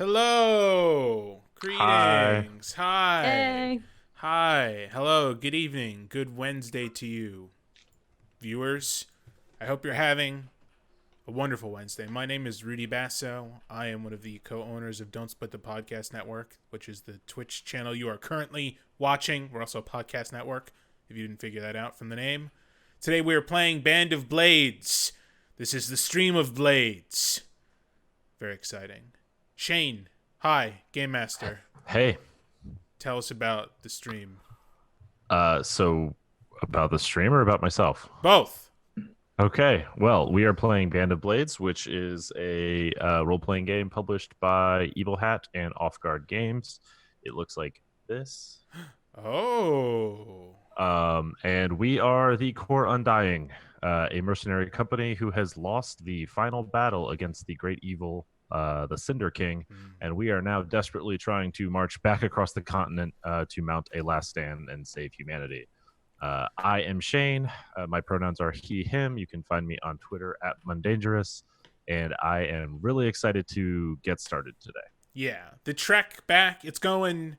Hello. Hi. Greetings. Hi. Hey. Hi. Hello. Good evening. Good Wednesday to you, viewers. I hope you're having a wonderful Wednesday. My name is Rudy Basso. I am one of the co-owners of Don't Split the Podcast Network, which is the Twitch channel you are currently watching. We're also a podcast network, if you didn't figure that out from the name. Today we are playing Band of Blades. This is the stream of Blades. Very exciting. Shane, hi, Game Master. Hey. Tell us about the stream. So about the stream or about myself? Both. Okay. Well, we are playing Band of Blades, which is a role-playing game published by Evil Hat and Off Guard Games. It looks like this. Oh. And we are the Corps Undying, a mercenary company who has lost the final battle against the great evil, the Cinder King, and we are now desperately trying to march back across the continent to mount a last stand and save humanity. I am Shane. My pronouns are he, him. You can find me on Twitter at Mundangerous, and I am really excited to get started today. Yeah, the trek back, it's going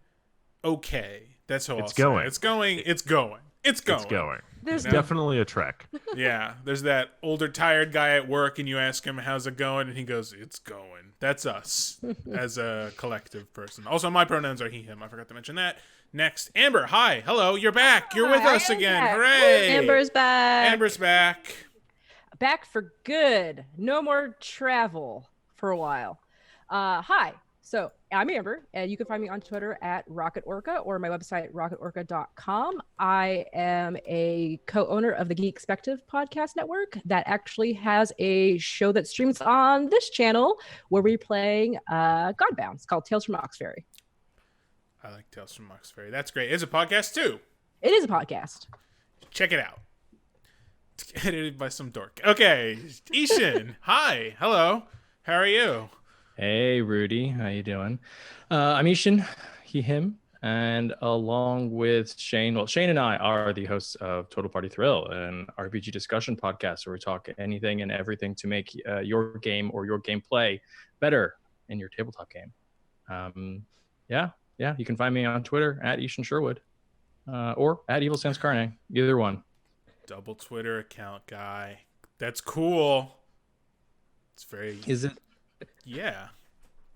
okay. That's all It's I'll going. say. It's going. It's going. It's going. It's going. There's It's definitely a trek. Yeah, there's that older, tired guy at work, and you ask him, how's it going? And he goes, it's going. That's us as a collective person. Also, my pronouns are he, him. I forgot to mention that. Next, Amber. Hi. Hello. You're back. You're with us again. back. Hooray. Amber's back. Amber's back. Back for good. No more travel for a while. Hi. So I'm Amber, and you can find me on Twitter at RocketOrca or my website, rocketorca.com. I am a co-owner of the Geekspective podcast network that actually has a show that streams on this channel where we're playing Godbound. It's called Tales from Oxferry. I like Tales from Oxferry. That's great. It's a podcast, too. It is a podcast. Check it out. It's edited by some dork. Okay. I-Hsien. Hi. Hello. How are you? Hey, Rudy. How you doing? I'm I-Hsien, he, him, and along with Shane. Well, Shane and I are the hosts of Total Party Thrill, an RPG discussion podcast where we talk anything and everything to make your game or your gameplay better in your tabletop game. Yeah. You can find me on Twitter at I-Hsien Sherwood or at Evil Sans Carne. Either one. Double Twitter account guy. That's cool. It's very... Is it? Yeah.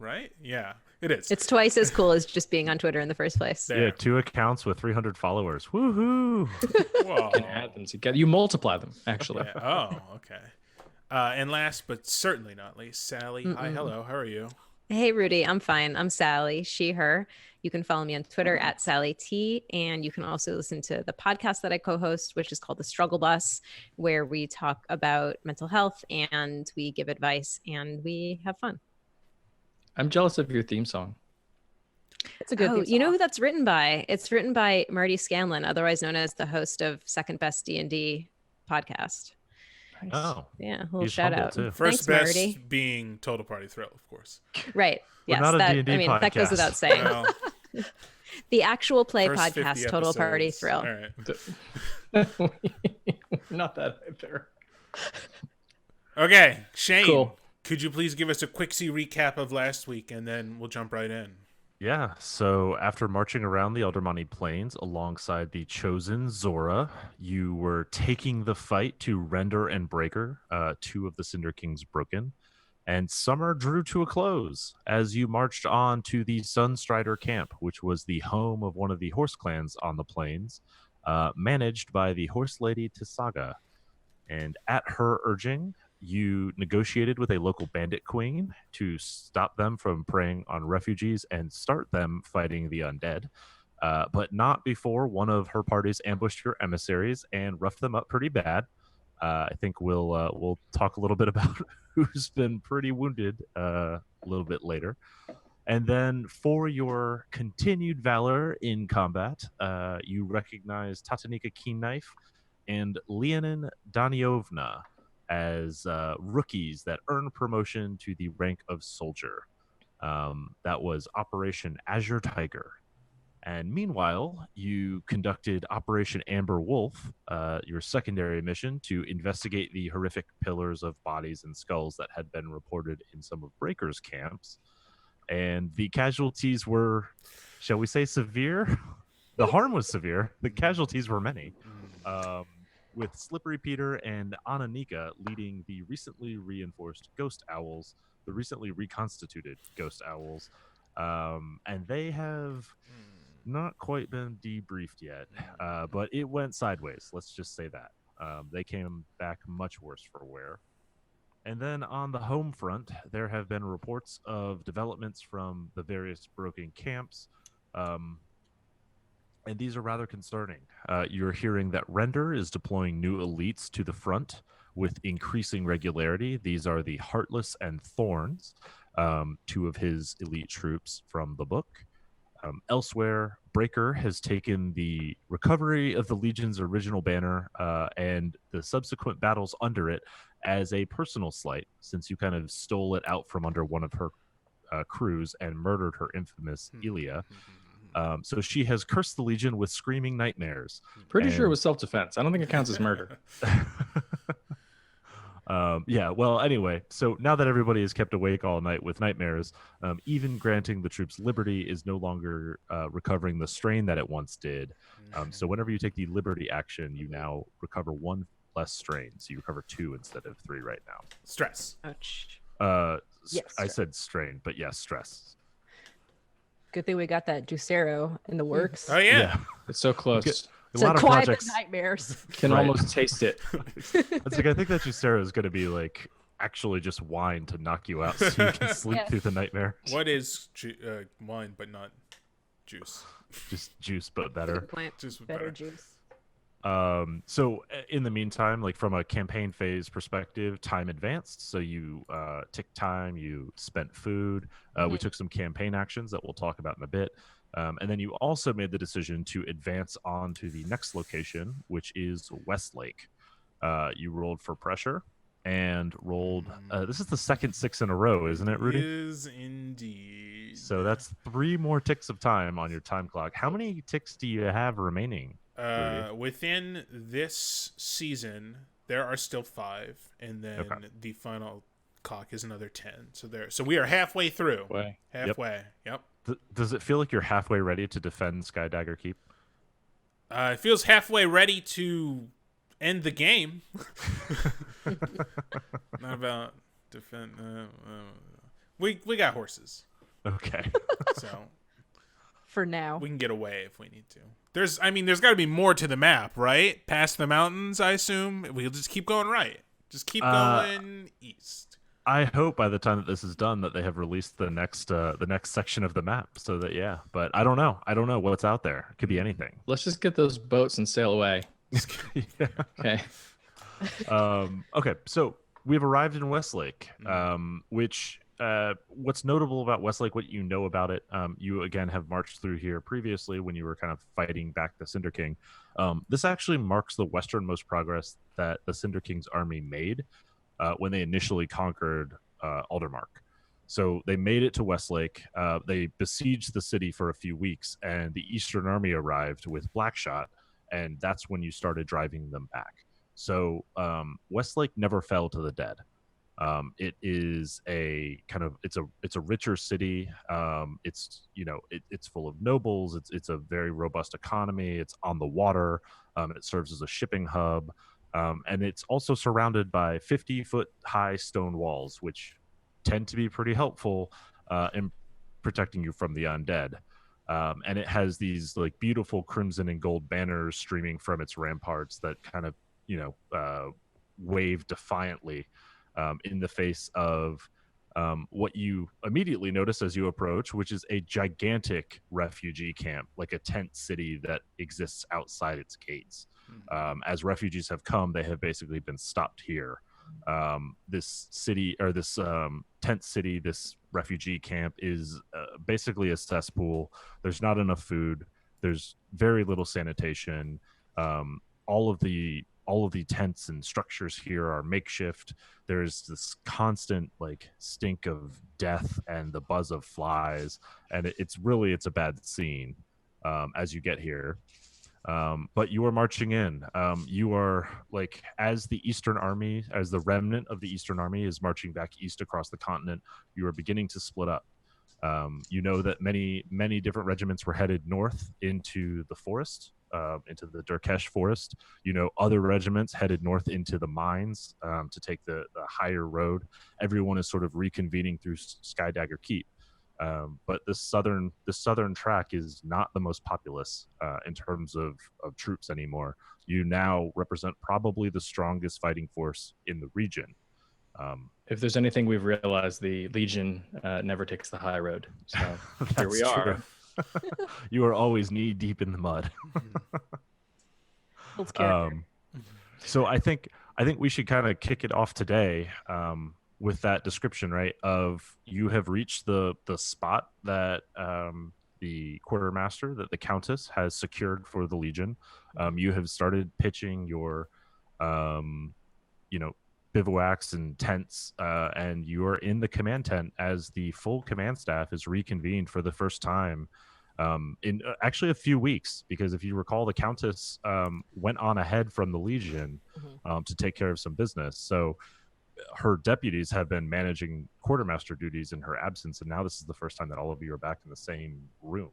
Right? Yeah. It is. It's twice as cool as just being on Twitter in the first place. There. Yeah, 2 accounts with 300 followers. Woohoo! Whoa. You can add them together. You multiply them, actually. Yeah. Oh, okay. And last but certainly not least, Sally. Hi, hello. How are you? Hey, Rudy, I'm fine. I'm Sally, she, her. You can follow me on Twitter at Sally T, and you can also listen to the podcast that I co-host, which is called The Struggle Bus, where we talk about mental health and we give advice and we have fun. I'm jealous of your theme song. It's a good theme You know song. who that's written by? It's written by Marty Scanlon, otherwise known as the host of Second Best D&D podcast. Oh, Yeah, a little he's shout humble, out. too. First Thanks, best Marty. being Total Party Thrill, of course. Right. We're Yes, not a that D&D I mean that goes podcast. without saying. Well, The actual play first 50 podcast, Total Party episodes. Thrill. All right. Not that either. Okay, Shane. Cool. Could you please give us a quicksy recap of last week, and then we'll jump right in. Yeah, so after marching around the Eldermonte Plains alongside the chosen Zora, you were taking the fight to Render and Breaker, 2 of the Cinder King's broken, and summer drew to a close as you marched on to the Sunstrider camp, which was the home of one of the horse clans on the plains, managed by the horse lady Tisaga. And at her urging, you negotiated with a local bandit queen to stop them from preying on refugees and start them fighting the undead, but not before one of her parties ambushed your emissaries and roughed them up pretty bad. I think we'll talk a little bit about who's been pretty wounded a little bit later. And then for your continued valor in combat, you recognize Tatanika Keenknife and Leonin Daniovna as rookies that earn promotion to the rank of soldier. That was Operation Azure Tiger. And meanwhile, you conducted Operation Amber Wolf, your secondary mission to investigate the horrific pillars of bodies and skulls that had been reported in some of Breaker's camps. and the casualties were, shall we say, severe? The harm was severe. The casualties were many. With Slippery Peter and Ananika leading the recently reinforced Ghost Owls, the recently reconstituted Ghost Owls, and they have not quite been debriefed yet, but it went sideways. Let's just say that. They came back much worse for wear. And then on the home front, there have been reports of developments from the various broken camps. And these are rather concerning. You're hearing that Render is deploying new elites to the front with increasing regularity. These are the Heartless and Thorns, two of his elite troops from the book. Elsewhere, Breaker has taken the recovery of the Legion's original banner and the subsequent battles under it as a personal slight, since you kind of stole it out from under one of her crews and murdered her infamous Elia. So she has cursed the Legion with screaming nightmares. Pretty sure it was self-defense. I don't think it counts as murder. Yeah, well, anyway, so now that everybody is kept awake all night with nightmares, even granting the troops liberty is no longer recovering the strain that it once did. So whenever you take the liberty action, you now recover one less strain. So you recover 2 instead of 3 right now. Stress. Ouch. Yes, I said strain, but yes, stress. Good thing we got that Juicero in the works. Oh yeah. It's so close. A To lot of quiet projects. the nightmares. Can Right. almost taste it. It's like I think that Juicero is going to be like actually just wine to knock you out, so you can sleep Yeah. through the nightmare. What is wine but not juice? Just juice, but Good better. point. Juice with Better better. juice. So in the meantime, like from a campaign phase perspective, time advanced. So you took time, you spent food. We took some campaign actions that we'll talk about in a bit. And then you also made the decision to advance on to the next location, which is Westlake. You rolled for pressure and rolled. This is the second 6 in a row, isn't it, Rudy? Is indeed. So that's 3 more ticks of time on your time clock. How many ticks do you have remaining? Within this season, there are still 5, and then Okay. the final clock is another 10. So we are halfway through. Way. Halfway. Yep. Does it feel like you're halfway ready to defend Skydagger Keep? It feels halfway ready to end the game. Not about defend. We got horses, Okay. so For now. we can get away if we need to. There's got to be more to the map, right? Past the mountains, I assume. We'll just keep going right. Just keep going east. I hope by the time that this is done that they have released the next section of the map, so that but I don't know what's out there. It could be anything. Let's just get those boats and sail away. Yeah. Okay. Okay, so we've arrived in Westlake, which what's notable about Westlake, what you know about it, you again have marched through here previously when you were kind of fighting back the Cinder King. This actually marks the westernmost progress that the Cinder King's army made when they initially conquered Aldermark. So they made it to Westlake. They besieged the city for a few weeks, and the Eastern Army arrived with Blackshot, and that's when you started driving them back. So Westlake never fell to the dead. It is a kind of it's a richer city. It's full of nobles. It's a very robust economy. It's on the water. It serves as a shipping hub. And it's also surrounded by 50-foot high stone walls, which tend to be pretty helpful in protecting you from the undead. And it has these like beautiful crimson and gold banners streaming from its ramparts that kind of, wave defiantly in the face of what you immediately notice as you approach, which is a gigantic refugee camp, like a tent city that exists outside its gates. As refugees have come, they have basically been stopped here. This city, or this tent city, this refugee camp is basically a cesspool. There's not enough food. There's very little sanitation. All of the tents and structures here are makeshift. There's this constant like stink of death and the buzz of flies, and it's a bad scene as you get here. But you are marching in. You are like, as the remnant of the Eastern Army is marching back east across the continent, you are beginning to split up. You know that many different regiments were headed north into the forest, into the Durkesh forest. You know, other regiments headed north into the mines to take the higher road. Everyone is sort of reconvening through Skydagger Keep. But the southern track is not the most populous in terms of troops anymore. You now represent probably the strongest fighting force in the region. If there's anything we've realized, the Legion never takes the high road. So here we That's are. true. You are always knee deep in the mud. Builds character. So I think we should kind of kick it off today with that description, right? Of you have reached the spot that the quartermaster, that the Countess has secured for the Legion. You have started pitching your, bivouacs and tents, and you are in the command tent as the full command staff is reconvened for the first time in actually a few weeks, because if you recall, the Countess went on ahead from the Legion to take care of some business. So her deputies have been managing quartermaster duties in her absence, and now this is the first time that all of you are back in the same room.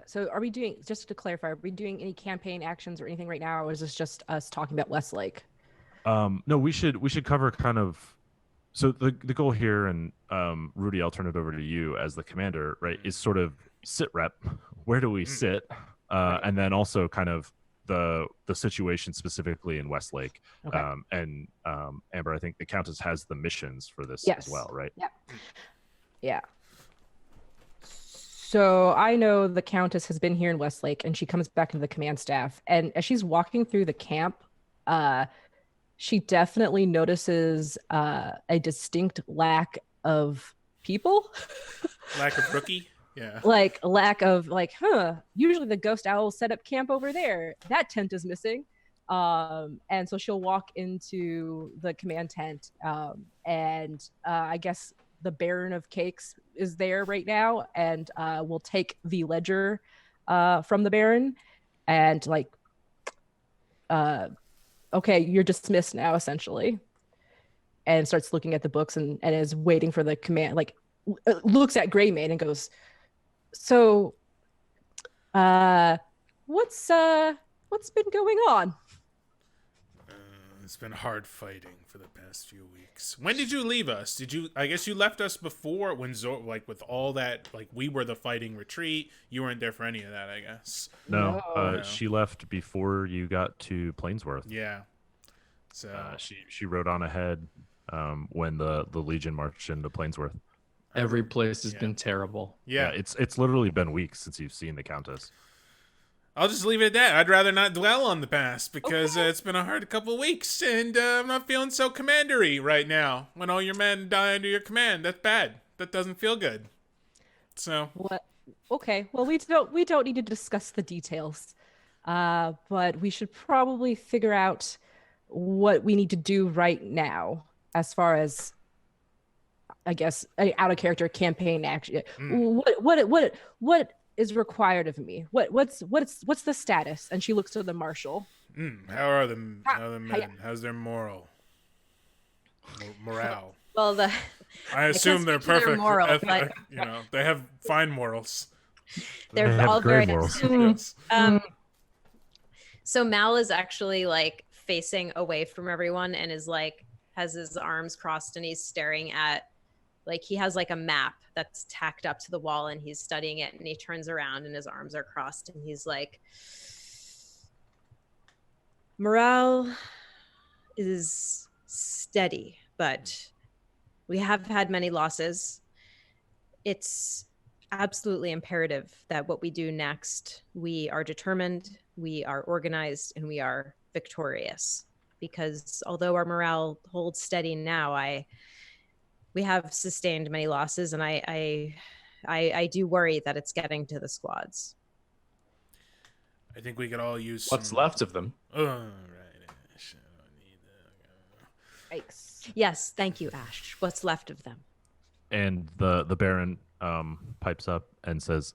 So are we doing, just to clarify, are we doing any campaign actions or anything right now, or is this just us talking about Westlake? No, we should cover kind of, so the goal here, and Rudy, I'll turn it over to you as the commander, right, is sort of sit rep. Where do we sit? And then also kind of the situation specifically in Westlake. Okay. And Amber, I think the Countess has the missions for this Yes. as well, right? Yeah. So I know the Countess has been here in Westlake, and she comes back into the command staff. And as she's walking through the camp, she definitely notices a distinct lack of people. Lack of rookie. Yeah. Like lack of usually the ghost owl set up camp over there. That tent is missing. And so she'll walk into the command tent, and I guess the Baron of Cakes is there right now, and we'll take the ledger from the Baron, and okay, you're dismissed now, essentially, and starts looking at the books and is waiting for the command, looks at Greymane and goes, so what's been going on? It's been hard fighting for the past few weeks. When did you leave us? I guess you left us before, when with all that, we were the fighting retreat. You weren't there for any of that, I guess. No, No. she left before you got to Plainsworth. Yeah. So she rode on ahead when the Legion marched into Plainsworth. Every place has been terrible. Yeah. It's literally been weeks since you've seen the Countess. I'll just leave it at that. I'd rather not dwell on the past, because it's been a hard couple of weeks, and I'm not feeling so commandery right now. When all your men die under your command, that's bad. That doesn't feel good. So What? Okay, well, we don't need to discuss the details, but we should probably figure out what we need to do right now, as far as, I guess, out of character campaign action. What is required of me? What's the status? And she looks to the marshal. How are the men? How's their morale? Well, I assume they're speak to their perfect. moral, but- They have fine morals. they're They have all great very morals. Yes. So Mal is actually facing away from everyone and is has his arms crossed, and he's staring at, he has a map that's tacked up to the wall, and he's studying it, and he turns around and his arms are crossed, and he's like, morale is steady, but we have had many losses. It's absolutely imperative that what we do next, we are determined, we are organized, and we are victorious. Because although our morale holds steady now, we have sustained many losses, and I do worry that it's getting to the squads. I think we could all use What's some... left of them? Oh, right. Yikes. Yes, thank you, Ash. What's left of them? And the Baron pipes up and says,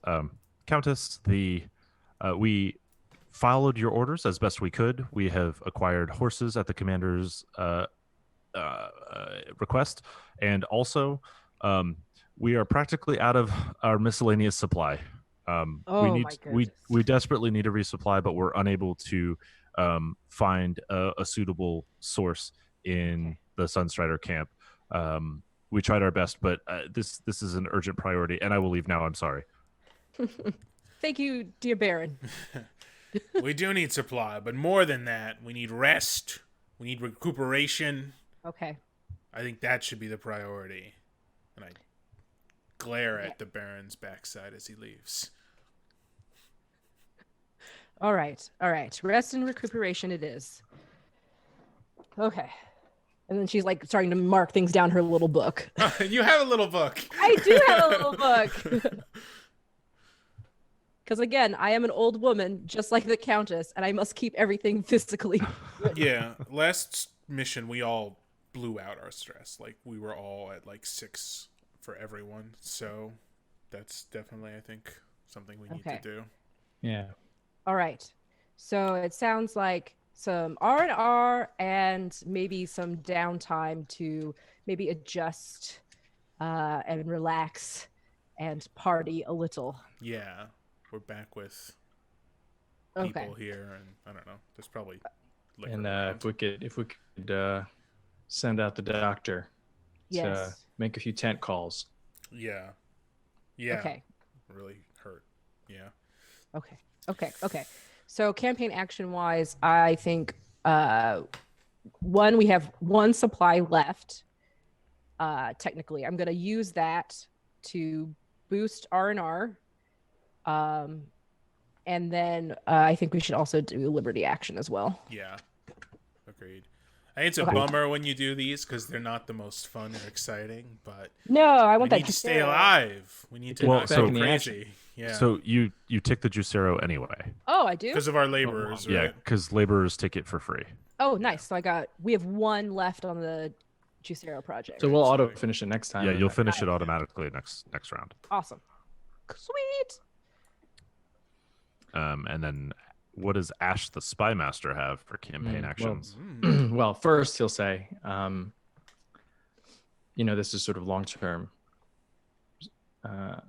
Countess, we followed your orders as best we could. We have acquired horses at the commander's request, and also We are practically out of our miscellaneous supply. Oh, my we goodness. desperately need a resupply, but we're unable to find a suitable source in the Sunstrider camp. We tried our best, but this is an urgent priority, and I will leave now. I'm sorry. Thank you, dear Baron. We do need supply, but more than that, we need rest. We need recuperation. Okay. I think that should be the priority. And I glare at the Baron's backside as he leaves. All right. Rest and recuperation it is. Okay. And then she's like starting to mark things down her little book. You have a little book. I do have a little book. Because again, I am an old woman, just like the Countess, and I must keep everything physically. Yeah. Last mission, we all blew out our stress. Like, we were all at like 6 for everyone. So that's definitely, I think, something we need to do. Yeah. All right. So it sounds like some R&R and maybe some downtime to maybe adjust and relax and party a little. Yeah. We're back with people here, and I don't know. There's probably liquor And around. if we could send out the doctor to Yes. make a few tent calls. Yeah. Yeah. Okay. Really hurt. Yeah. Okay. So campaign action wise, I think we have one supply left. Technically, I'm going to use that to boost R&R. And then I think we should also do Liberty action as well. Yeah. Agreed. I think it's a bummer when you do these because they're not the most fun or exciting, but No, I we want that need to stay alive. We need to Well, not so- go crazy. Yeah. So you take the Juicero anyway. Oh, I do? Because of our laborers, Yeah, right? because laborers take it for free. Oh, nice. So we have one left on the Juicero project. So we'll auto finish it next time. Yeah, and you'll then- finish it automatically next round. Awesome. Sweet. And then what does Ash the Spy Master have for campaign well, actions? Well, first he'll say, this is sort of long-term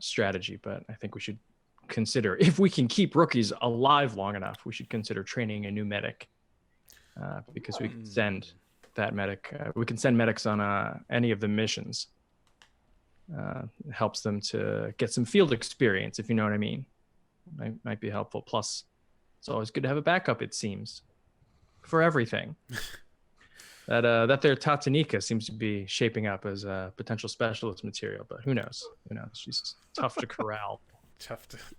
strategy, but I think we should consider, if we can keep rookies alive long enough, we should consider training a new medic, because we can send that medic. We can send medics on any of the missions. It helps them to get some field experience, if you know what I mean. Might be helpful. Plus, it's always good to have a backup, it seems, for everything. That their Tatanika seems to be shaping up as a potential specialist material, but who knows? She's tough to corral.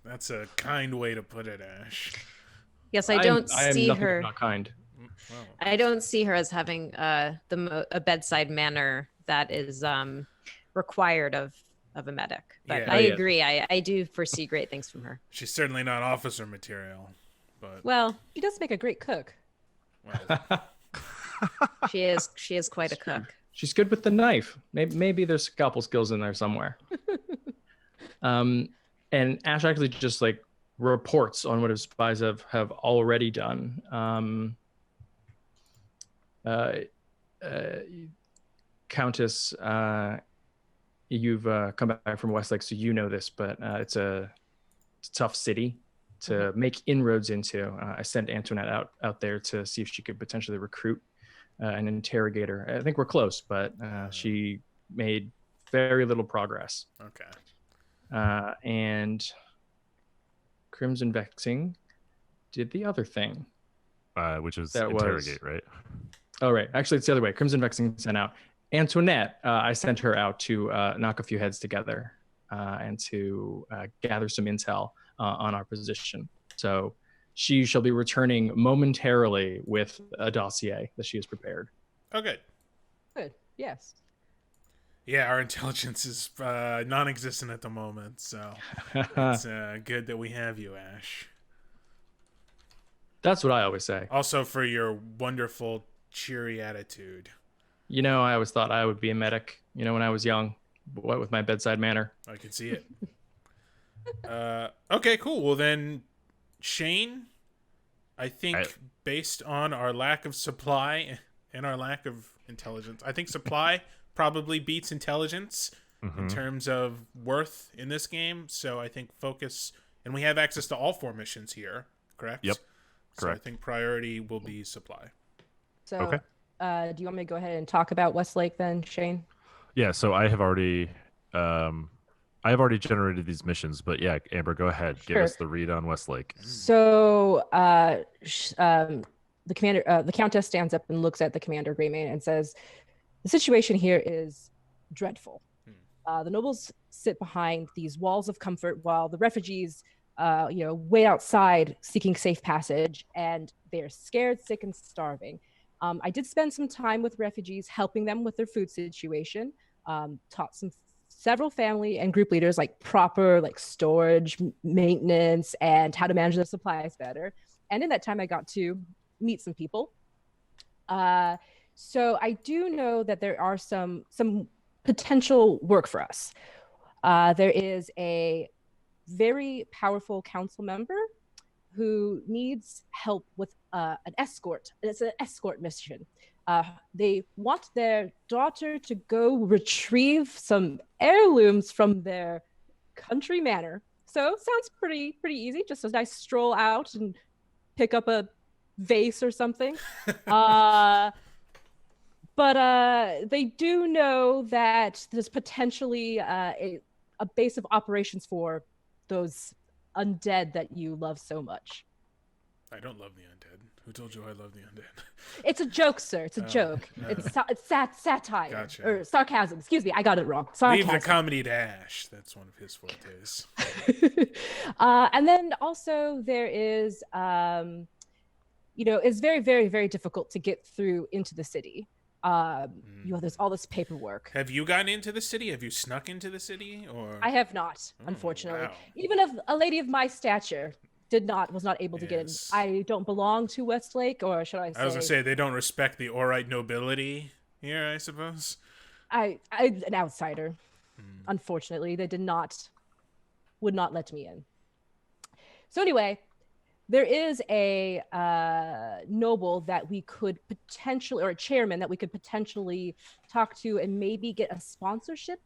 That's a kind way to put it, Ash. Yes, I don't I am see nothing her. if not kind. Wow. I don't see her as having a bedside manner that is required of a medic. But Yeah. I Yeah. agree. I do foresee great things from her. She's certainly not officer material, but Well, She does make a great cook. well, she is quite a cook. She's good with the knife. Maybe there's scalpel skills in there somewhere. And Ash actually just like reports on what his spies have already done. Countess, you've come back from Westlake, so you know this, but it's a tough city to make inroads into. I sent Antoinette out there to see if she could potentially recruit an interrogator. I think we're close, but she made very little progress. okay. And Crimson Vexing did the other thing. Which is That was- interrogate, right? Oh, right. Actually, it's the other way. Crimson Vexing sent out Antoinette. I sent her out to knock a few heads together and to gather some intel on our position. So she shall be returning momentarily with a dossier that she has prepared. Okay. Good. Yes. Yeah, our intelligence is non-existent at the moment, so it's good that we have you, Ash. That's what I always say. Also for your wonderful, cheery attitude. I always thought I would be a medic, when I was young, what with my bedside manner. I can see it. Okay, cool. Well then, Shane, I think based on our lack of supply and our lack of intelligence, I think supply probably beats intelligence. in terms of worth in this game. So I think focus, and we have access to all 4 missions here, correct? Yep. So I Correct. think priority will be supply. So, Okay. Do you want me to go ahead and talk about Westlake then, Shane? Yeah, so I have already generated these missions, but yeah, Amber, go ahead. Give Sure. us the read on Westlake. So, the commander, the Countess stands up and looks at the commander Greymane and says, "The situation here is dreadful. The nobles sit behind these walls of comfort while the refugees, wait outside seeking safe passage, and they're scared, sick, and starving. I did spend some time with refugees, helping them with their food situation. Taught several family and group leaders like proper storage, maintenance, and how to manage their supplies better. And in that time, I got to meet some people. So I do know that there are some potential work for us. There is a very powerful council member who needs help with an escort. It's an escort mission. They want their daughter to go retrieve some heirlooms from their country manor. So sounds pretty easy. Just a nice stroll out and pick up a vase or something. But they do know that there's potentially a base of operations for those undead that you love so much. I don't love the undead. Who told you I love the undead? It's a joke, sir. It's a joke. It's satire. Gotcha. Or sarcasm. Excuse me, I got it wrong. Sarcasm. Leave the comedy to Ash. That's one of his fortes. And then also there is, it's very, very, very difficult to get through into the city. There's all this paperwork. Have you gotten into the city? Have you snuck into the city? Or I have not, unfortunately. Wow. Even if a lady of my stature was not able to get in. I don't belong to Westlake, or should I say? I was gonna say they don't respect the Orite nobility here, I suppose. I'm an outsider. Unfortunately, they would not let me in. So anyway, there is a noble that we could potentially, or a chairman that we could potentially talk to and maybe get a sponsorship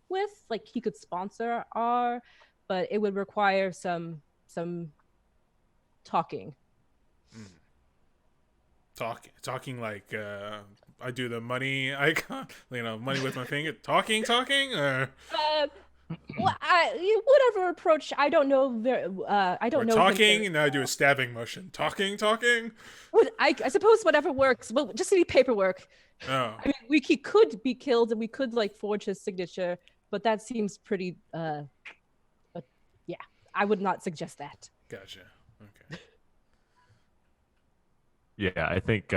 with. Like he could sponsor but it would require some talking. Talking like I do the money icon, money with my finger. Talking, or whatever approach. I don't know. I don't know. Talking, and now I do a stabbing motion. Talking. I suppose whatever works. Well, just need paperwork. Oh. I mean, he could be killed, and we could forge his signature, but that seems pretty. But yeah, I would not suggest that. Gotcha. Okay. Yeah, I think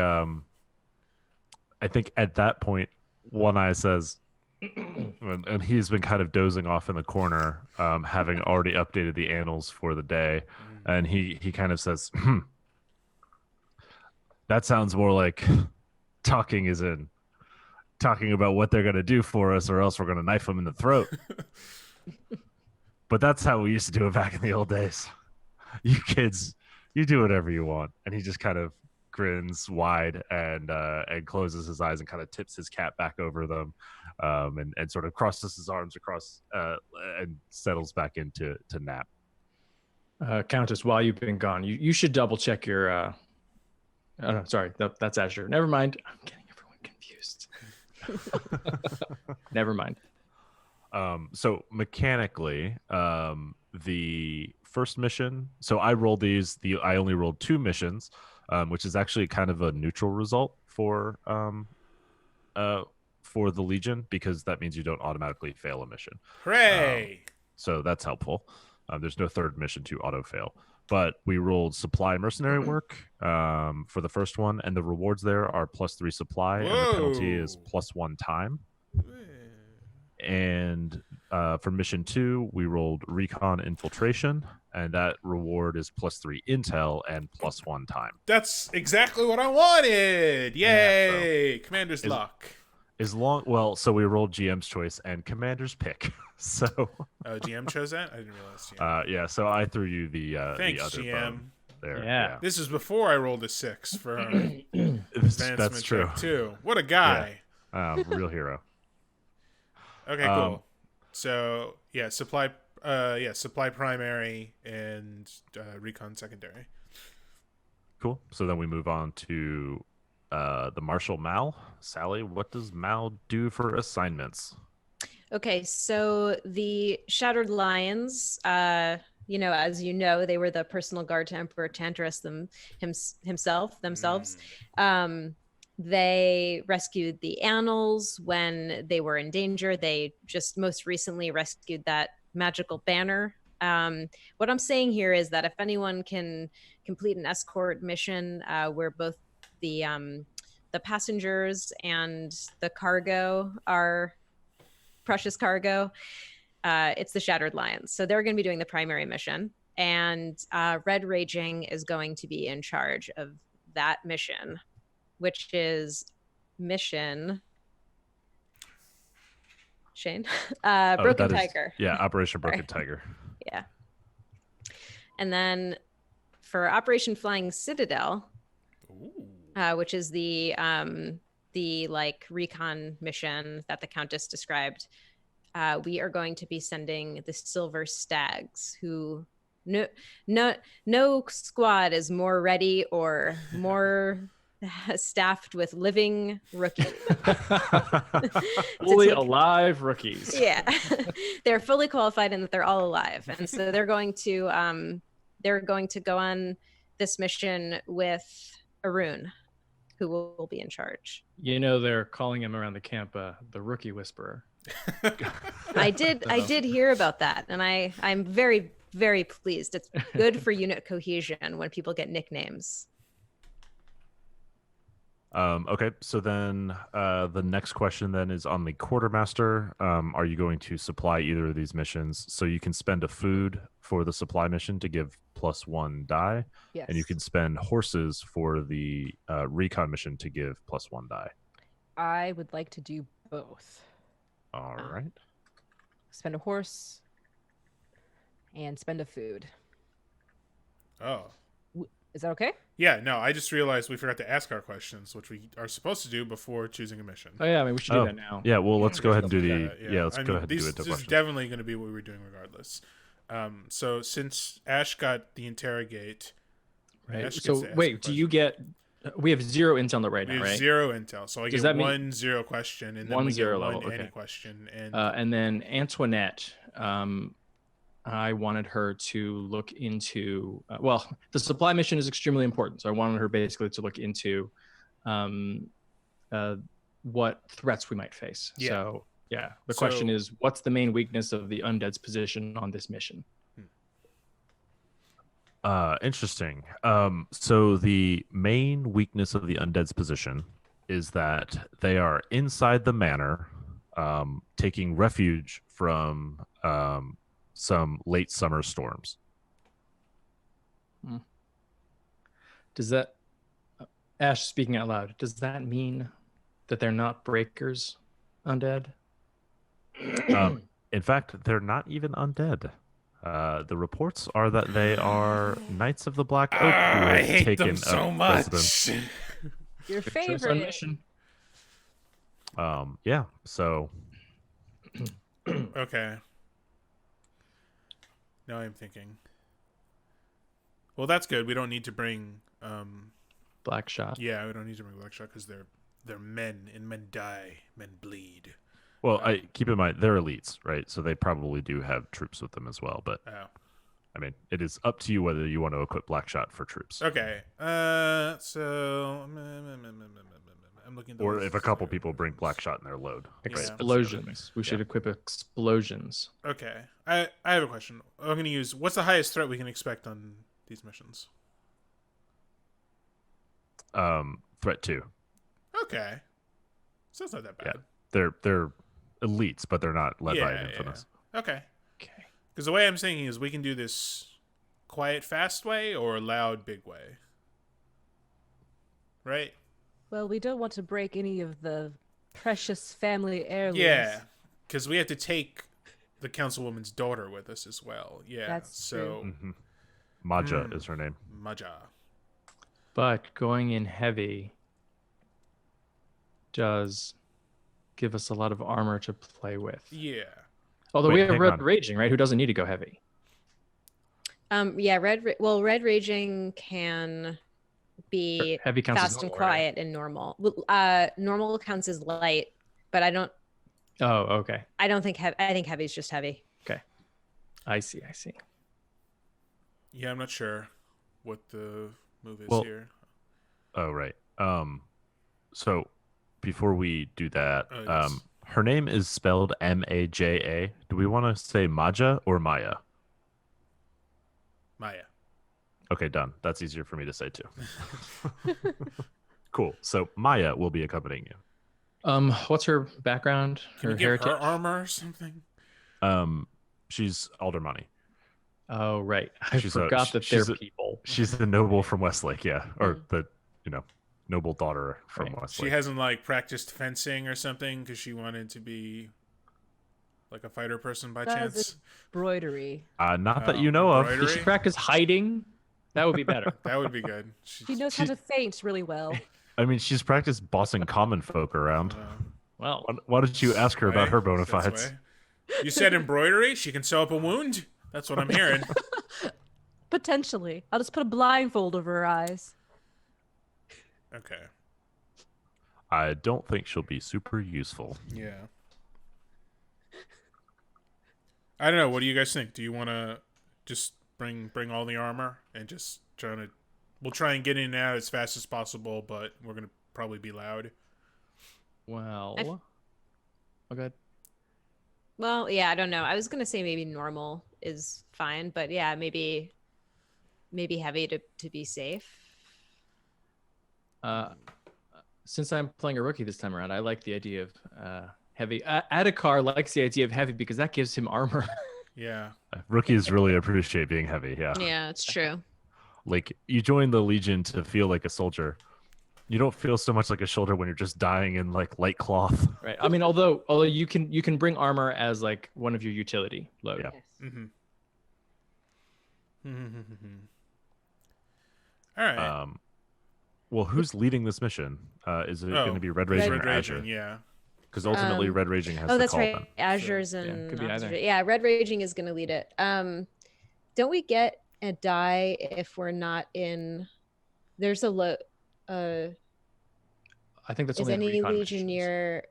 at that point, One Eye says, and he's been kind of dozing off in the corner, having already updated the annals for the day, and he kind of says, that sounds more like talking about what they're gonna do for us, or else we're gonna knife them in the throat. But that's how we used to do it back in the old days. You kids, you do whatever you want. And he just kind of grins wide and closes his eyes and kind of tips his cap back over them, and sort of crosses his arms across and settles back into nap. Countess, while you've been gone, you should double check your. Oh, no, sorry, that's Azure. Never mind. I'm getting everyone confused. Never mind. So mechanically, the first mission. So I rolled these. I only rolled 2 missions, which is actually kind of a neutral result for the Legion, because that means you don't automatically fail a mission. Hooray! So that's helpful. There's no third mission to auto fail. But we rolled supply mercenary work for the first one, and the rewards there are +3 supply, and the penalty is +1 time. And for mission 2, we rolled recon infiltration, and that reward is +3 intel and +1 time. That's exactly what I wanted. Yay! Yeah, Commander's luck. So we rolled GM's choice and Commander's pick. So GM chose that? I didn't realize GM. yeah, so I threw you the Thanks, other GM. bone there. Yeah. This is before I rolled a 6 for That's advancement true. check too. What a guy. Real hero. Okay, cool. So supply primary and recon secondary. Cool. So then we move on to the Marshal Mal. Sally, what does Mal do for assignments? Okay, so the Shattered Lions, as you know, they were the personal guard to Emperor Tantarus themselves. They rescued the Annals when they were in danger. They just most recently rescued that magical banner. What I'm saying here is that if anyone can complete an escort mission where both the passengers and the cargo are precious cargo, it's the Shattered Lions. So they're going to be doing the primary mission, and Red Raging is going to be in charge of that mission, which is mission Shane Broken Tiger. Operation Broken Tiger. Yeah. And then for Operation Flying Citadel, which is the recon mission that the Countess described, we are going to be sending the Silver Stags, who no squad is more ready or more staffed with living rookies. Fully alive rookies. Yeah. They're fully qualified and that they're all alive. And so they're going to go on this mission with Arun, who will be in charge. They're calling him around the camp the Rookie Whisperer. I did hear about that, and I'm very, very pleased. It's good for unit cohesion when people get nicknames. Okay, so then the next question then is on the quartermaster. Are you going to supply either of these missions? So you can spend a food for the supply mission to give +1 die, Yes. and you can spend horses for the recon mission to give +1 die. I would like to do both. All right. Spend a horse and spend a food. Oh. Is that okay? Yeah, no, I just realized we forgot to ask our questions, which we are supposed to do before choosing a mission. Oh yeah, I mean we should do that now. Yeah, well let's go ahead and do the let's go ahead and do it. This is definitely going to be what we were doing regardless. So since Ash got the interrogate, right? So wait, do you get? We have 0 intel on it right now, right? 0 intel, so I get 1-0 question and then 1-0 level, any question, and then Antoinette. I wanted her to look into, the supply mission is extremely important. So I wanted her basically to look into what threats we might face. Yeah. So, the question is, what's the main weakness of the undead's position on this mission? Interesting. So the main weakness of the undead's position is that they are inside the manor, taking refuge from some late summer storms. Does that, Ash speaking out loud, does that mean that they're not breakers undead? In fact, they're not even undead. The reports are that they are Knights of the Black Oak who I have hate taken them so up much. residence. Your Good choice on favorite. mission. Yeah, so Okay. Now I'm thinking. Well, that's good. We don't need to bring Black Shot. Yeah, we don't need to bring Blackshot because they're men, and men die, men bleed. well, I keep in mind they're elites, right? So they probably do have troops with them as well. But I mean, it is up to you whether you want to equip Blackshot for troops. Okay. So I'm looking at Or if a couple people bring Blackshot in their load. Explosions. We should equip explosions. Okay. I have a question. I'm going to use, what's the highest threat we can expect on these missions? Threat 2. Okay. So it's not that bad. Yeah. They're elites, but they're not led by an infamous. Yeah. Okay. Okay. Because the way I'm thinking is we can do this quiet, fast way or loud, big way. Right? Well, we don't want to break any of the precious family heirlooms. Yeah. Because we have to take the councilwoman's daughter with us as well. Yeah. That's so true. Mm-hmm. Maja is her name. Maja. But going in heavy does give us a lot of armor to play with. Yeah. Although Wait, we have hang Red on. Raging, right? Who doesn't need to go heavy? Yeah, red raging can be Heavy counts as fast and normal, right? quiet and normal. Normal counts as light, but Oh, okay. I don't think I think heavy is just heavy. I see. Yeah, I'm not sure what the move is Well, here. Oh, right. So before we do that, Oh, yes. her name is spelled Maja. Do we want to say Maja or Maya? Maya. Okay, done. That's easier for me to say too. Cool. So Maya will be accompanying you. What's her background? Can Her you give heritage? her armor or something? She's Aldermoney. Oh, right. I She's forgot that they're she's people. She's the noble from Westlake, yeah, or the noble daughter from Right. Westlake. She hasn't like practiced fencing or something because she wanted to be like a fighter person by That was chance. embroidery. Not that Oh, you know of. embroidery? Did she practice hiding? That would be better. That would be good. She knows how to feint really well. I mean, she's practiced bossing common folk around. Well, Why don't you ask her about her bona That's fides? why. You said embroidery? She can sew up a wound? That's what I'm hearing. Potentially. I'll just put a blindfold over her eyes. Okay. I don't think she'll be super useful. Yeah. I don't know. What do you guys think? Do you want to just bring all the armor and just we'll try and get in and out as fast as possible, but we're going to probably be loud. well. Okay. Well, yeah, I don't know. I was gonna say maybe normal is fine, but yeah, maybe heavy to be safe. Since I'm playing a rookie this time around, I like the idea of heavy. Adhikar likes the idea of heavy because that gives him armor. Yeah. Rookies really appreciate being heavy, yeah. Yeah, it's true. Like, you join the Legion to feel like a soldier. You don't feel so much like a soldier when you're just dying in, like, light cloth. Right. I mean, although you can bring armor as like one of your utility load. Yeah. Mm-hmm. All right. Well, who's leading this mission? Is it going to be Red Raging or Azure? Yeah. Because ultimately, Red Raging has Oh, the that's call right. then. Azure's yeah, and could be either. yeah, Red Raging is gonna lead it. Don't we get a die if we're not in? There's a I think that's is only on any recon missions. Legionnaire?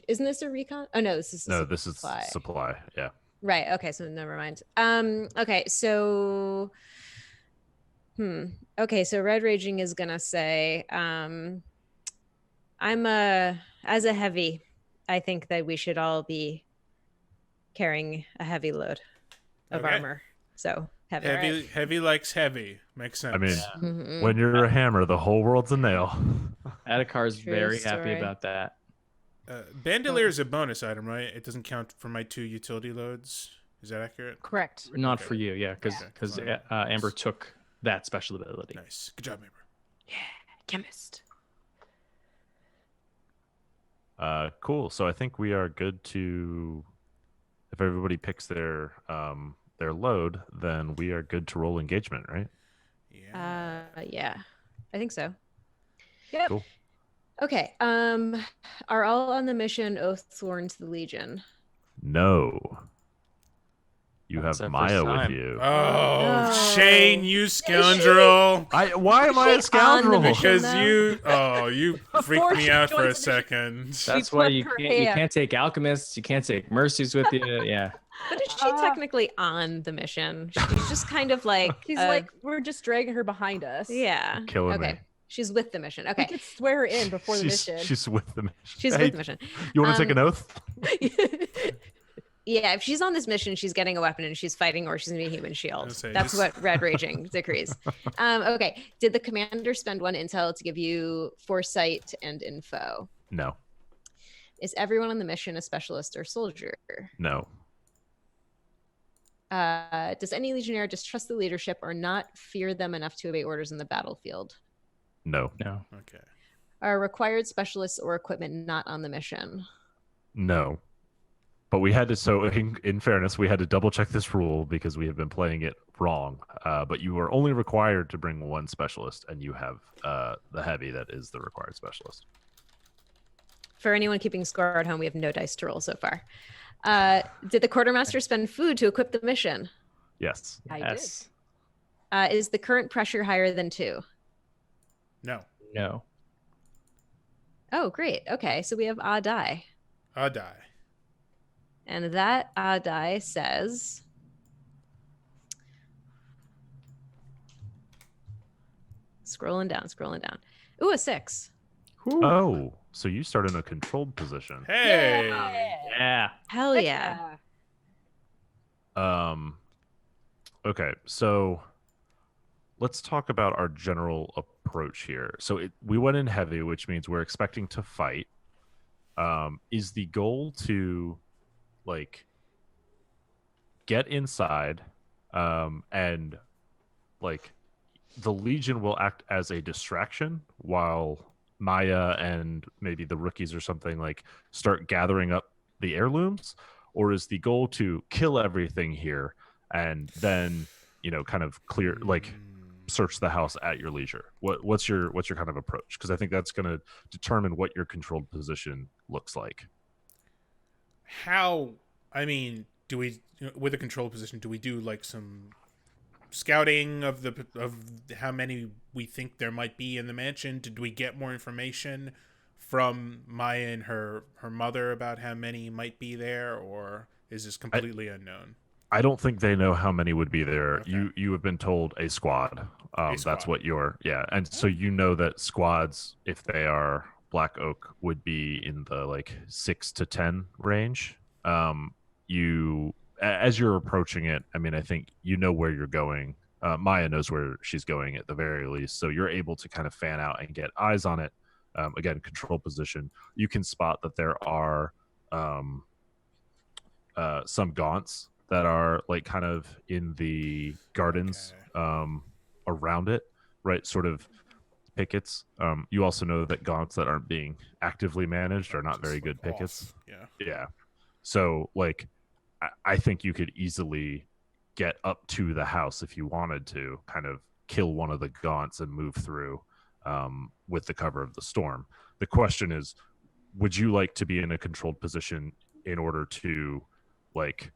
Isn't this a recon? Oh no, this is This is supply. Yeah. Right. Okay. So never mind. Okay. So. Okay. So Red Raging is gonna say, I'm as a heavy, I think that we should all be carrying a heavy load of Okay. armor. So heavy. Heavy, right? heavy likes heavy. Makes sense. I mean, Mhm. when you're a hammer, the whole world's a nail. Adhikar's True very happy story. about that. Bandolier is a bonus item, right? It doesn't count for my 2 utility loads. Is that accurate? Correct. Not Okay. for you, yeah, because Okay. Amber took that special ability. Nice. Good job, Amber. Chemist. Cool. So I think we are good to. If everybody picks their load, then we are good to roll engagement, right? Yeah. Yeah, I think so. Yep. Cool. Okay. Are all on the mission oath sworn to the Legion? No. You That's have our Maya first with time. you. Oh, No. Shane, you scoundrel! Why am I a She on the scoundrel? mission? Because you freaked me she out for a joins the second. That's why you flipped her can't, you hand. can't take alchemists, you can't take mercies with you. Yeah. But is she technically on the mission? She's just kind of like She's like, we're just dragging her behind us. yeah. Killing okay. me. She's with the mission. We Okay. could swear her in before the she's, mission. She's with the mission. She's Hey, with the mission. You want to take an oath? Yeah, if she's on this mission, she's getting a weapon and she's fighting, or she's gonna be a human shield. I'd say That's just- what Red Raging decrees. Okay. Did the commander spend 1 intel to give you foresight and info? No. Is everyone on the mission a specialist or soldier? No. Does any legionnaire distrust the leadership or not fear them enough to obey orders in the battlefield? No. No. Okay. Are required specialists or equipment not on the mission? No. But we had to, so in fairness, we had to double check this rule because we have been playing it wrong. But you are only required to bring 1 specialist, and you have the heavy that is the required specialist. For anyone keeping score at home, we have no dice to roll so far. Did the quartermaster spend food to equip the mission? Yes. I Yes. Is the current pressure higher than 2? No. No. Oh, great. Okay, so we have a die. A die. And that die says... Scrolling down. Ooh, a 6. Oh, so you start in a controlled position. Hey. Yeah. Hell yeah. Okay, so let's talk about our general approach here. So we went in heavy, which means we're expecting to fight. Is the goal to like get inside, and like the Legion will act as a distraction while Maya and maybe the rookies or something like start gathering up the heirlooms? Or is the goal to kill everything here and then, kind of clear, like search the house at your leisure? What's your kind of approach? Because I think that's going to determine what your controlled position looks like. Do we, with a control position, do we do like some scouting of how many we think there might be in the mansion? Did we get more information from Maya and her mother about how many might be there, or is this completely unknown? I don't think they know how many would be there. Okay. You have been told a squad. That's squad. what and so you know that squads, if they are Black Oak, would be in the like 6 to 10 range. As you're approaching it, I think you know where you're going. Maya knows where she's going at the very least, so you're able to kind of fan out and get eyes on it. Again, control position. You can spot that there are some gaunts that are like kind of in the gardens around it, right? Sort of pickets. You also know that gaunts that aren't being actively managed are not very good pickets. Yeah. So like, I think you could easily get up to the house if you wanted to kind of kill one of the gaunts and move through with the cover of the storm. The question is, would you like to be in a controlled position in order to like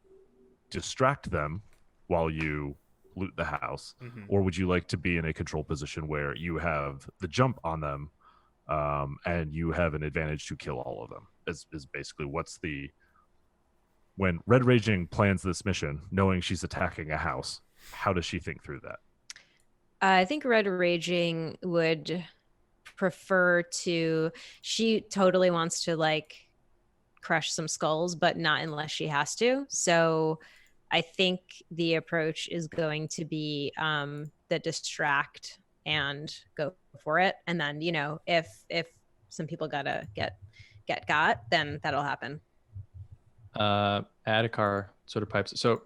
distract them while you loot the house, or would you like to be in a controlled position where you have the jump on them and you have an advantage to kill all of them? Is basically when Red Raging plans this mission, knowing she's attacking a house, how does she think through that? I think Red Raging would prefer to... She totally wants to like crush some skulls, but not unless she has to. So I think the approach is going to be the distract and go for it. And then, if some people gotta get got, then that'll happen. Adhikar sort of pipes. So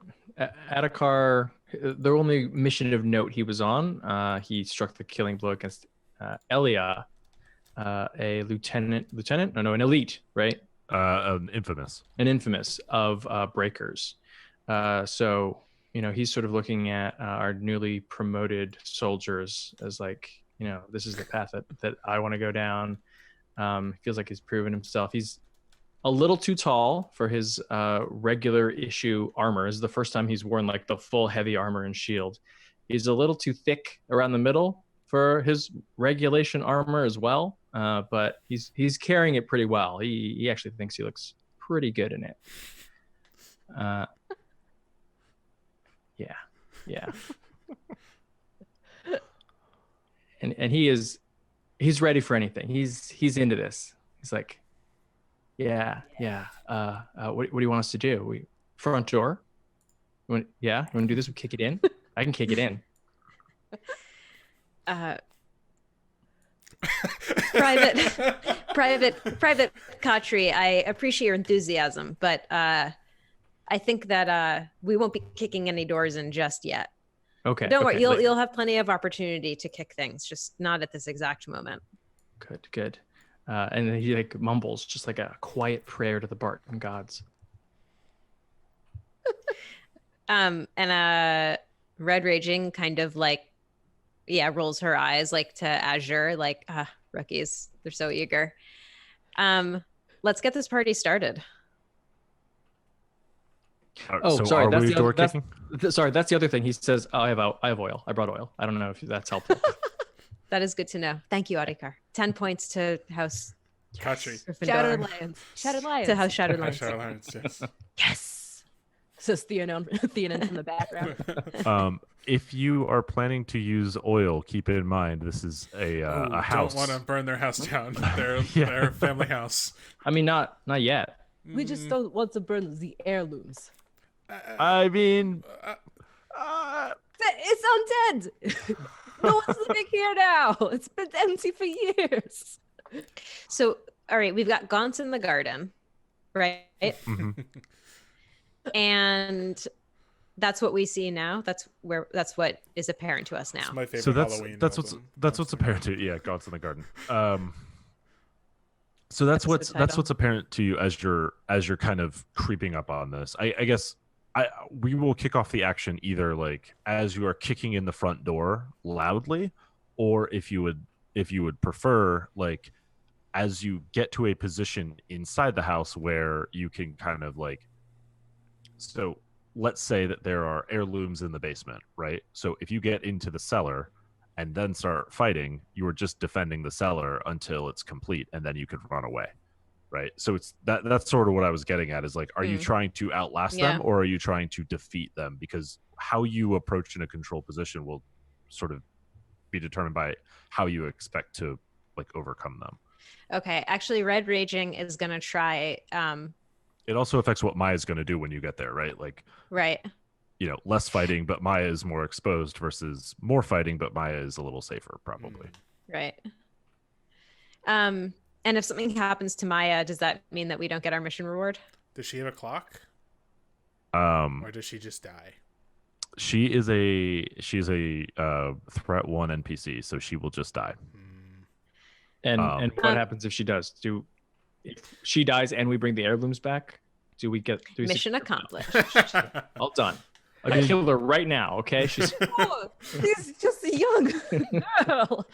Adhikar, the only mission of note he was on, he struck the killing blow against Elia, a lieutenant? No, an elite, right? An infamous of breakers. So, he's sort of looking at our newly promoted soldiers as like, this is the path that I want to go down. Feels like he's proven himself. He's a little too tall for his regular issue armor. This is the first time he's worn like the full heavy armor and shield. He's a little too thick around the middle for his regulation armor as well. But he's carrying it pretty well. He actually thinks he looks pretty good in it. Yeah. And he's ready for anything. He's into this. He's like, yeah. What do you want us to do? Front door? You want to do this? We kick it in? I can kick it in. Private Khatri, I appreciate your enthusiasm, but I think that we won't be kicking any doors in just yet. Okay. Don't worry, you'll have plenty of opportunity to kick things, just not at this exact moment. Good. And then he like mumbles just like a quiet prayer to the Barton gods. And Red Raging kind of like, rolls her eyes like to Azure, like, rookies, they're so eager. let's get this party started. Oh, so sorry. are That's we the door other, kicking? sorry, that's the other thing. He says, oh, I have oil. I brought oil. I don't know if that's helpful. That is good to know. Thank you, Adhikar. 10 points to House Country. Shattered Gryffindor. Lions. Shattered Lions. To House Shattered Lions. Shadow Lions, yes. Yes. Says Theonon from the background. If you are planning to use oil, keep in mind this is a house. Don't want to burn their house down. Their Yeah. their family house. I mean, not yet. We just don't want to burn the heirlooms. I mean, It's undead. No one's living here now. It's been empty for years. So, all right, we've got Gaunt in the garden, right? mhm. And that's what we see now. That's what is apparent to us It's now. my favorite So that's Halloween. that's album. what's apparent to you. Yeah, God's in the garden. So that's That's the title. what's apparent to you as you're kind of creeping up on this. I guess we will kick off the action either like as you are kicking in the front door loudly, or if you would prefer, like as you get to a position inside the house where you can kind of like, so let's say that there are heirlooms in the basement, right? So if you get into the cellar and then start fighting, you are just defending the cellar until it's complete, and then you can run away, right? So it's that's sort of what I was getting at, is like, are you trying to outlast Yeah. them, or are you trying to defeat them? Because how you approach in a control position will sort of be determined by how you expect to like overcome them. Okay, actually, Red Raging is gonna try. It also affects what Maya's going to do when you get there, right? Like, Right. you know, less fighting, but Maya is more exposed, versus more fighting, but Maya is a little safer, probably. Right. And if something happens to Maya, does that mean that we don't get our mission reward? Does she have a clock, Um, or does she just die? she's a threat 1 NPC, so she will just die. And what Um, happens if she does? If she dies and we bring the heirlooms back, do we Mission accomplished. All done. I kill her right now. Okay, she's Oh, she's just a young girl.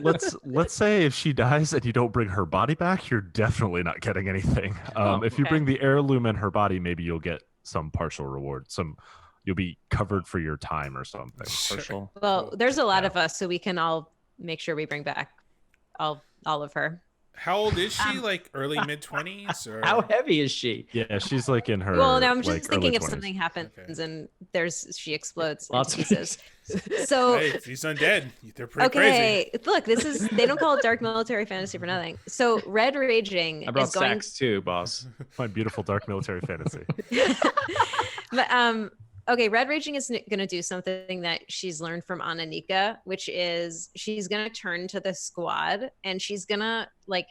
Let's say if she dies and you don't bring her body back, you're definitely not getting anything. If you okay. bring the heirloom and her body, maybe you'll get some partial reward. You'll be covered for your time or something. partial. Well, there's a lot of us, so we can all make sure we bring back all of her. How old is she? Like early mid-20s, or How heavy is she? Yeah, she's like in her. Well, now I'm just like, thinking early if 20s. something happens Okay. and she explodes Lots into of pieces. So Hey, these undead, they're pretty crazy. okay, look, they don't call it dark military fantasy for nothing. So Red Raging I brought is going. sacks too, boss. My beautiful dark military fantasy. But okay, Red Raging is going to do something that she's learned from Ananika, which is she's going to turn to the squad and she's going to like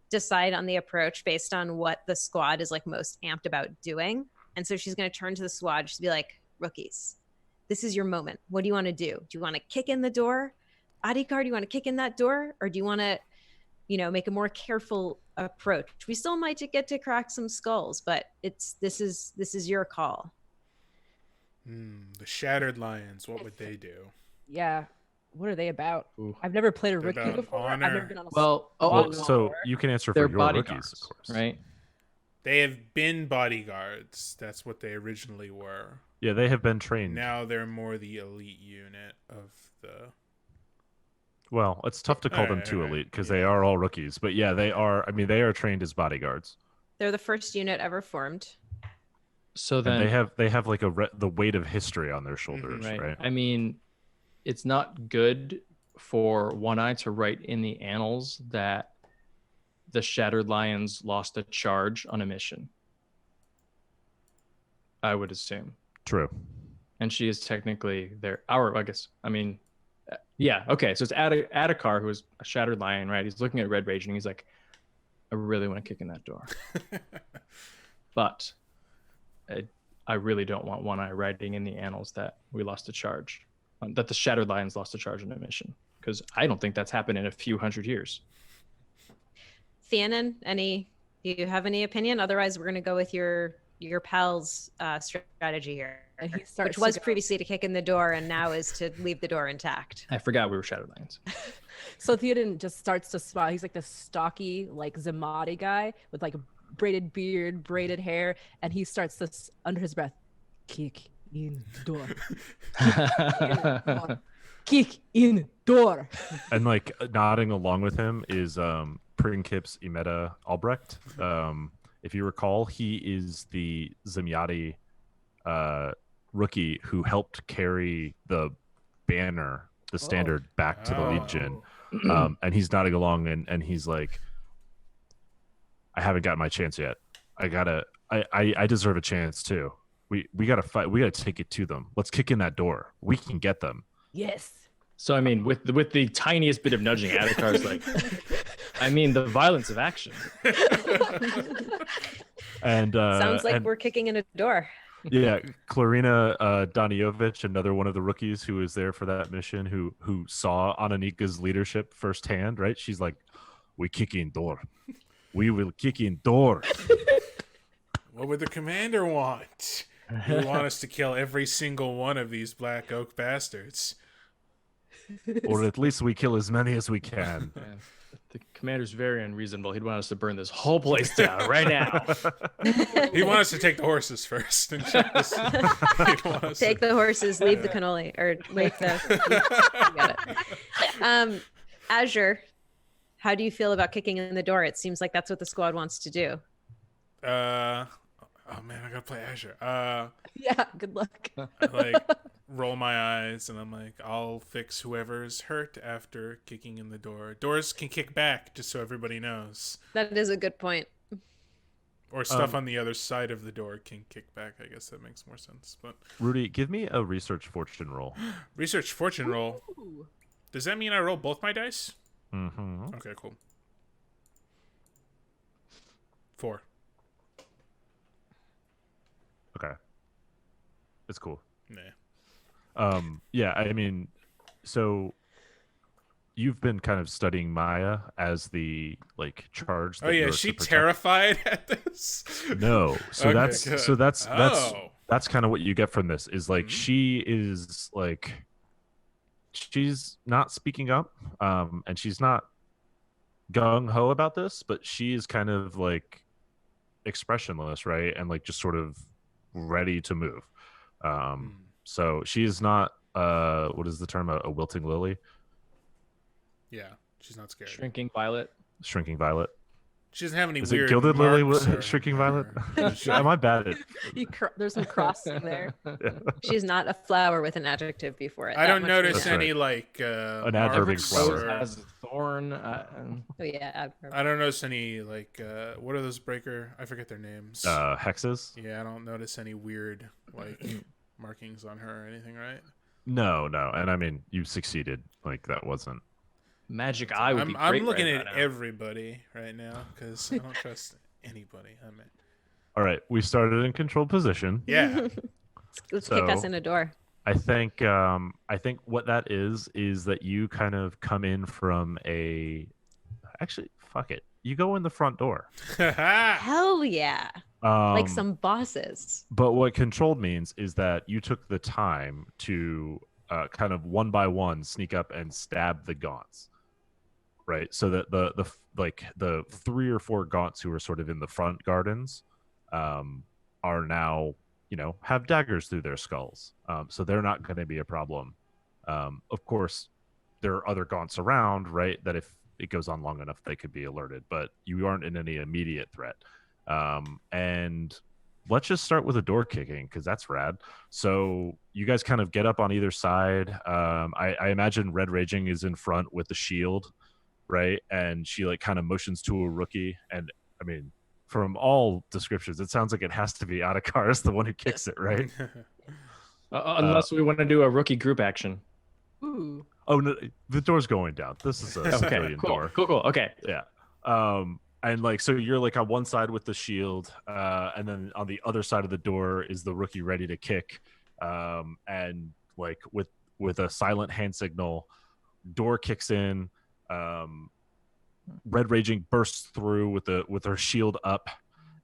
decide on the approach based on what the squad is like most amped about doing. And so she's going to turn to the squad, just be like, rookies, this is your moment. What do you want to do? Do you want to kick in the door? Adhikar, do you want to kick in that door? Or do you want to, make a more careful approach? We still might get to crack some skulls, but this is your call. The Shattered Lions, what would they do? Yeah. What are they about? Ooh. I've never played a They're rookie about before. honor. I've never been on a Well, Well, so you can answer for they're your bodyguards, rookies, of course. right? They have been bodyguards. That's what they originally were. Yeah, they have been trained. Now they're more the elite unit of the. Well, it's tough to call them too Alright, elite because yeah. they are all rookies. But yeah, they are. I mean, they are trained as bodyguards. They're the first unit ever formed. So And then, they have like the weight of history on their shoulders, right. right? I mean, it's not good for One Eye to write in the annals that the Shattered Lions lost a charge on a mission. I would assume. True. And she is technically I guess, I mean, yeah, okay. So it's Adhikar, who is a Shattered Lion, right? He's looking at Red Rage and he's like, I really want to kick in that door. But I really don't want One Eye writing in the annals that we lost a charge, that the Shattered Lions lost a charge on a mission, because I don't think that's happened in a few hundred years. Theonon, do you have any opinion? Otherwise, we're going to go with your pal's strategy here, And he starts which was to go. previously to kick in the door and now is to leave the door intact. I forgot we were Shattered Lions. So Theoden just starts to smile. He's like this stocky, like Zamati guy with like braided beard, braided hair, and he starts this under his breath. Kick in door. Kick in door. And like nodding along with him is Prinkips Imeda Albrecht. If you recall, he is the Zemyati rookie who helped carry the banner, the standard, back to the Legion. And he's nodding along, and he's like, I haven't gotten my chance yet. I deserve a chance too. We gotta fight. We gotta take it to them. Let's kick in that door. We can get them. Yes. So I mean, with the tiniest bit of nudging, Adekar's like, I mean, the violence of action. And Sounds like and, we're kicking in a door. yeah, Clarina Danijovic, another one of the rookies who was there for that mission, who saw Ananika's leadership firsthand. Right? She's like, "We kick in door. We will kick in door." What would the commander want? He would want us to kill every single one of these Black Oak bastards. Or at least we kill as many as we can. Man, the commander's very unreasonable. He'd want us to burn this whole place down right now. He wants us to take the horses first. And Take the horses, leave the cannoli, or leave the. You got it. Azure, how do you feel about kicking in the door? It seems like that's what the squad wants to do. Oh man, I gotta play Azure. Yeah, good luck. I like roll my eyes and I'm like, I'll fix whoever's hurt after kicking in the door. Doors can kick back, just so everybody knows. That is a good point. Or stuff on the other side of the door can kick back. I guess that makes more sense. But Rudy, give me a research fortune roll. research fortune roll. Ooh. Does that mean I roll both my dice? Mm-hmm. Okay, cool. 4. Okay. It's cool. Nah. Yeah, I mean, so you've been kind of studying Maya as the like charge. Oh yeah, is she terrified at this? No. So Okay, that's good. so that's Oh. that's kind of what you get from this is like Mhm. she is like she's not speaking up, and she's not gung ho about this, but she is kind of like expressionless, right? And like just sort of ready to move. So she is not what is the term, a wilting lily? Yeah, she's not scared. Shrinking violet. Shrinking violet. She doesn't have any Is weird it gilded lily marks with or- shrinking violet? or- Am I bad at There's some crossing there. She's not a flower with an adjective before it. I That don't much notice That's any right. like An adverbing marks flower. or- Has a thorn. Oh yeah, adverb. I don't notice any like what are those breaker? I forget their names. Hexes? Yeah, I don't notice any weird like markings on her or anything, right? No. And I mean, you succeeded. Like that wasn't. Magic eye would be I'm great looking right at now. everybody right now because I don't trust anybody. I mean, All right, we started in controlled position. yeah, Let's kick us So- in a door. I think what that is that you kind of come in from a actually fuck it. You go in the front door. Hell yeah. Like some bosses. But what controlled means is that you took the time to kind of one by one sneak up and stab the gaunts. Right? So that the 3 or 4 gaunts who are sort of in the front gardens are now, have daggers through their skulls. So they're not going to be a problem. Of course, there are other gaunts around, right? That if it goes on long enough, they could be alerted, but you aren't in any immediate threat. And let's just start with a door kicking because that's rad. So you guys kind of get up on either side. I imagine Red Raging is in front with the shield, right? And she like kind of motions to a rookie. And I mean, from all descriptions, it sounds like it has to be Adhikar is the one who kicks it, right? Unless we want to do a rookie group action. Ooh. Oh no, the door's going down. This is a Okay, civilian cool, door. cool. Okay. Yeah. And like, so you're like on one side with the shield, and then on the other side of the door is the rookie ready to kick. And like with a silent hand signal, door kicks in. Red Raging bursts through with her shield up,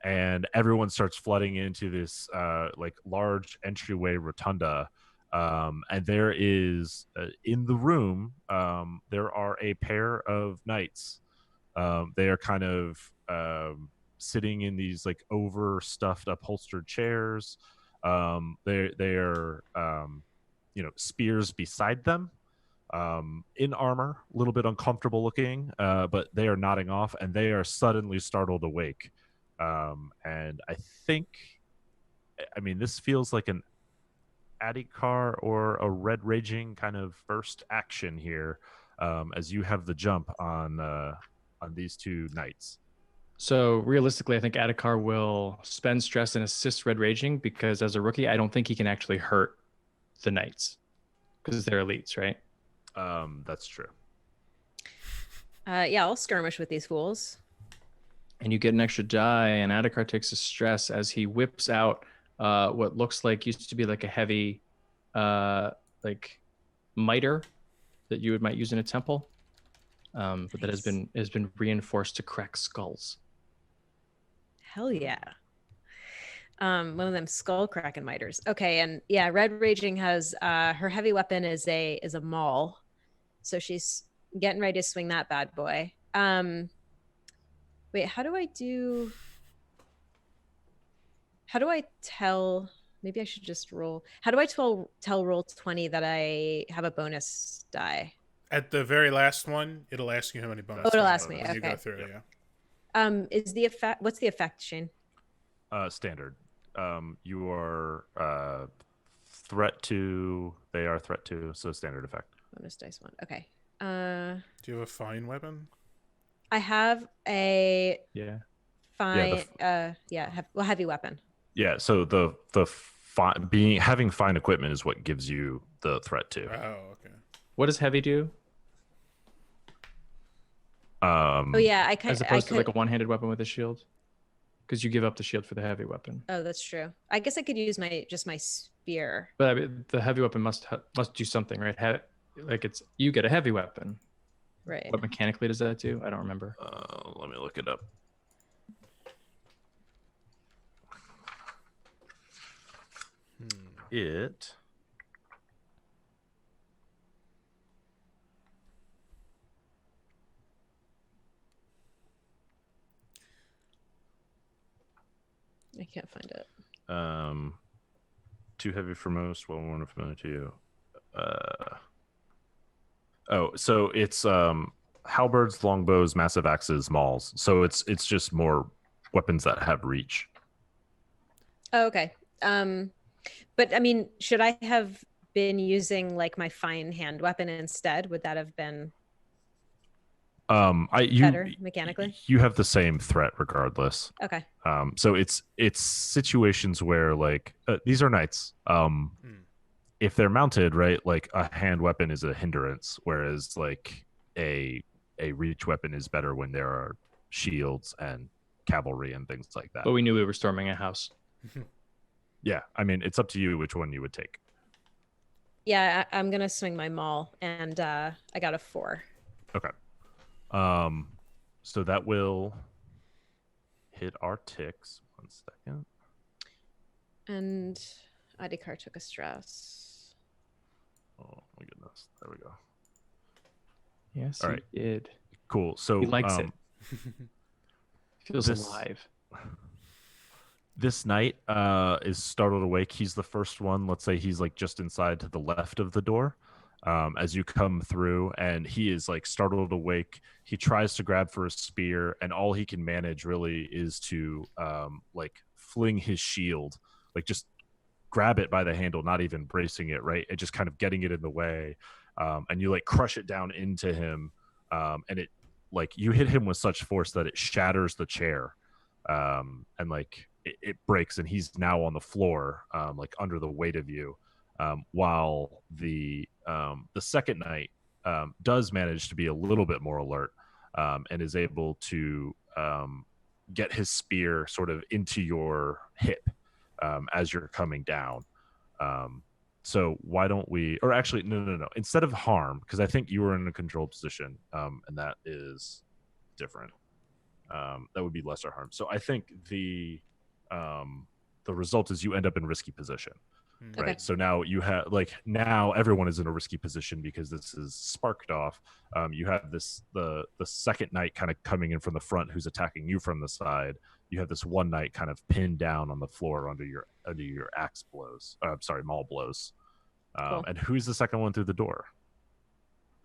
and everyone starts flooding into this like large entryway rotunda. And there is in the room, there are a pair of knights. They are kind of sitting in these like overstuffed upholstered chairs. They are spears beside them, in armor, a little bit uncomfortable looking, but they are nodding off, and they are suddenly startled awake. And this feels like an Adhikar or a Red Raging kind of first action here, as you have the jump on these two knights. So realistically, I think Adhikar will spend stress and assist Red Raging because as a rookie, I don't think he can actually hurt the knights because they're elites, right? That's true. Yeah, I'll skirmish with these fools. And you get an extra die, and Adhikar takes a stress as he whips out what looks like used to be like a heavy like miter that you might use in a temple, but that has been reinforced to crack skulls. Hell yeah. One of them skull cracking miters. Okay, and yeah, Red Raging has her heavy weapon is a maul, so she's getting ready to swing that bad boy. Wait, how do I tell? Maybe I should just roll. How do I tell roll 20 that I have a bonus die? At the very last one, it'll ask you how many bonus. Oh, it'll ask me. When Okay. you go through, Yep. yeah. Is the effect? What's the effect, Shane? Standard. You are threat 2. They are threat 2, so standard effect. Bonus dice 1. Okay. Do you have a fine weapon? I have a Yeah. heavy weapon. Yeah. So having fine equipment is what gives you the threat 2. Oh, okay. What does heavy do? Oh yeah, I kind As opposed to like a one-handed weapon with a shield, because you give up the shield for the heavy weapon. Oh, that's true. I guess I could use my spear. But I mean, the heavy weapon must do something, right? You get a heavy weapon. Right. What mechanically does that do? I don't remember. Let me look it up. It I can't find it. too heavy for most, well worn and familiar to you. So it's halberds, longbows, massive axes, mauls. So it's just more weapons that have reach. Oh, okay. But I mean, should I have been using like my fine hand weapon instead? Would that have been better mechanically? You have the same threat regardless. Okay. So it's situations where like these are knights. If they're mounted, right, like a hand weapon is a hindrance, whereas like a reach weapon is better when there are shields and cavalry and things like that. But we knew we were storming a house. Yeah, I mean, it's up to you which one you would take. Yeah, I'm gonna swing my maul, and I got a 4. Okay. So that will hit our ticks. 1 second. And Adhikar took a stress. Oh my goodness. There we go. Yes, All right. he did. Cool. So He likes it. Feels this- alive. This knight is startled awake. He's the first one. Let's say he's like just inside to the left of the door. As you come through, and he is like startled awake. He tries to grab for a spear, and all he can manage really is to like fling his shield, like just grab it by the handle, not even bracing it, right? And just kind of getting it in the way. And you like crush it down into him. And it like you hit him with such force that it shatters the chair. And like it breaks, and he's now on the floor, like under the weight of you. While the second knight does manage to be a little bit more alert, and is able to get his spear sort of into your hip as you're coming down. So why don't we, or actually, no. Instead of harm, because I think you were in a controlled position, and that is different. That would be lesser harm. So I think the result is you end up in risky position. Okay. Right. So now you have now everyone is in a risky position because this is sparked off. You have the second knight kind of coming in from the front who's attacking you from the side. You have this one knight kind of pinned down on the floor under your axe blows. Maul blows. Cool. And who's the second one through the door?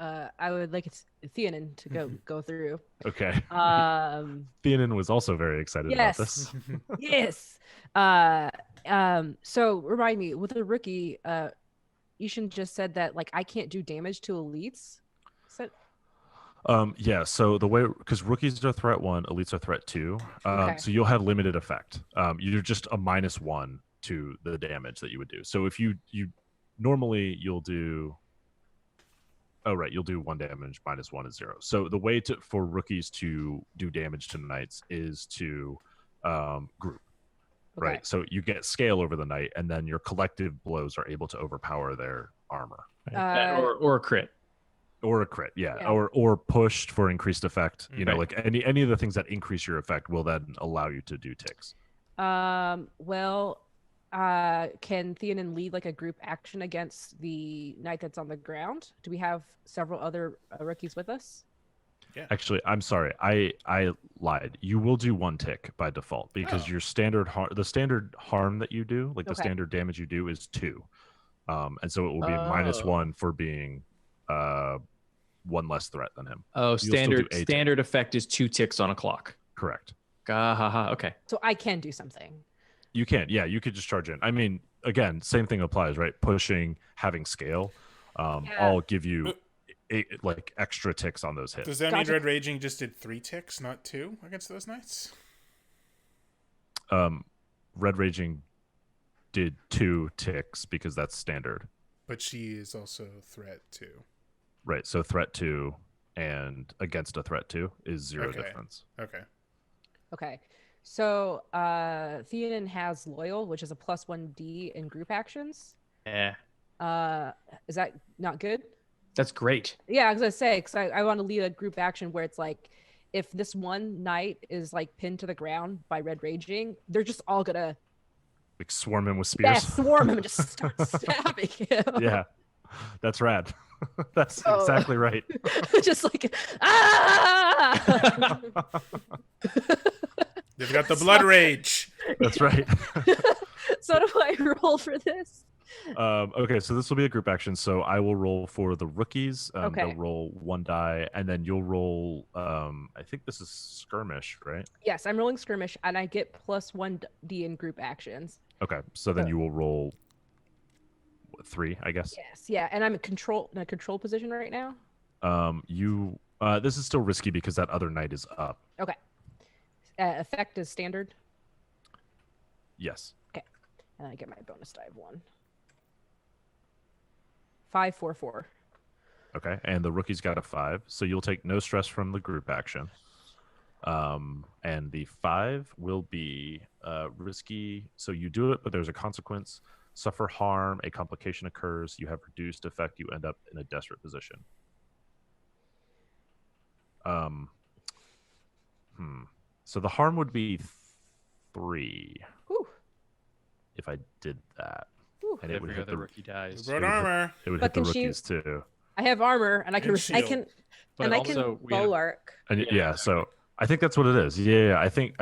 I would like Theonin to go through. Okay. Um, Theonin was also very excited about this. yes. So remind me, with the rookie, I-Hsien just said that I can't do damage to elites. Yeah, so the way, because rookies are threat 1, elites are threat 2. Okay. So you'll have limited effect. You're just a -1 to the damage that you would do. So if you normally you'll do, you'll do 1 damage, -1 is 0. So the way for rookies to do damage to knights is to group. Okay. Right. So you get scale over the knight, and then your collective blows are able to overpower their armor. Or a crit. Or a crit, yeah. Yeah. Or pushed for increased effect. You know, Right. like any of the things that increase your effect will then allow you to do ticks. Well, can Theonin lead a group action against the knight that's on the ground? Do we have several other rookies with us? Actually, I'm sorry, I lied. You will do 1 tick by default because your standard the standard harm that you do, the Okay. standard damage you do, is 2, and so it will be Oh. -1 for being 1 less threat than him. Oh, still do standard a tick. standard effect is 2 ticks on a clock. Correct. Okay. So I can do something. You can, yeah. You could just charge in. I mean, again, same thing applies, right? Pushing, having scale, all give you extra ticks on those hits. Does that Gotcha. mean Red Raging just did 3 ticks, not 2, against those knights? Red Raging did 2 ticks because that's standard. But she is also threat 2. Right. So threat 2 and against a threat 2 is 0 Okay. difference. Okay. Okay. So Theonin has loyal, which is a +1d in group actions. Yeah. Is that not good? That's great. Yeah, I was gonna say, because I want to lead a group action where it's if this one knight is pinned to the ground by Red Raging, they're just all gonna Swarm him with spears. swarm him and just start stabbing him. Yeah. That's rad. That's exactly right. Just ah! They've got the blood rage. That's right. So do I roll for this? Okay, so this will be a group action. So I will roll for the rookies. Okay. They'll roll 1 die, and then you'll roll. I think this is skirmish, right? Yes, I'm rolling skirmish, and I get +1d in group actions. Okay, so then So- you will roll 3, I guess. Yes, yeah, and I'm in a control position right now. This is still risky because that other knight is up. Okay. Effect is standard, Yes. and I get my bonus die of 1. 5, 4, 4. Okay, and the rookie's got a 5, so you'll take no stress from the group action. And the 5 will be risky. So you do it, but there's a consequence. Suffer harm, a complication occurs, you have reduced effect, you end up in a desperate position. So the harm would be 3 Whew. if I did that. Whew. And it would Every hit other the rookie dies. Brought armor. it would But hit the can she- rookies too. I have armor, and I can. And Resist. I can, But and I also, can we have- bulwark. And yeah, so I think that's what it is. Yeah, I think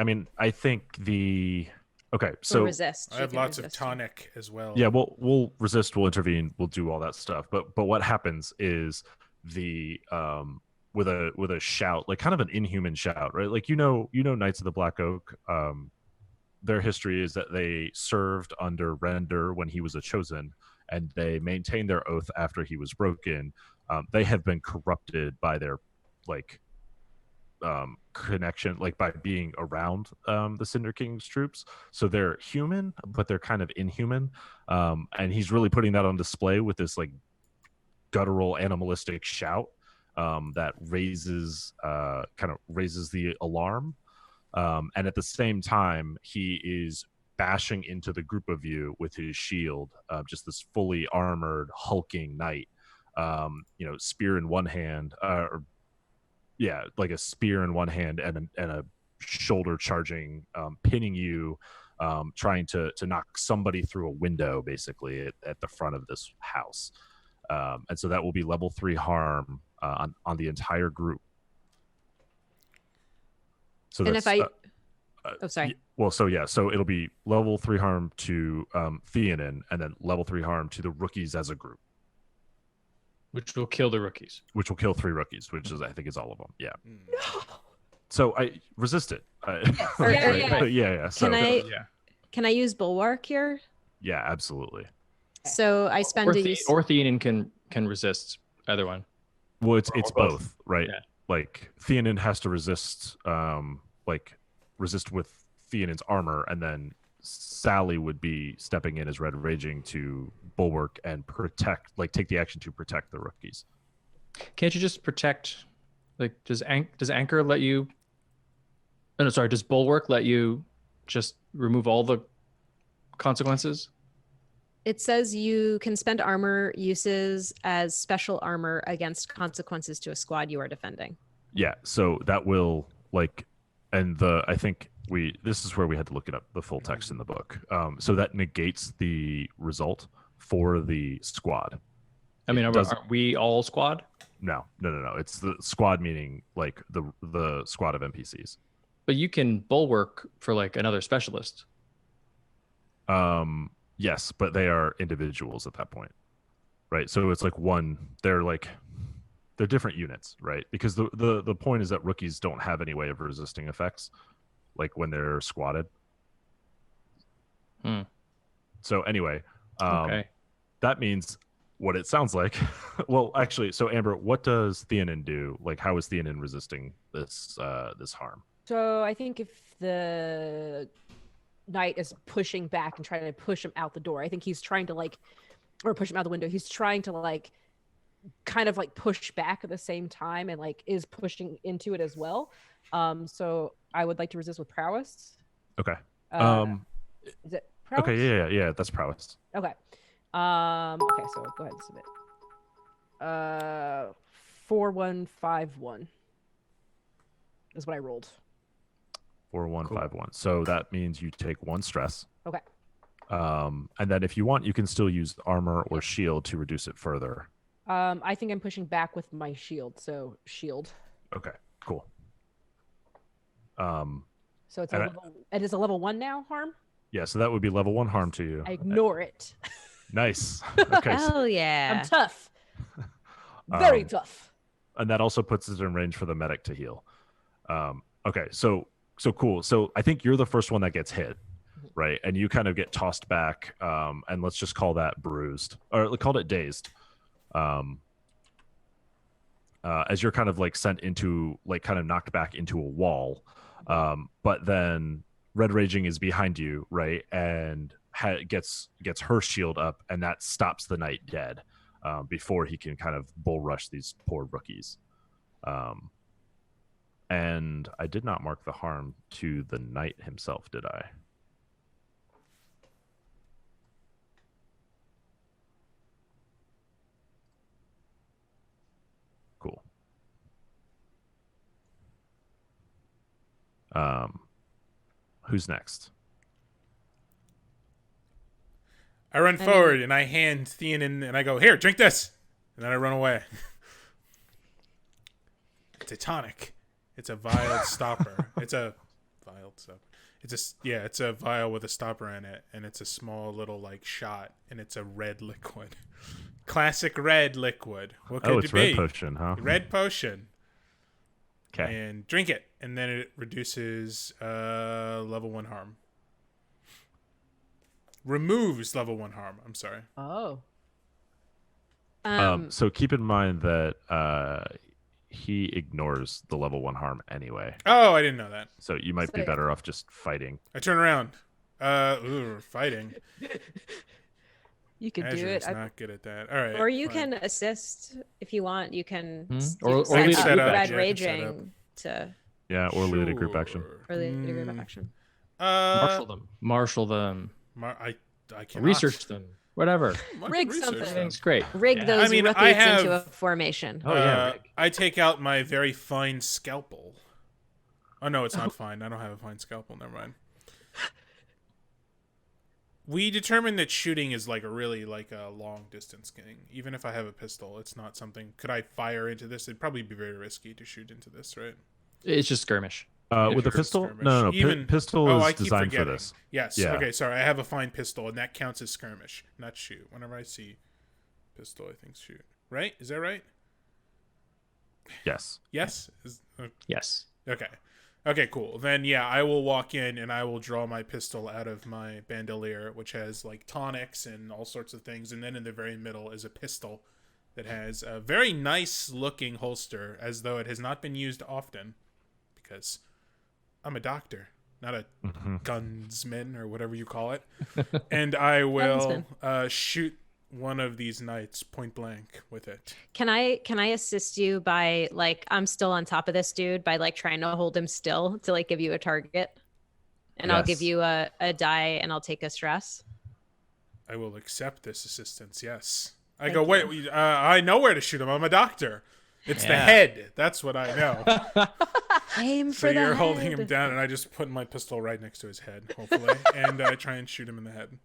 the okay. Or So resist. I She have can lots of resist. tonic as well. yeah, we'll resist, we'll intervene, we'll do all that stuff. But what happens is the with a shout, like kind of an inhuman shout, right? Like you know, Knights of the Black Oak. Their history is that they served under Render when he was a chosen, and they maintained their oath after he was broken. They have been corrupted by their connection, like by being around the Cinder King's troops. So they're human, but they're kind of inhuman. And he's really putting that on display with this like guttural, animalistic shout that raises the alarm. And at the same time, he is bashing into the group of you with his shield, just this fully armored, hulking knight. Spear in one hand, like a spear in one hand and a shoulder charging, pinning you trying to knock somebody through a window, basically, at the front of this house. And so that will be level 3 harm on the entire group. So And that's, if oh, sorry. So it'll be level 3 harm to Theonin, and then level 3 harm to the rookies as a group, Which will kill the rookies. which will kill 3 rookies, which is I think is all of them. Yeah. No. So I resist it. Yeah. So, Can I use bulwark here? yeah, absolutely. So I spend a use. Or Theonin can resist either one. Well, it's both. both, right? Yeah. Like Theonin has to resist, resist with Theonin's armor, and then Sally would be stepping in as Red Raging to bulwark and protect, like take the action to protect the rookies. Can't you just protect? Like, does Anchor let you? Oh, no, sorry. Does Bulwark let you just remove all the consequences? It says you can spend armor uses as special armor against consequences to a squad you are defending. Yeah, so that will I think this is where we had to look it up, the full text in the book. So that negates the result for the squad. I mean, are we all squad? No. It's the squad, meaning like the squad of NPCs. But you can bulwark for like another specialist. Yes, but they are individuals at that point, right? So it's like they're different units, right? Because the point is that rookies don't have any way of resisting effects, like when they're squatted. So anyway, Okay. that means what it sounds like. Well, actually, so Amber, what does Theonin do? Like, how is Theonin resisting this harm? So I think if the knight is pushing back and trying to push him out the door, I think he's trying to or push him out the window. He's trying to kind of push back at the same time and is pushing into it as well. So I would like to resist with prowess. Okay. Is it prowess? Okay. Yeah. That's prowess. Okay. Okay. So go ahead and submit. 4151 is what I rolled. 4151. So that means you take 1 stress. Okay. And then if you want, you can still use armor or shield to reduce it further. I think I'm pushing back with my shield, so shield. Okay, cool. So it's it is a level 1 now, harm? Yeah, so that would be level 1 harm to you. I ignore it. Nice. Okay. Hell yeah. I'm tough. Very tough. And that also puts it in range for the medic to heal. Okay, so cool. So I think you're the first one that gets hit, right? And you kind of get tossed back, and let's just call that bruised, or call it dazed. As you're kind of sent into kind of knocked back into a wall, but then Red Raging is behind you, right, and gets her shield up, and that stops the knight dead before he can kind of bull rush these poor rookies. And I did not mark the harm to the knight himself, did I? Cool. Who's next? I run forward and I hand Theonin and I go, "Here, drink this," and then I run away. It's a tonic. It's a vial stopper. It's a vial stopper. It's a vial with a stopper in it, and it's a small little shot, and it's a red liquid. Classic red liquid. What could it be? Red potion, huh? Red potion. Okay. And drink it, and then it reduces level 1 harm. Removes level 1 harm. I'm sorry. Oh. So keep in mind that he ignores the level 1 harm anyway. Oh, I didn't know that. So you might be better off just fighting. I turn around. Fighting. You could do Azure's it. not good at that. All right. Or you fine. can assist if you want. You can Or set lead up set up. Red Yeah, Raging to Yeah, or lead a group action. Sure. or lead a group action. Marshal them. I cannot. Research them. Whatever. I can Rig research something. them. Everything's great. Rig Yeah. those I mean, I rookies have- into a formation. Oh, yeah, Rig. I take out my very fine scalpel. Oh no, it's not fine. I don't have a fine scalpel. Never mind. We determined that shooting is like a really like a long distance thing. Even if I have a pistol, it's not something. Could I fire into this? It'd probably be very risky to shoot into this, right? It's just skirmish. With a Just pistol? skirmish. No. Even Pistol oh, is I keep designed for forgetting. this. Yes. Yeah. Okay. Sorry, I have a fine pistol, and that counts as skirmish, not shoot. Whenever I see pistol, I think shoot. Right? Is that right? Yes. Yes. Yes. Okay. Okay, cool. Then yeah, I will walk in and I will draw my pistol out of my bandolier, which has like tonics and all sorts of things, and then in the very middle is a pistol that has a very nice looking holster, as though it has not been used often, because I'm a doctor, not a gunsman or whatever you call it. And I will shoot one of these knights point blank with it. Can I assist you by like I'm still on top of this dude by like trying to hold him still to like give you a target, and I'll give Yes. you a die and I'll take a stress. I will accept this assistance. Yes. I Thank go. you. Wait. I know where to shoot him. I'm a doctor. It's the Yeah. head. That's what I know. Aim So for the you're holding him head. down, and I just put my pistol right next to his head, hopefully, and I try and shoot him in the head.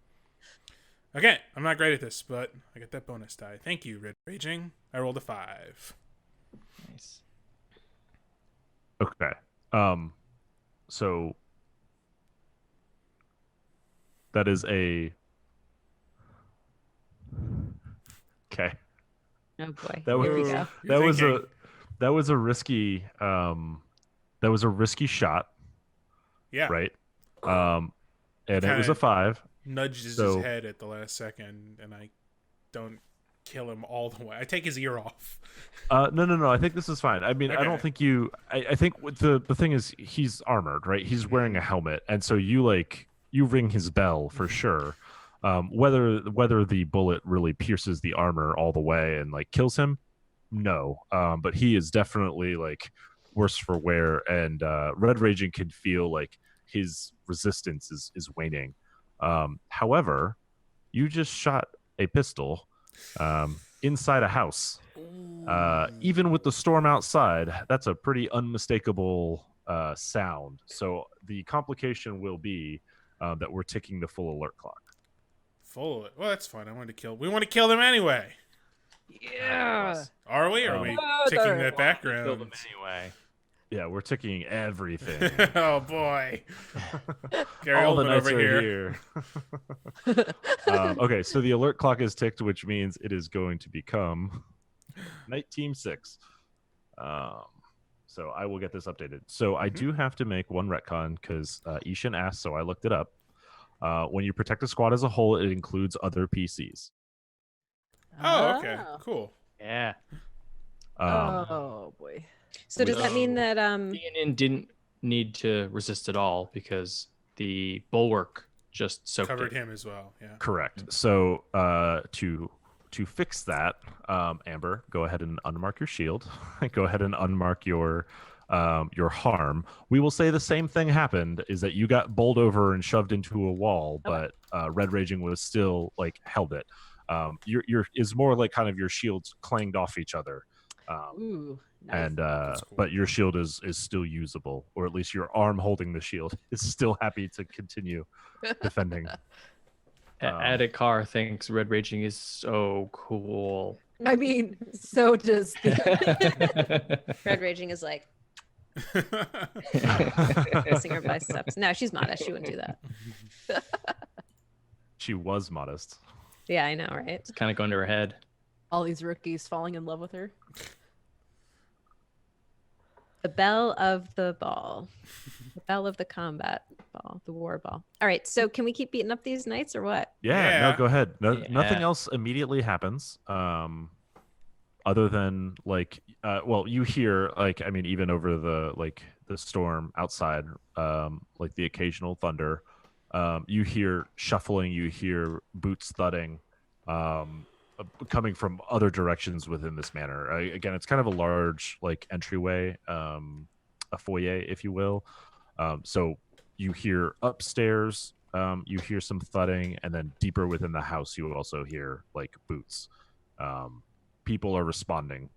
Okay, I'm not great at this, but I get that bonus die. Thank you, Red Raging. I rolled a 5. Nice. Okay. So that is a. Okay. Oh boy. That was Here we Ooh. go. You're thinking. that was a risky shot, Yeah. right? And it was Kinda a 5. Nudges So- his head at the last second, and I don't kill him all the way. I take his ear off. No. I think this is fine. I mean, I Okay. don't think you. I think the thing is he's armored, right? He's wearing a helmet, and so you ring his bell for sure. Whether the bullet really pierces the armor all the way and like kills him, no. But he is definitely like worse for wear, and Red Raging can feel like his resistance is waning. However, you just shot a pistol inside a house. Even with the storm outside, that's a pretty unmistakable sound. So the complication will be that we're ticking the full alert clock. Full of it. Well, that's fine. We want to kill them anyway. Yeah. Are we? Or are we ticking that background? anyway. Yeah, we're ticking everything. Oh boy. Gary All the Oldman nights over are here. here. Okay, so the alert clock is ticked, which means it is going to become Night Team 6. So I will get this updated. So I do have to make one retcon because I-Hsien asked, so I looked it up. When you protect a squad as a whole, it includes other PCs. Oh, okay. Cool. Yeah. Oh boy. So does that mean that DNN didn't need to resist at all because the bulwark just soaked Covered it. him as well. Yeah. Correct. So to fix that, Amber, go ahead and unmark your shield. Go ahead and unmark your harm. We will say the same thing happened, is that you got bowled over and shoved into a wall, but Red Raging was still like held it. Your is more like kind of your shields clanged off each other. Ooh. Nice. And That's cool. but your shield is still usable, or at least your arm holding the shield is still happy to continue defending. Attic Car thinks Red Raging is so cool. I mean, so does the Red Raging is like kissing her biceps? No, she's modest. She wouldn't do that. She was modest. Yeah, I know, right? It's kind of going to her head. all these rookies falling in love with her. The bell of the ball. The bell of the combat ball. The war ball. All right. So can we keep beating up these knights or what? Yeah, no, go ahead. Yeah. Nothing else immediately happens. Other than like, well, you hear like, I mean, even over the storm outside, like the occasional thunder, you hear shuffling, you hear boots thudding, coming from other directions within this manor. Again, it's kind of a large like entryway, a foyer, if you will. So you hear upstairs, you hear some thudding, and then deeper within the house, you also hear like boots. People are responding.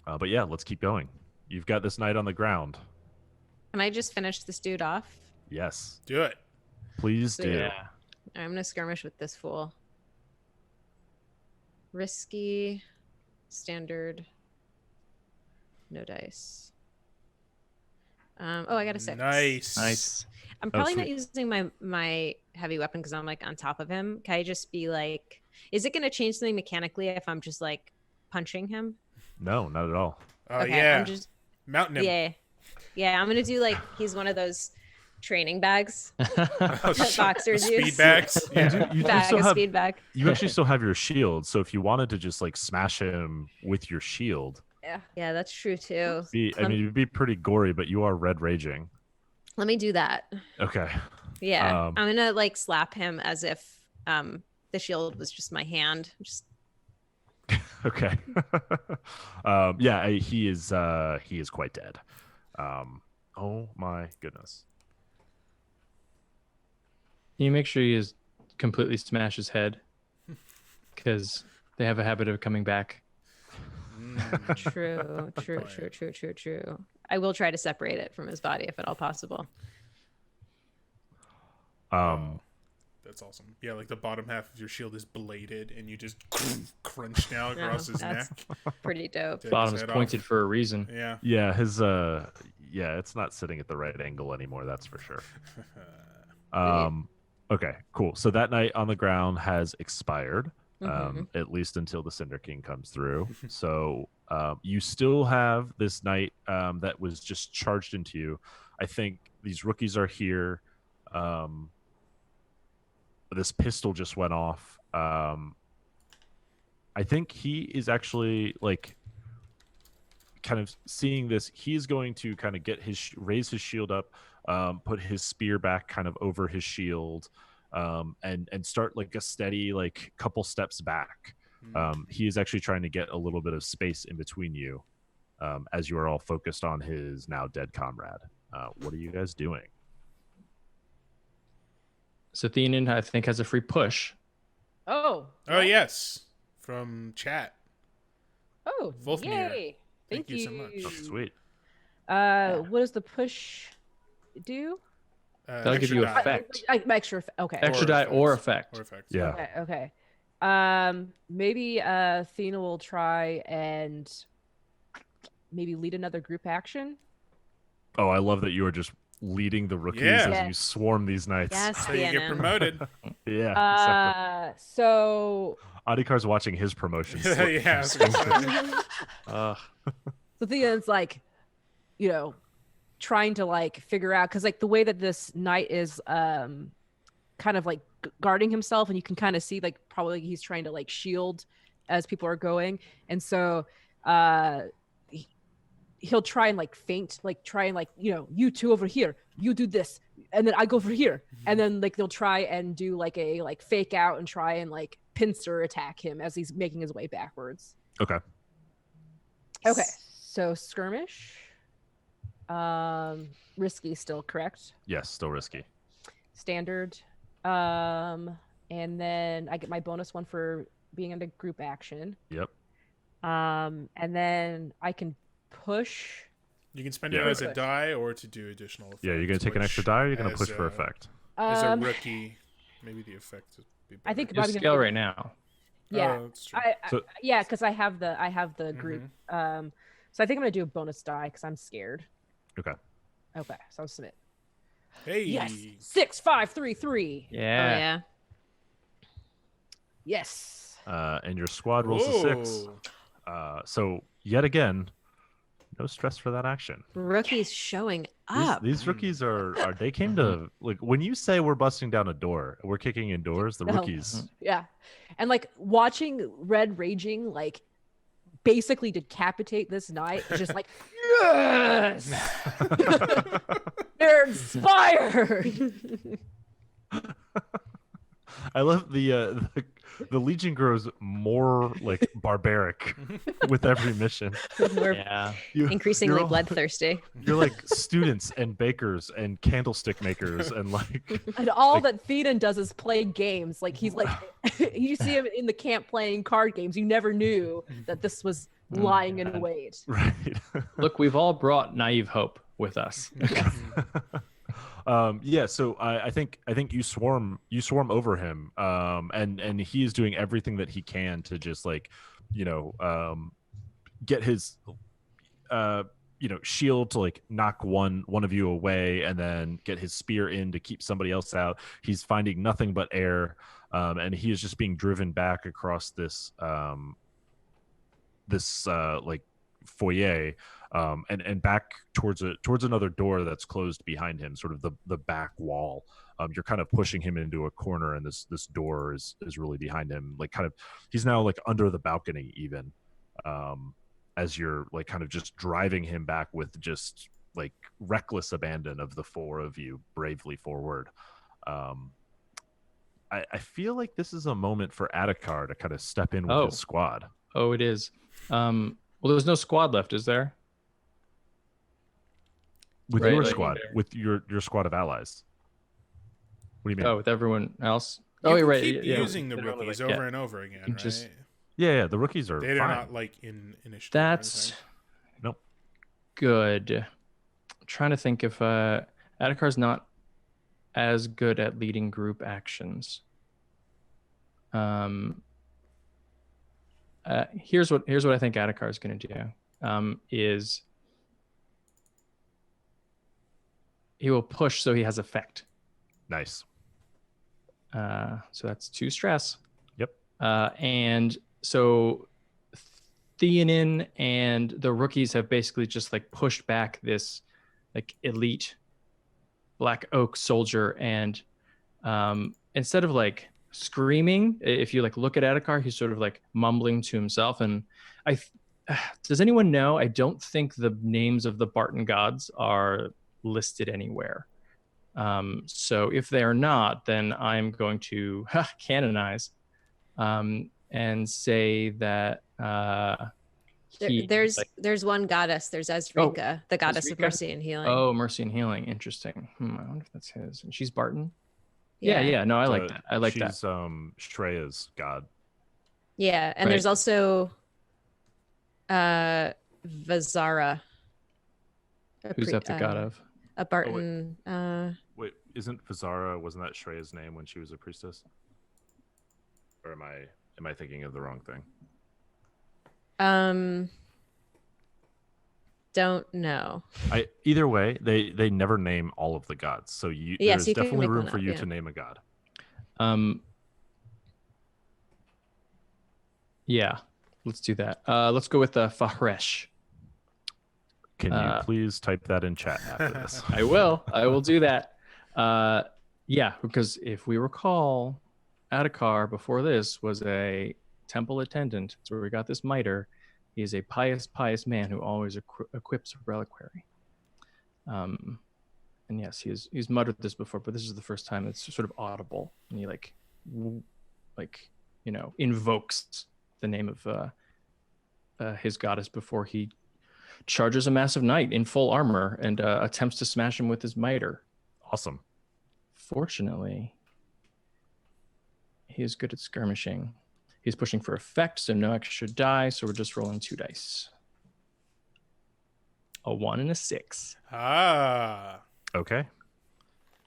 But yeah, let's keep going. You've got this knight on the ground. Can I just finish this dude off? Yes, Do it. please do. Yeah. I'm gonna skirmish with this fool. Risky, standard, no dice. Oh, I got a 6. Nice. I'm probably not sweet. using my heavy weapon because I'm like on top of him. Can I just be like, is it gonna change something mechanically if I'm just like punching him? No, not at all. Oh Okay, yeah. I'm just Mountain him. yeah. I'm gonna do like he's one of those training bags Oh, that shit. boxers Speed use. bags. Yeah. You do Bag, still a have, speed bag. you actually still have your shield, so if you wanted to just like smash him with your shield, Yeah, that's true too. I mean, it'd be pretty gory, but you are red raging. Let me do that. Okay. Yeah, Um, I'm gonna like slap him as if the shield was just my hand. Just Okay. Yeah, he is quite dead. Oh my goodness. Can you make sure you just completely smash his head? Because they have a habit of coming back. true. I will try to separate it from his body if at all possible. That's awesome. Yeah, like the bottom half of your shield is bladed, and you just crunch down across his that's neck. pretty dope. Take his Bottom's head pointed off. for a reason. Yeah. Yeah, his yeah, it's not sitting at the right angle anymore, that's for sure. Okay, cool. So that night on the ground has expired. At least until the Cinder King comes through. So you still have this knight that was just charged into you. I think these rookies are here. This pistol just went off. I think he is actually like kind of seeing this. He's going to kind of get raise his shield up, put his spear back kind of over his shield. And start like a steady like couple steps back. He is actually trying to get a little bit of space in between you as you are all focused on his now dead comrade. What are you guys doing? So Theanin, I think, has a free push. Oh. Oh yes, from chat. Oh. Wolfmere. Yay. Thank you so much. Oh, sweet. What does the push do? That'll give you extra die. effect. Extra. Okay. Extra die or effects. effect. Or effects. Yeah. Okay. Maybe Athena will try and maybe lead another group action. Oh, I love that you are just leading the rookies Yeah. as you swarm these knights. Yes, So you get DNM. promoted. Yeah. Exactly. So Adikar's watching his promotion. slip Yeah. from I was gonna say. the thing is, like, trying to like figure out, because like the way that this knight is kind of like guarding himself, and you can kind of see like probably he's trying to like shield as people are going, and so he'll try and like feint, like try and like you two over here, you do this, and then I go over here, and then like they'll try and do like a like fake out and try and like pincer attack him as he's making his way backwards. Okay. So skirmish. Risky still, correct? Yes, still risky. Standard. And then I get my bonus one for being in a group action. Yep. And then I can push. You can spend Yeah. it as a Push. die or to do additional effects. Yeah, you're gonna take an which extra die or you're gonna as push for a- effect. As a Um, rookie, maybe the effect would be better. I think Your I'm gonna scale do- right now. Yeah. Oh, that's true. So- Yeah, because I have the group. So I think I'm gonna do a bonus die because I'm scared. Okay. Okay, so I'll submit. Hey. Yes. 6, 5, 3, 3. Oh Yeah. yeah. Yes. And your squad rolls a 6. Whoa. So yet again, no stress for that action. Rookies showing These, up. these rookies are they came to like when you say we're busting down a door, we're kicking in doors. The No. rookies, Yeah. And like watching Red raging like basically decapitate this knight, just like yes, they're inspired. I love the Legion grows more like barbaric with every mission. We're Yeah. increasingly you're all- bloodthirsty. You're like students and bakers and candlestick makers and like And all Like- that Theoden does is play games. Like he's like, you see him in the camp playing card games. You never knew that this was lying in wait. right. Look, we've all brought naive hope with us. Yeah, so I think you swarm over him, and he is doing everything that he can to just like, get his shield to like knock one of you away, and then get his spear in to keep somebody else out. He's finding nothing but air, and he is just being driven back across this like foyer, and back towards another door that's closed behind him, sort of the back wall. You're kind of pushing him into a corner, and this door is really behind him, like kind of he's now like under the balcony even, as you're like kind of just driving him back with just like reckless abandon of the four of you bravely forward. I feel like this is a moment for Adhikar to kind of step in with his squad. Oh, it is. Well, there's no squad left, is there? With your squad, with your squad of allies. What do you mean? Oh, with everyone else? You you're right. Keep using the rookies over and over again, right? Just- Yeah, the rookies are They're fine. not like in initiative. That's Nope. good. I'm trying to think if Adhikar's not as good at leading group actions. Here's what I think Adhikar is going to do. Is he will push so he has effect. Nice. So that's 2 stress. Yep. And so Theonin and the rookies have basically just like pushed back this like elite Black Oak soldier, and instead of like screaming, if you like look at Adhikar, he's sort of like mumbling to himself. And does anyone know? I don't think the names of the Barton gods are listed anywhere. So if they are not, then I'm going to canonize and say that there's one goddess. There's Ezrika, the goddess of mercy and healing. Oh, mercy and healing. Interesting. I wonder if that's his. And she's Barton. Yeah. No, I like that. I like that. She's Shreya's god. Yeah, and there's also Vazara. Who's that the god of? A Barton. Wait, wasn't that Shreya's name when she was a priestess? Or am I thinking of the wrong thing? Don't know. Either way, they never name all of the gods, so there's you definitely room for you to name a god. Yeah, let's do that. Let's go with Fahresh. Can you please type that in chat after this? I will do that. Yeah, because if we recall, Adhikar before this was a temple attendant. That's where we got this mitre. He is a pious man who always equips a reliquary. And yes, he's muttered this before, but this is the first time it's sort of audible, and he invokes the name of his goddess before he charges a massive knight in full armor and attempts to smash him with his mitre. Awesome. Fortunately, he is good at skirmishing. He's pushing for effect, so no extra die. So we're just rolling 2 dice. A 1 and a 6. Okay.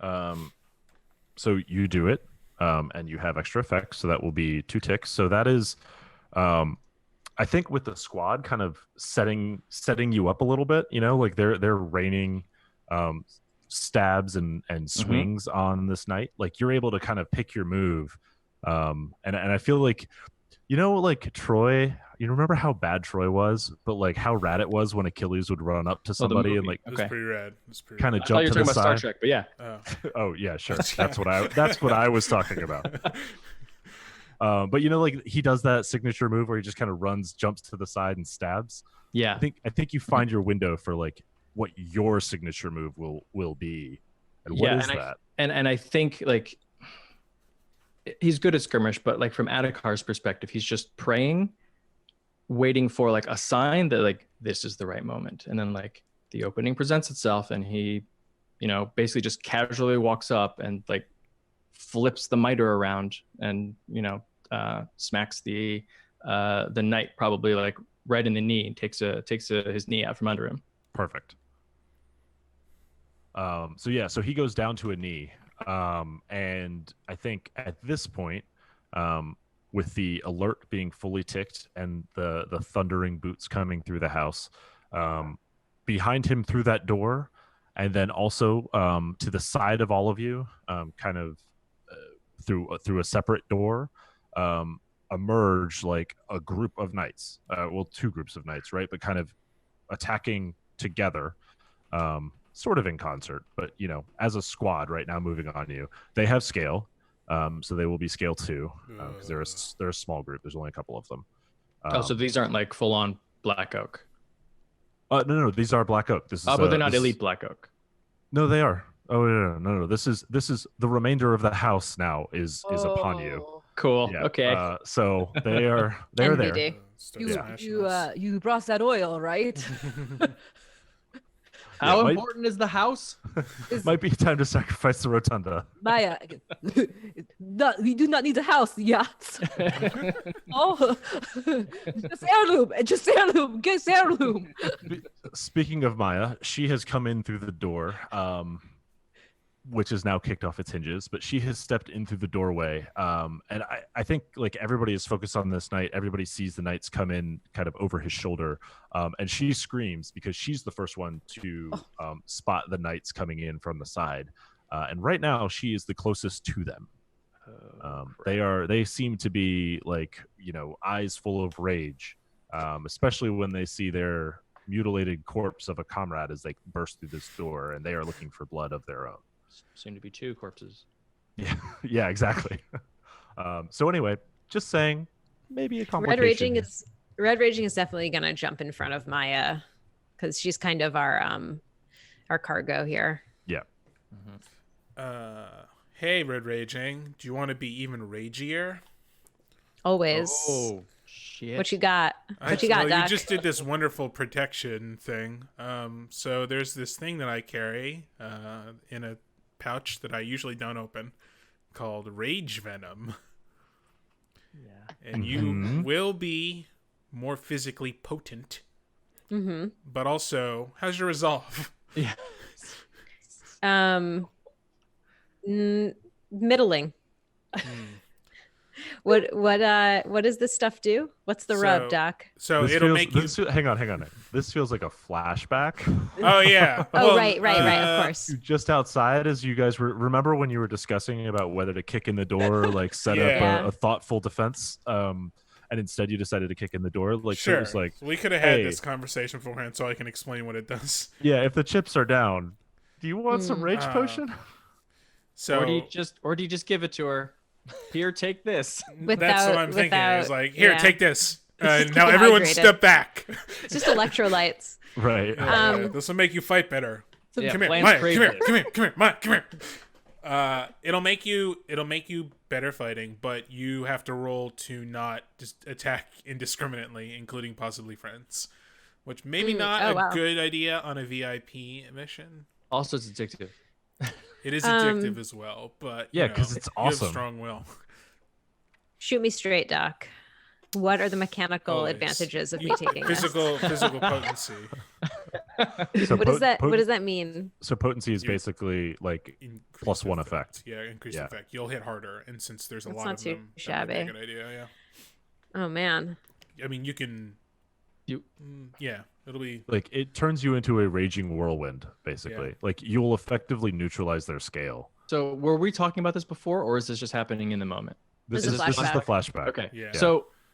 So you do it, and you have extra effects, so that will be 2 ticks. So that is, I think, with the squad kind of setting you up a little bit. Like they're raining stabs and swings on this knight. Like you're able to kind of pick your move. And I feel like, like Troy, you remember how bad Troy was, but like how rad it was when Achilles would run up to somebody and like it was pretty rad. Kind of I jump thought you to were the talking side. about Star Trek, but yeah. Oh yeah, sure. That's what I was talking about. But like he does that signature move where he just kind of jumps to the side and stabs. Yeah. I think you find your window for like what your signature move will be. And what is that? And I think like he's good at skirmish, but like from Adhikar's perspective, he's just praying, waiting for like a sign that like this is the right moment. And then like the opening presents itself, and he, basically just casually walks up and like flips the mitre around and smacks the knight probably like right in the knee, and takes his knee out from under him. Perfect. So he goes down to a knee. And I think at this point, with the alert being fully ticked and the thundering boots coming through the house, behind him through that door, and then also to the side of all of you, kind of through a separate door, emerge like a group of knights. Well, two groups of knights, right? But kind of attacking together, sort of in concert, but as a squad right now moving on you. They have scale, so they will be scale 2 because they're a small group. There's only a couple of them. So these aren't like full on Black Oak. No, these are Black Oak. This is but they're not elite Black Oak. No, they are. Oh no. This is the remainder of the house now is upon you. Cool. Yeah. Okay. So they're there. NBD. You brought that oil, right? How important is the house? Might be time to sacrifice the rotunda. Maya, we do not need a house. Yes. Oh, just heirloom. Get heirloom. Speaking of Maya, she has come in through the door, which is now kicked off its hinges, but she has stepped in through the doorway. And I think like everybody is focused on this knight. Everybody sees the knights come in kind of over his shoulder. And she screams because she's the first one to spot the knights coming in from the side. And right now she is the closest to them. They seem to be like, eyes full of rage, especially when they see their mutilated corpse of a comrade as they burst through this door, and they are looking for blood of their own. Seem to be 2 corpses. Yeah, exactly. So anyway, just saying, maybe a complication. Red Raging is definitely gonna jump in front of Maya because she's kind of our cargo here. Yeah. Hey, Red Raging, do you want to be even ragier? Always. Oh shit! What you got? Doc? You just did this wonderful protection thing. So there's this thing that I carry in a pouch that I usually don't open called Rage Venom. Yeah. And you will be more physically potent. Mm-hmm. But also, how's your resolve? Yeah. Middling. What does this stuff do? What's the rub, Doc? So hang on. This feels like a flashback. Oh yeah. Right, of course. Just outside, as you guys remember when you were discussing about whether to kick in the door or like set up a thoughtful defense, and instead you decided to kick in the door. Like, sure. So it was like, we could have had this conversation beforehand, so I can explain what it does. Yeah, if the chips are down, do you want some rage potion? So or do you just give it to her? Here, take this. That's what I'm thinking. Is like, here, take this. Now everyone step back. It's just electrolytes. Right. This will make you fight better. Yeah, come here, Maya, come here, Maya, come here. It'll make you better fighting, but you have to roll to not just attack indiscriminately, including possibly friends, which maybe not a good idea on a VIP mission. Also, it's addictive. It is addictive as well, but because it's awesome. You have strong will. Shoot me straight, Doc. What are the mechanical advantages of me taking physical potency? So what does that mean? So potency is basically like +1 effect. Yeah, increased effect. You'll hit harder, and since there's a lot of them, shabby. That's a good idea. Yeah. Oh man. I mean, you can. It'll be like it turns you into a raging whirlwind, basically. Like you will effectively neutralize their scale. So were we talking about this before, or is this just happening in the moment? This is the flashback. Okay. Yeah.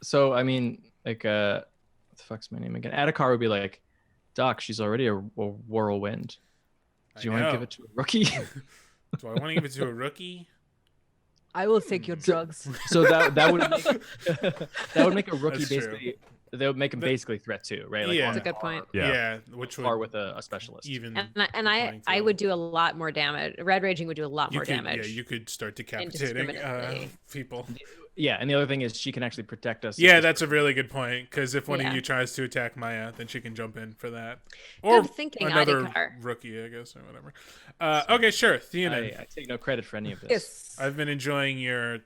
So I mean, like, what the fuck's my name again? Adhikar would be like, Doc, she's already a whirlwind. Do you want to give it to a rookie? Do I want to give it to a rookie? I will take your drugs. So that would make a rookie basically. They would make him basically threat too, right? Like that's a good point. Yeah, which would with a specialist. Even I would do a lot more damage. Red Raging would do a lot more damage. Yeah, you could start decapitating people. Yeah, and the other thing is she can actually protect us. Yeah, that's a really good point, because if one of you tries to attack Maya, then she can jump in for that. Or another rookie, I guess, or whatever. Okay, sure. Theonin. I take no credit for any of this. Yes. I've been enjoying your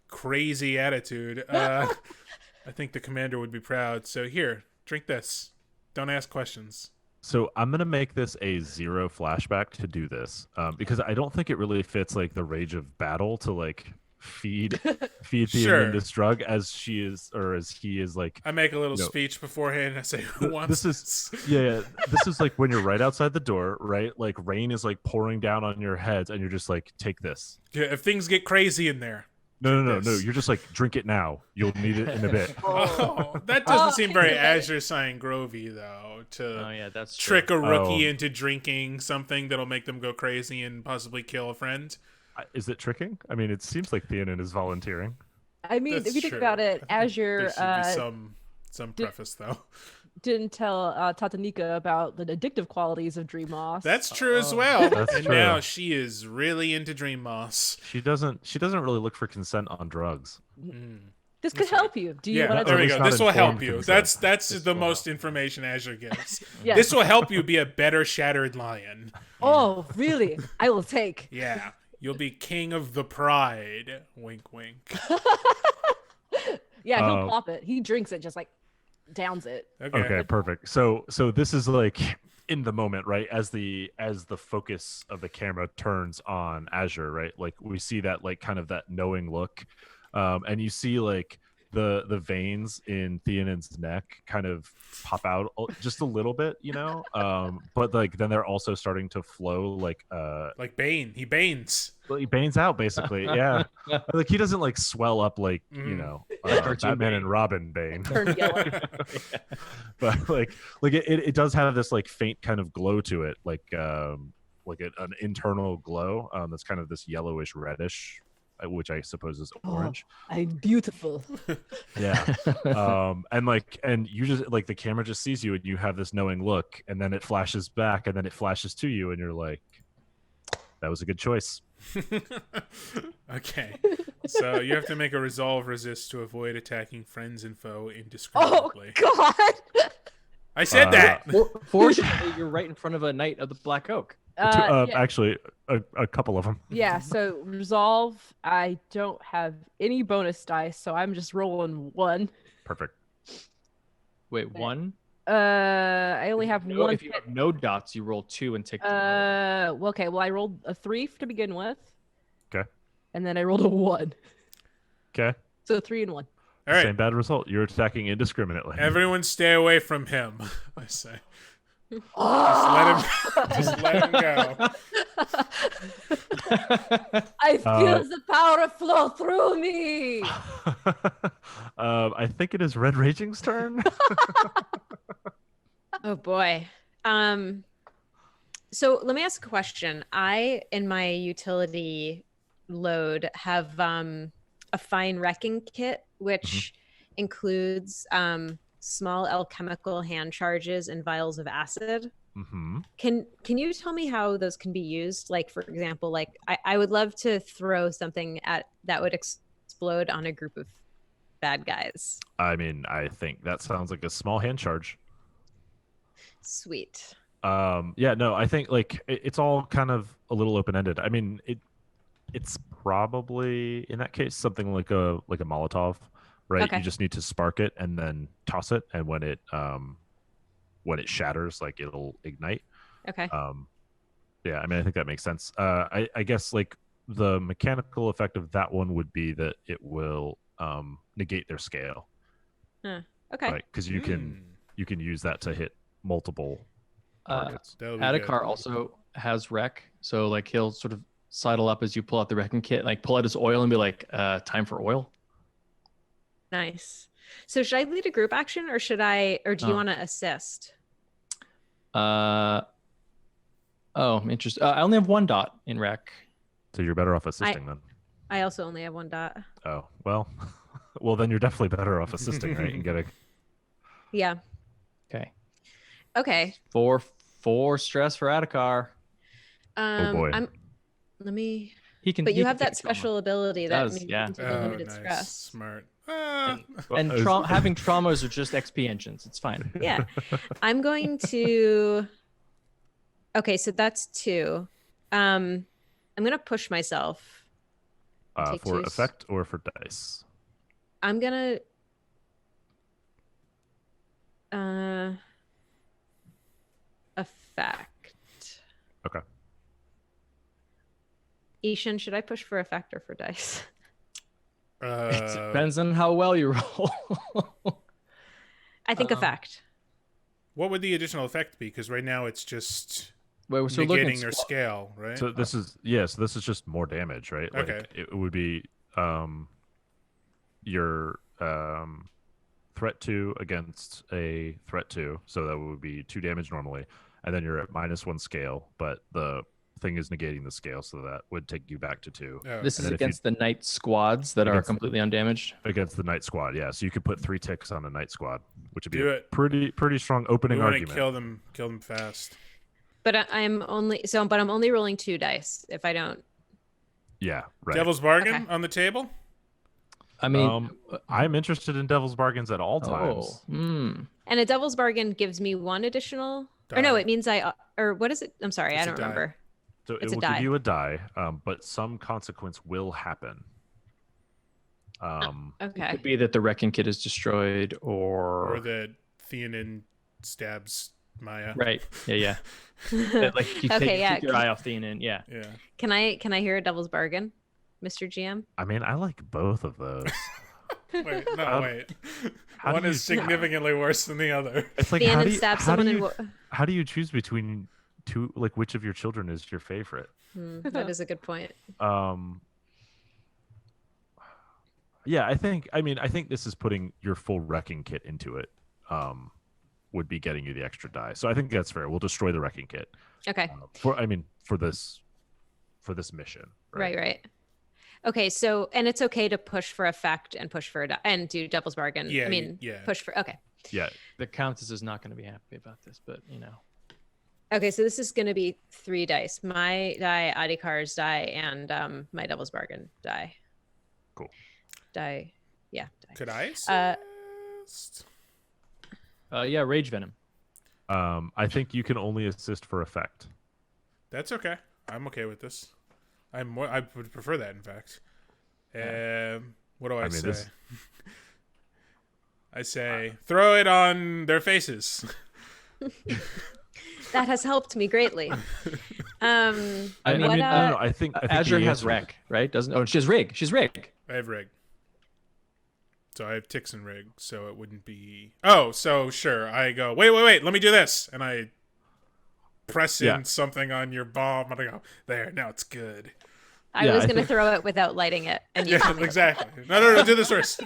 crazy attitude. I think the commander would be proud. So here, drink this. Don't ask questions. So I'm gonna make this a 0 flashback to do this, because I don't think it really fits like the rage of battle to like feed Theoden Sure. this drug as she is or as he is like. I make a little You know, speech beforehand. And I say, "Who wants this is yeah, this is like when you're right outside the door, right? Like rain is like pouring down on your heads, and you're just like, take this. Yeah, if things get crazy in there." No. this. You're just like, drink it now. You'll need it in a bit. Oh, that doesn't seem very okay. Azure Sign Grovey though. To Oh yeah, that's trick true. a rookie Oh. into drinking something that'll make them go crazy and possibly kill a friend. Is it tricking? I mean, it seems like Theoden is volunteering. I mean, That's if you think true. about it, I think Azure there should be some preface though. didn't tell Tatanika about the addictive qualities of dream moss. That's true as well. That's and true. now she is really into dream moss. She doesn't really look for consent on drugs. This could help you. Do you Yeah, want to? there we least go. not This will help informed you. consent. That's the most information Azure gives. Yes. This will help you be a better shattered lion. Oh, really? I will take. Yeah. You'll be king of the pride. Wink, wink. Yeah, he'll pop it. He drinks it, just like downs it. Okay, perfect. So this is like in the moment, right? As the focus of the camera turns on Azure, right? Like we see that like kind of that knowing look, and you see like the veins in Theonen's neck kind of pop out just a little bit, you know. But like then they're also starting to flow like Bane. He banes. well, he banes out basically, yeah. Like he doesn't like swell up like you know Cartoon Batman Bane. and Robin Bane. Turn yellow. But like it does have this like faint kind of glow to it, like an internal glow that's kind of this yellowish reddish, which I suppose is orange. I'm beautiful. Yeah. And you just like the camera just sees you and you have this knowing look, and then it flashes back and then it flashes to you and you're like, that was a good choice. Okay. So you have to make a resolve resist to avoid attacking friends and foe Oh indiscriminately. God! I said that. Fortunately, you're right in front of a knight of the Black Oak. Yeah. Actually a couple of them. Yeah, so resolve, I don't have any bonus dice, so I'm just rolling one. Perfect. Wait, one? I only have No, one. if you have no dots, you roll 2 and take the Well, okay, well I rolled a 3 to begin with. Okay. And then I rolled a 1. Okay. So 3 and 1. All right. Same bad result. You're attacking indiscriminately. Everyone stay away from him. I say. Oh! Just let him go. I feel the power flow through me. I think it is Red Raging's turn. Oh boy. So let me ask a question. I, in my utility load, have a fine wrecking kit, which includes small alchemical hand charges and vials of acid. Mm-hmm. Can you tell me how those can be used? Like, for example, like I would love to throw something at that would explode on a group of bad guys. I mean, I think that sounds like a small hand charge. Sweet. Yeah, no, I think like it's all kind of a little open-ended. I mean, it's probably in that case something like a Molotov, right? Okay. You just need to spark it and then toss it, and when it shatters, like it'll ignite. Okay. Yeah, I mean, I think that makes sense. I guess like the mechanical effect of that one would be that it will negate their scale. Okay. Right, because you can use that to hit multiple targets. That'll be Adhikar good. also has wreck, so like he'll sort of sidle up as you pull out the wrecking kit, like pull out his oil and be like, time for oil. Nice. So should I lead a group action or do you want to assist? Oh, interesting. I only have 1 dot in wreck. So you're better off assisting then. I also only have 1 dot. Oh, well, well then you're definitely better off assisting, right? And getting. Yeah. Okay. Okay. 4 stress for Adhikar. boy. Let me. He can. But he you can have that take trauma. special ability that Does, means yeah. you can take Oh, unlimited nice. stress. Smart. And having traumas are just XP engines. It's fine. Yeah. I'm going to. Okay, so that's 2. I'm gonna push myself. Take For 2. effect or for dice? I'm gonna. I-Hsien, should I push for effect or for dice? It depends on how well you roll. I think effect. What would the additional effect be? Because right now it's just Wait, so looking negating or scale, right? So this is so this is just more damage, right? Like Okay. it would be your threat 2 against a threat 2, so that would be 2 damage normally, and then you're at -1 scale, but the thing is negating the scale, so that would take you back to 2. Oh, This And is then if you- against the knight squads that are Against- completely undamaged. Against the night squad, yeah. So you could put 3 ticks on a night squad, which would be Do a it. pretty strong we opening want to argument. kill them fast. But I'm only rolling 2 dice if I don't. Yeah, right. Devil's bargain Okay. on the table. I mean, I'm interested in devil's bargains at all times. And a devil's bargain gives me 1 additional. Or no, Die. it means or what is it? I'm sorry, It's I a don't die. remember. So It's it a will die. give you a die, but some consequence will happen. it Okay. could be that the wrecking kit is destroyed, Or that Theonin stabs Maya. right. Yeah. That, like keep, Okay, yeah. keep your eye off Theonin. Yeah. Yeah. Can I hear a devil's bargain, Mr. GM? I mean, I like both of those. Wait, no, How- wait. how do One you- is significantly worse than the other. It's like how Theonin do you, stabs how do someone you, how do you choose between two? Like, which of your children is your favorite? That is a good point. Yeah, I think this is putting your full wrecking kit into it. Would be getting you the extra die. So I think that's fair. We'll destroy the wrecking kit. Okay. For this mission. Right. Okay, so and it's okay to push for effect and push for and do devil's bargain. Yeah, I mean, yeah. push for okay. Yeah. The Countess is not going to be happy about this, but you know. Okay, so this is going to be 3 dice. My die, Adikar's die, and my devil's bargain die. Cool. Die. Yeah. Die. Could I Uh, assist? Yeah, Rage Venom. I think you can only assist for effect. That's okay. I'm okay with this. I would prefer that, in fact. What do I, I mean, say? this- I say, throw it on their faces. That has helped me greatly. I What, I mean, don't know. I think Azure the has answer- wreck, right? Doesn't? Oh, she has rig. She's rig. I have rig. So I have ticks and rig, so it wouldn't be... Oh, so sure. I go, wait, let me do this. And I press in something on your bomb, and I go, there, now it's good. I Yeah, was I going to think- throw it without lighting it. And you Yeah, told me. exactly. No, do this first.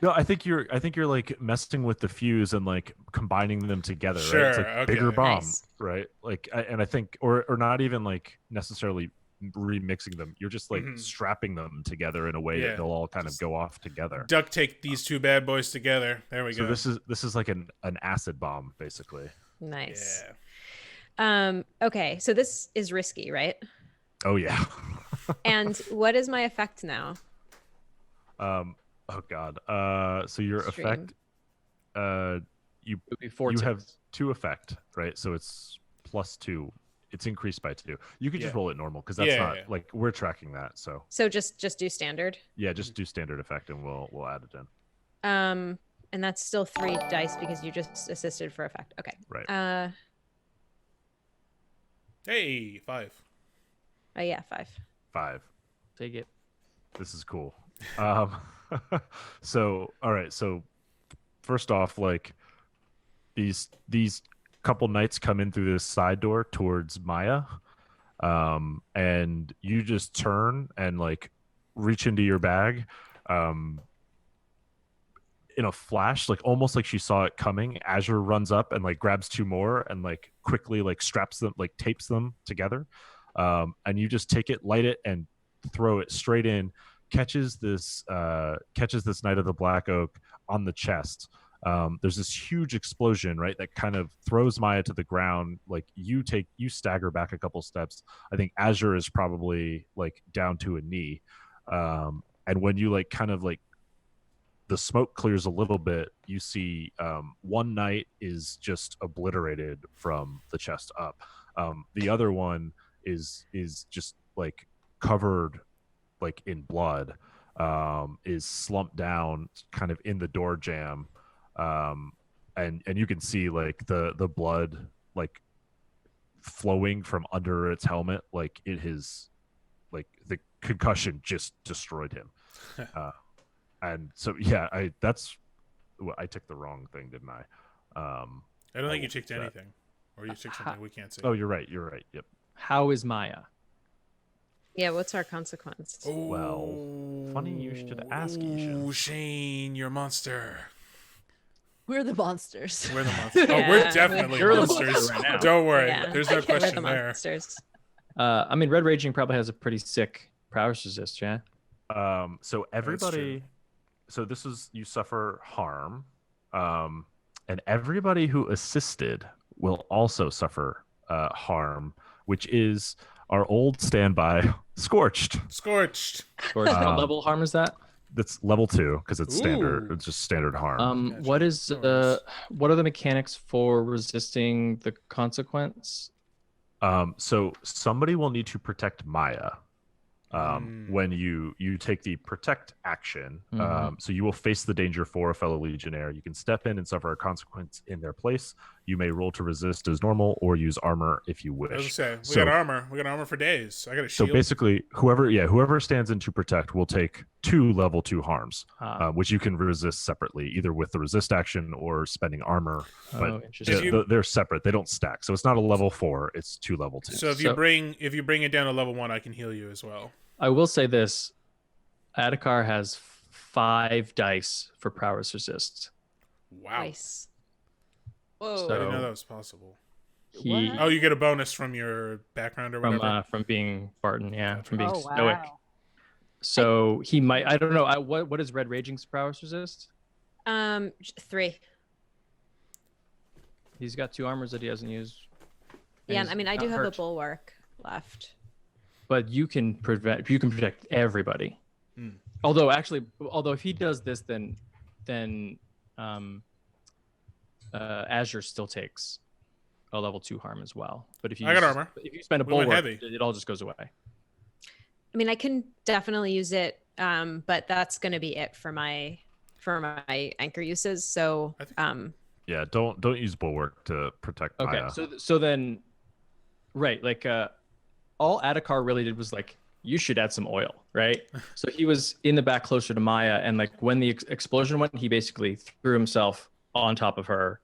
No, I think you're like messing with the fuse and like combining them together, right? It's Sure, like okay. bigger bomb, Nice. right? Like, and I think, or not even like necessarily remixing them. You're just like strapping them together in a way Yeah. that they'll all kind of go off together. Duct tape these 2 bad boys together. There we So go. this is like an acid bomb, basically. Nice. Yeah. Okay, so this is risky, right? Oh yeah. And what is my effect now? Oh god. So your Stream. effect, you It would be 4 you ticks. have 2 effect, right? So it's +2. It's increased by 2. You could just Yeah. roll it normal because that's Yeah, not yeah. like we're tracking that. So So just do standard. yeah, just do standard effect and we'll add it in. And that's still 3 dice because you just assisted for effect. Okay. Right. Hey, 5. Oh yeah, 5. 5. Take it. This is cool. So all right. So first off, like these couple knights come in through this side door towards Maya, and you just turn and like reach into your bag, in a flash, like almost like she saw it coming. Azure runs up and like grabs 2 more and like quickly like straps them, like tapes them together, and you just take it, light it, and throw it straight in. Catches this Knight of the Black Oak on the chest. There's this huge explosion, right, that kind of throws Maya to the ground. Like you stagger back a couple steps. I think Azure is probably like down to a knee, and when you like kind of like the smoke clears a little bit, you see one knight is just obliterated from the chest up. The other one is just like covered like in blood, is slumped down kind of in the door jamb, and you can see like the blood like flowing from under its helmet. Like it has like the concussion just destroyed him. And so yeah, I took the wrong thing, didn't I? I don't think you will ticked do that. anything, or you ticked something we can't see. Oh, you're right. Yep. How is Maya? Yeah, what's our consequence? Well, funny you should ask, Oh, I-Hsien. Shane, you're a monster. We're the monsters. We're the monsters. Oh, Yeah. we're definitely You're the monsters. monster right now. Don't worry. Yeah. There's no We're question the there. monsters. I mean, Red Raging probably has a pretty sick prowess resist, yeah? So everybody, so this is, you suffer harm, and everybody who assisted will also suffer harm, which is our old standby Scorched. Scorched. Or what level harm is that? That's level 2 because it's standard. Ooh. It's just standard harm. Gotcha. What is No worries. what are the mechanics for resisting the consequence? So somebody will need to protect Maya. Mm. When you take the protect action, Mhm. so you will face the danger for a fellow legionnaire. You can step in and suffer a consequence in their place. You may roll to resist as normal or use armor if you I was gonna wish. say, we So- got armor. We got armor for days. I got a So shield. basically, whoever stands in to protect will take 2 level 2 harms, Ah, which you can resist separately, either with the resist action or spending armor. But oh, interesting. they're separate; they don't stack. So it's not a level 4; it's 2 level 2. So if you bring it down to level 1, I can heal you as well. I will say this: Adhikar has 5 dice for prowess resist. Wow. Nice. Whoa. I didn't know that was possible. He What? Oh, you get a bonus from your background or whatever. from being Barton, yeah, from being Oh, stoic. wow. So he might. I don't know. What is Red Raging's prowess resist? 3. He's got 2 armors that he hasn't used. and Yeah, he's I mean, I not do have a hurt. bulwark left. But you can protect everybody. Hmm. Although if he does this, then Azure still takes a level 2 harm as well. But if you I got armor. if you spend a We went bulwark, heavy. it all just goes away. I mean, I can definitely use it, but that's going to be it for my anchor uses. So, I think- Yeah, don't use bulwark to protect Okay, Maya. so then, right, like all Adhikar really did was like, you should add some oil, right? So he was in the back closer to Maya, and like when the explosion went, he basically threw himself on top of her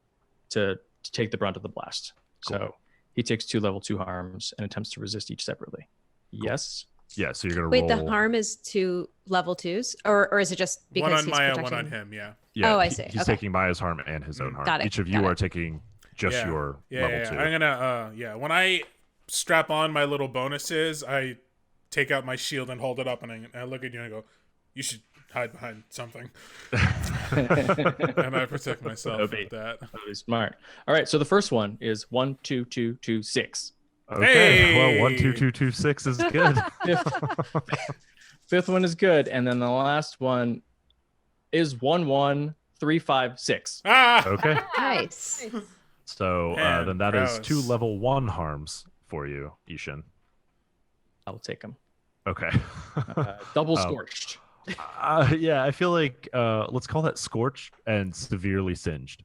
to take the brunt of the blast. Cool. So he takes 2 level 2 harms and attempts to resist each separately. Yes. Yeah, so you're gonna wait, roll. the harm is 2 level 2s, or is it just because One on he's Maya, protecting? one on him. Yeah. Yeah, Oh, I see. He's Okay. taking Maya's harm and his own harm. Got it, Each of got you it. are taking just Yeah. your Yeah, level yeah. 2. I'm gonna when I strap on my little bonuses, I take out my shield and hold it up, and I look at you and I go, "You should hide behind something," and I protect myself That'd be- with that. Really smart. All right. So the first one is 1, 2, 2, 2, 6. Okay, well, Hey! 1, 2, 2, 2, 6 is good. Fifth one is good, and then the last one is 1, 1, 3, 5, 6. Ah! Okay, Nice. so Man, then that is 2 prowess. level 1 harms for you, I-Hsien. I'll take them. Okay. Double Um, scorched. Yeah, I feel like let's call that scorched and severely singed.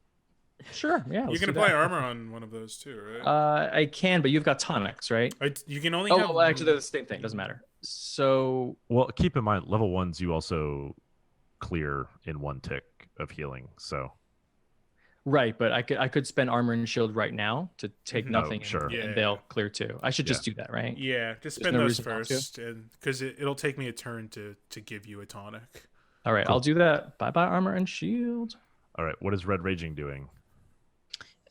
Sure. Yeah. You let's can do apply that. armor on one of those too, right? I can, but you've got tonics, right? You can only Oh, have. well, actually, they're the same thing. Doesn't matter. So Well, keep in mind, level 1s you also clear in 1 tick of healing. So right, but I could spend armor and shield right now to take Mhm. nothing, Oh, sure. and, Yeah. and they'll clear too. I should Yeah. just do that, right? Yeah, just There's spend no those reason not to. first, and because it'll take me a turn to give you a tonic. All right, Cool. I'll do that. Bye bye armor and shield. all right, what is Red Raging doing?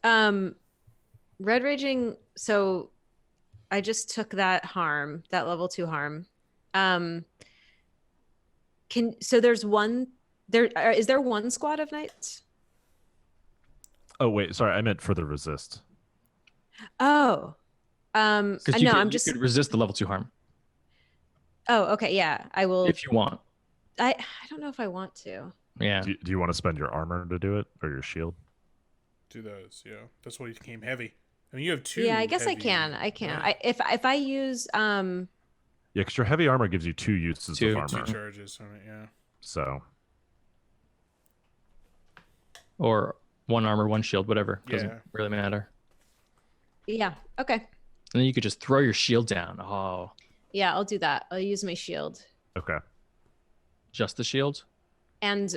Red Raging. So I just took that harm, that level 2 harm. So there's one. Is there one squad of knights? Oh wait, sorry, I meant for the resist. Oh, Because no, you, I'm you just. could resist the level 2 harm Oh, okay, yeah, I will. if you want. I don't know if I want to. Yeah. Do you want to spend your armor to do it or your shield? Do those, yeah. That's why you came heavy. I mean, you have 2. Yeah, I guess I heavy, can. I can. right? If I use Yeah, because your heavy armor gives you 2 uses Two. of 2 armor. charges on it, yeah. So Or 1 armor, 1 shield, whatever. Doesn't Yeah. really matter. yeah, okay. And then you could just throw your shield down. Oh, Yeah, I'll do that. I'll use my shield Okay. Just the shield and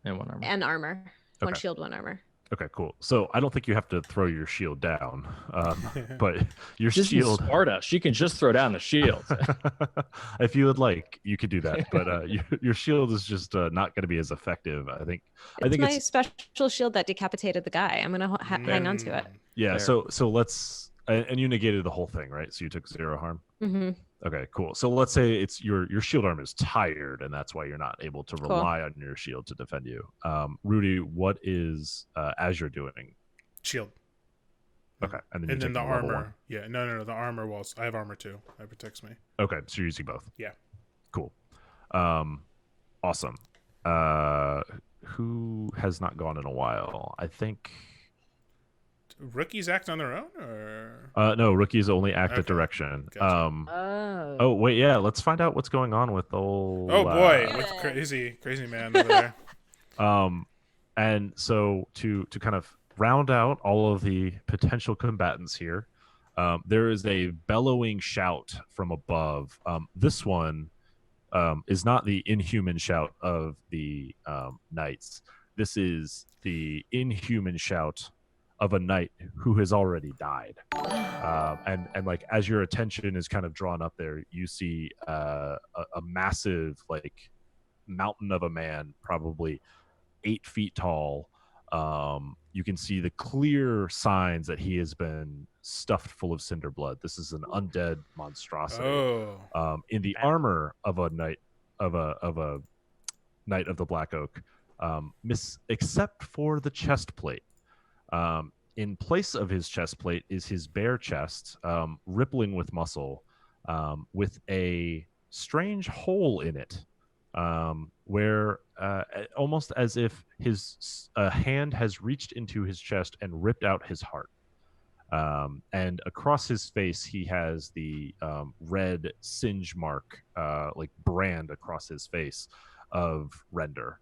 and one armor. and armor. One Okay. shield, one armor. Okay, cool. So I don't think you have to throw your shield down, but your She's in shield. Sparta. She can just throw down the shield. If you would like, you could do that, but your shield is just not going to be as effective. I think My it's special shield that decapitated the guy. I'm gonna hang on to it. yeah. Fair. So let's and you negated the whole thing, right? So you took 0 harm. Mm-hmm. Okay, cool. So let's say it's your shield arm is tired, and that's why you're not able to Cool. rely on your shield to defend you. Rudy, what is Azure doing? Shield. Okay, and then, And then the taking level armor. 1. Yeah, no. The armor was. I have armor too. That protects me. Okay, so you're using both. Yeah. Cool. Awesome. Who has not gone in a while? I think. Rookies act on their own, or No, rookies only act at Okay. direction. Gotcha. Oh wait, yeah. Let's find out what's going on with old. oh boy, Yeah. with crazy man over there. And so to kind of round out all of the potential combatants here, there is a bellowing shout from above. This one is not the inhuman shout of the knights. This is the inhuman shout of a knight who has already died. And like as your attention is kind of drawn up there, you see a massive like mountain of a man, probably 8 feet tall. You can see the clear signs that he has been stuffed full of cinder blood. This is an undead monstrosity. Oh. In the armor of a knight of a knight of the Black Oak, except for the chest plate. In place of his chest plate is his bare chest, rippling with muscle, with a strange hole in it, where almost as if his hand has reached into his chest and ripped out his heart. And across his face, he has the red singe mark, like brand across his face of Render.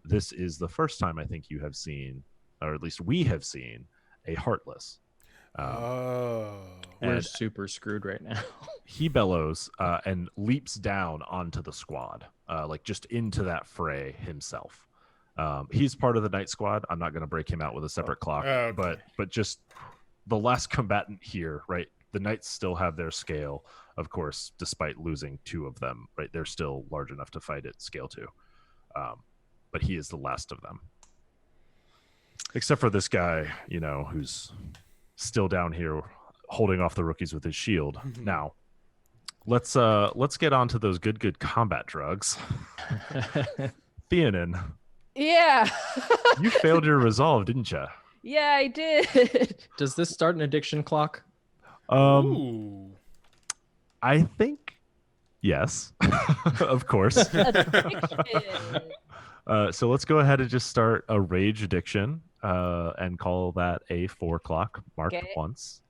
This is the first time I think you have seen, or at least we have seen, a Heartless. Oh. We're And super screwed right now. he bellows and leaps down onto the squad, like just into that fray himself. He's part of the night squad. I'm not going to break him out with a separate clock, Okay. but just the last combatant here, right? The knights still have their scale, of course, despite losing 2 of them, right? They're still large enough to fight at scale 2. But he is the last of them. Except for this guy, who's still down here holding off the rookies with his shield. Now, let's get on to those good combat drugs. Theonin, Yeah. you failed your resolve, didn't you? Yeah, I did. Does this start an addiction clock? Ooh. I think yes, of course. So let's go ahead and just start a rage addiction and call that a 4 o'clock marked Okay. once.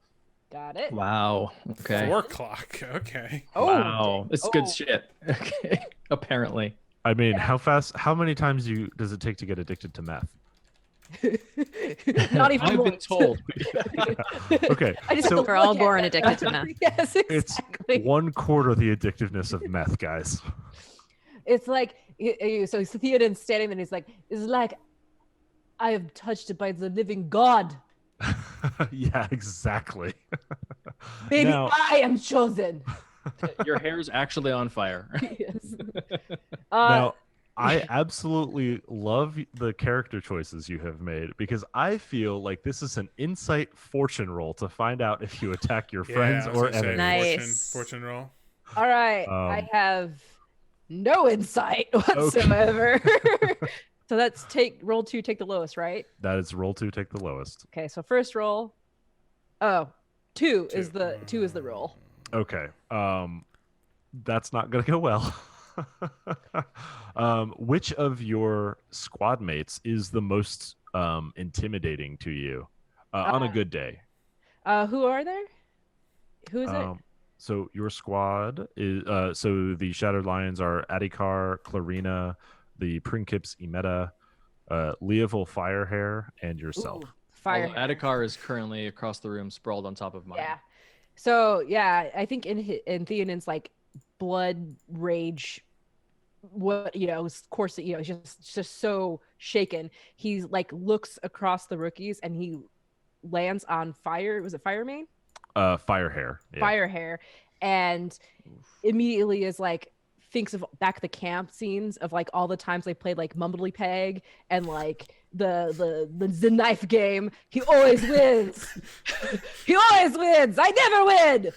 Got it. Wow. Okay. 4 o'clock. Okay. Oh, Wow. It's good oh. shit. Okay. Apparently. I mean, how many times does it take to get addicted to meth? Not even I've been once. told. Okay, I just so don't We're look all at born it. addicted to meth. Yes, it's exactly. 1/4 the addictiveness of meth, guys. It's like so Theoden's standing there and he's like, it's like I am touched by the living God. Yeah, exactly. Baby, Now- I am chosen. Your hair's actually on fire. Yes. Now, I absolutely love the character choices you have made because I feel like this is an insight fortune roll to find out if you attack your friends I was or gonna say, enemies. Nice. Fortune roll. All right, I Um, have no insight whatsoever. So that's roll 2, take the lowest, right? That is roll 2, take the lowest. Okay, so first roll. Oh, 2 is the roll. Okay. That's not gonna go well. Which of your squad mates is the most intimidating to you on a good day? Who are there? Who is it? So your squad is so the Shattered Lions are Adhikar, Clarina, the Prinkips, Imeta, Leovil Firehair, and yourself. Ooh, fire. Adhikar is currently across the room, sprawled on top of mine. Yeah. So yeah, I think in Theonen's like blood rage, what of course he's just so shaken. He like looks across the rookies and he lands on fire. Was it Firemane? Fire hair. Yeah. Fire hair, and immediately is like thinks of back the camp scenes of like all the times they played like Mumbly Peg and like the knife game. He always wins. He always wins. I never win.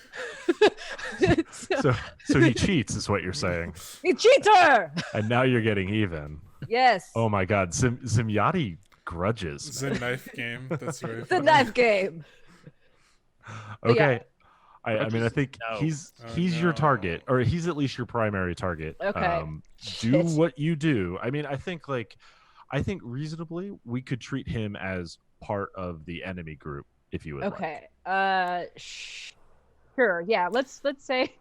So he cheats, is what you're saying. He cheater. And now you're getting even. Yes. Oh my God, Zimyati grudges. It's a knife game. That's right. It's a knife game. Okay. Yeah. I mean, I think No. he's Oh, your no. target, or he's at least your primary target. Okay. Do Shit. what you do. I mean, I think reasonably we could treat him as part of the enemy group if you would like. Okay. Sure. Yeah. Let's say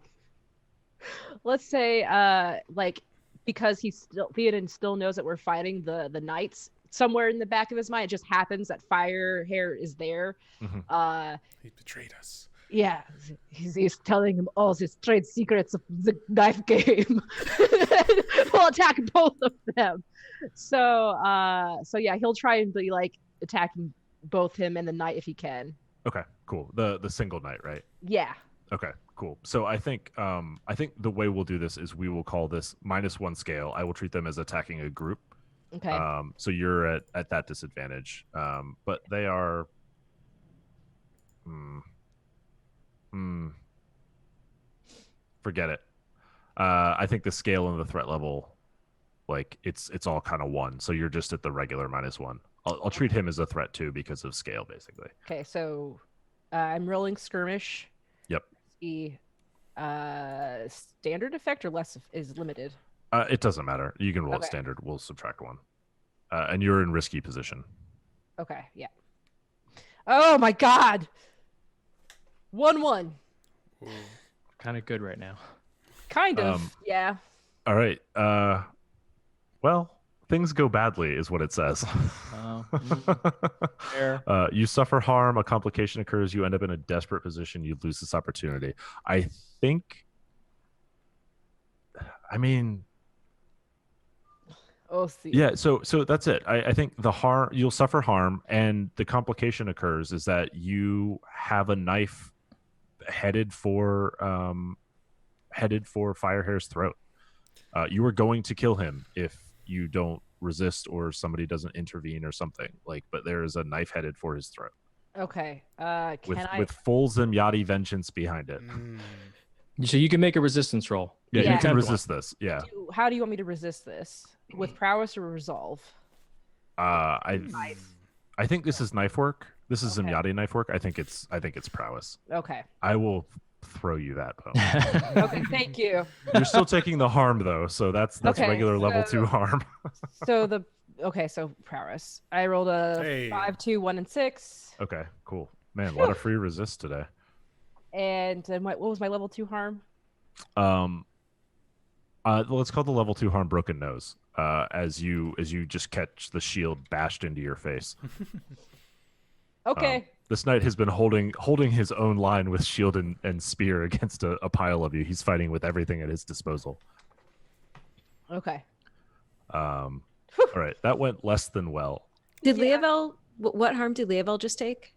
like because Theoden still knows that we're fighting the knights. Somewhere in the back of his mind, it just happens that fire hair is there. Mhm. He betrayed us. Yeah, he's telling him all his trade secrets of the knife game. We'll attack both of them. So yeah, he'll try and be like attacking both him and the knight if he can. Okay, cool. The single knight, right? Yeah. Okay, cool. So I think the way we'll do this is we will call this -1 scale. I will treat them as attacking a group. Okay. So you're at that disadvantage. But they are. Forget it. I think the scale and the threat level, like it's all kind of 1. So you're just at the regular -1. I'll treat him as a threat too because of scale, basically. Okay. So I'm rolling skirmish. Yep. The standard effect or less is limited. It doesn't matter. You can roll it Okay. standard. We'll subtract 1. And you're in risky position. Okay. Yeah. Oh my God. 1-1. Ooh. Kind of good right now. Kind of. Yeah. All right. Well, things go badly, is what it says. Fair. You suffer harm. A complication occurs. You end up in a desperate position. You lose this opportunity. I think. I mean. Oh, see. Yeah. So that's it. I think the harm, you'll suffer harm, and the complication occurs is that you have a knife headed for Firehair's throat. You are going to kill him if you don't resist or somebody doesn't intervene or something, like, but there is a knife headed for his throat Okay. with full Zimyati vengeance behind it. So you can make a resistance roll. Yeah, Yeah. you can Attempt resist this. Yeah. How do you want me to resist this? With prowess or resolve? I think this is knife work. This is Okay. Zimyati knife work. I think it's prowess. Okay. I will throw you that bone. Okay. Thank you. You're still taking the harm though, so that's Okay, regular level so- 2 harm. So so prowess. I rolled a Hey. 5, 2, 1, and 6. Okay, cool. Man, a lot of free resist today. And what was my level 2 harm? Let's call the level 2 harm broken nose. As you just catch the shield bashed into your face. Okay. This knight has been holding his own line with shield and spear against a pile of you. He's fighting with everything at his disposal. Okay. All right, that went less than well. Did Yeah. Leovel? What harm did Leovel just take?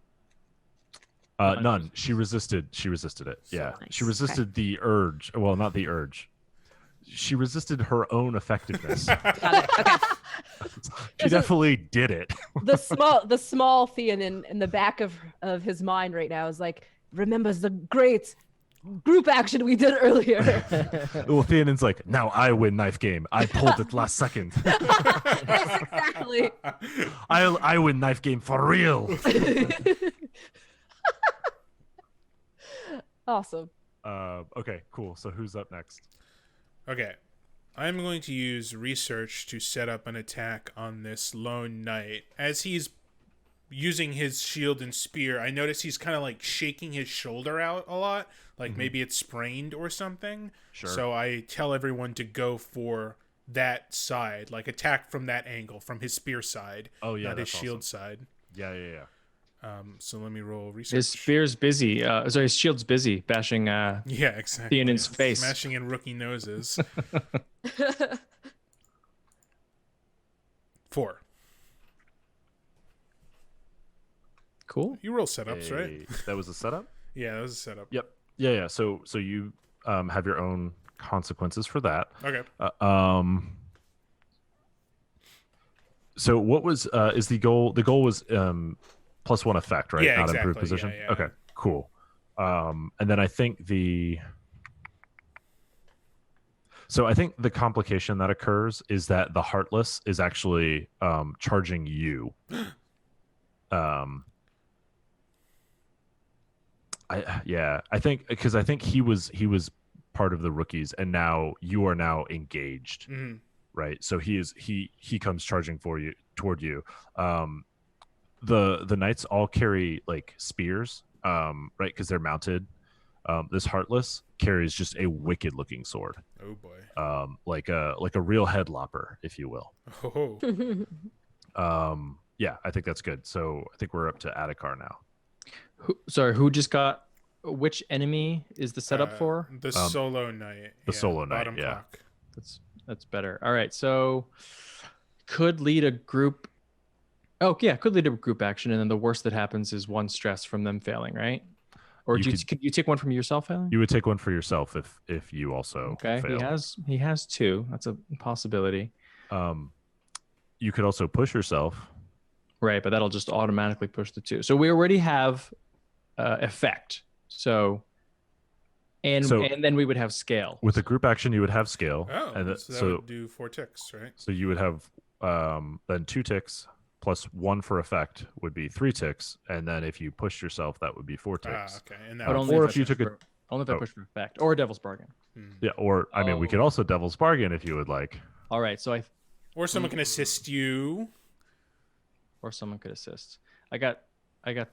None. She resisted it. Yeah, nice. she resisted the urge. Well, not the urge. She resisted her own effectiveness. Got it. Okay. She definitely did it. The small Theon in the back of his mind right now is like remembers the great group action we did earlier. Well, Theonen's like, now I win knife game. I pulled it last second. Yes, exactly. I win knife game for real. Awesome. Okay, cool. So who's up next? Okay. I'm going to use research to set up an attack on this lone knight. As he's using his shield and spear, I notice he's kind of like shaking his shoulder out a lot. Like maybe it's sprained or something. Sure. So I tell everyone to go for that side, like attack from that angle, from his spear side, Oh yeah, not his that's shield awesome. side. Yeah. So let me roll research. His spear's busy. Sorry, his shield's busy bashing Yeah, exactly. Theon's face. Smashing in rookie noses. 4. Cool. You roll setups, right? That was a setup? Yeah, that was a setup. Yep. Yeah. So you have your own consequences for that. Okay. So what was is the goal? The goal was +1 effect, right? Yeah, Not exactly. improved position. Yeah. Okay, cool. And then I think the complication that occurs is that the Heartless is actually charging you. I think he was part of the rookies, and now you are now engaged. Mm-hmm. Right, so he comes charging toward you. The knights all carry like spears, right, because they're mounted. This Heartless carries just a wicked looking sword. Oh boy. Like a real headlopper, if you will. Oh. Yeah, I think that's good. So I think we're up to Adhikar now. Who just got? Which enemy is the setup for? The solo knight. The solo knight. Bottom Yeah. clock. That's better. All right, so could lead a group. Oh yeah, could lead a group action, and then the worst that happens is 1 stress from them failing, right? Or could you take one from yourself failing? You would take one for yourself if you also okay. fail. He has 2. That's a possibility. You could also push yourself. Right, but that'll just automatically push the 2. So we already have effect. So then we would have scale. With a group action, you would have scale. Oh, and so that would do 4 ticks, right? So you would have then 2 ticks plus 1 for effect would be 3 ticks, and then if you pushed yourself, that would be 4 ticks. Okay. And that But would only if you took it. Only if I push for effect or a devil's bargain. Yeah, or I mean, we could also devil's bargain if you would like. All right, so or someone can assist you. Or someone could assist. I got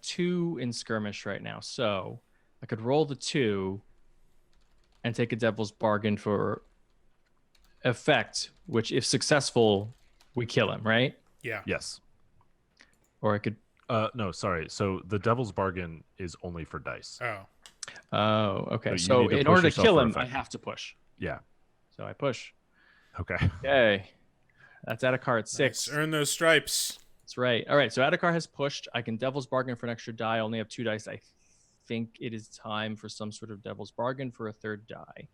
2 in skirmish right now, so I could roll the 2 and take a devil's bargain for effect, which if successful, we kill him, right? Yeah. Yes. Or I could. No, sorry. So the devil's bargain is only for dice. Oh, okay. So So you need to in push order to yourself kill for him, effect. I have to push. Yeah. So I push. Okay. Okay. That's Adhikar at 6. Nice. Earn those stripes. That's right. All right. So Adhikar has pushed. I can devil's bargain for an extra die. I only have 2 dice. I think it is time for some sort of devil's bargain for a 3rd die.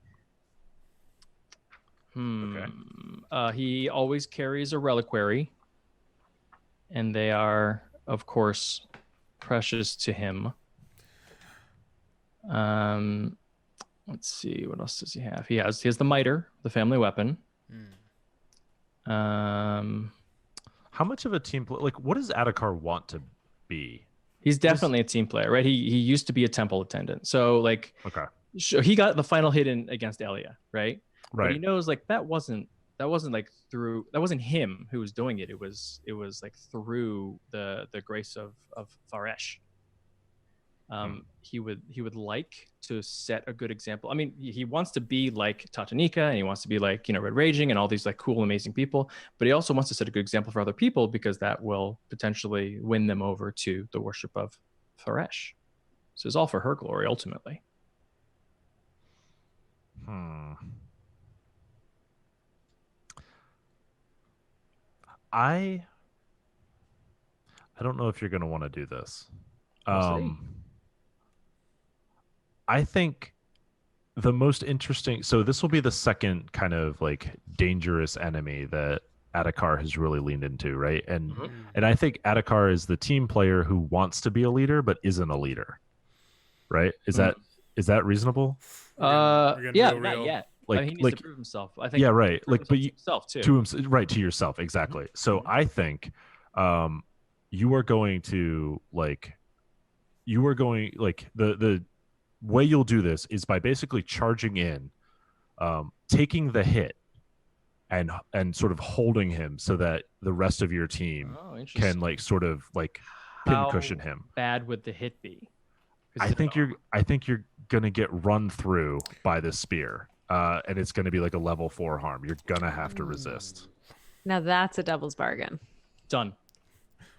Okay. He always carries a reliquary, and they are, of course, precious to him. Let's see, what else does he have? He has the mitre, the family weapon. How much of a team what does Adhikar want to be? He's definitely a team player, right? He used to be a temple attendant, so like, Okay. he got the final hit in against Elia, right? Right. But he knows like that wasn't him who was doing it. It was like through the grace of Faresh. He would like to set a good example. I mean, he wants to be like Tatanika, and he wants to be like, Red Raging and all these like cool, amazing people. But he also wants to set a good example for other people, because that will potentially win them over to the worship of Faresh. So it's all for her glory, ultimately. I don't know if you're going to want to do this. We'll see. I think the most interesting. So this will be the second kind of like dangerous enemy that Adhikar has really leaned into, right? And and I think Adhikar is the team player who wants to be a leader but isn't a leader, right? Is that reasonable? Yeah, not yet. Like, I mean, he needs to prove himself. I think. Yeah, right. Like, but himself too. To yourself, exactly. So I think, you are going to the way you'll do this is by basically charging in, taking the hit, and sort of holding him so that the rest of your team can like sort of like pincushion him. How bad would the hit be? I think you're gonna get run through by this spear. And it's going to be like a level 4 harm. You're going to have to resist. Now that's a devil's bargain. Done.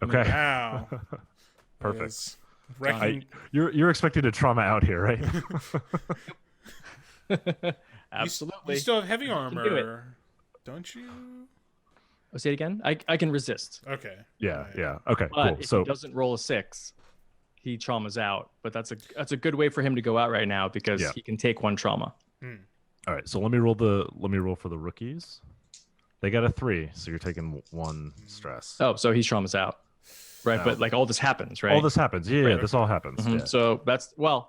Okay. Wow. Perfect. Is wrecking. You're expecting to trauma out here, right? Absolutely. You still have heavy do it. armor, don't you? Oh, say it again. I can resist. Okay. Yeah, Alright. yeah. Okay, But cool. if So he doesn't roll a 6, he traumas out. But that's a good way for him to go out right now because Yeah. he can take 1 trauma. all right, so let me roll for the rookies. They got a 3, so you're taking 1 stress. Oh, so he traumas out, right? No. But like all this happens, right? All this happens. Yeah, Right, this all happens. Mhm. Yeah. So that's we'll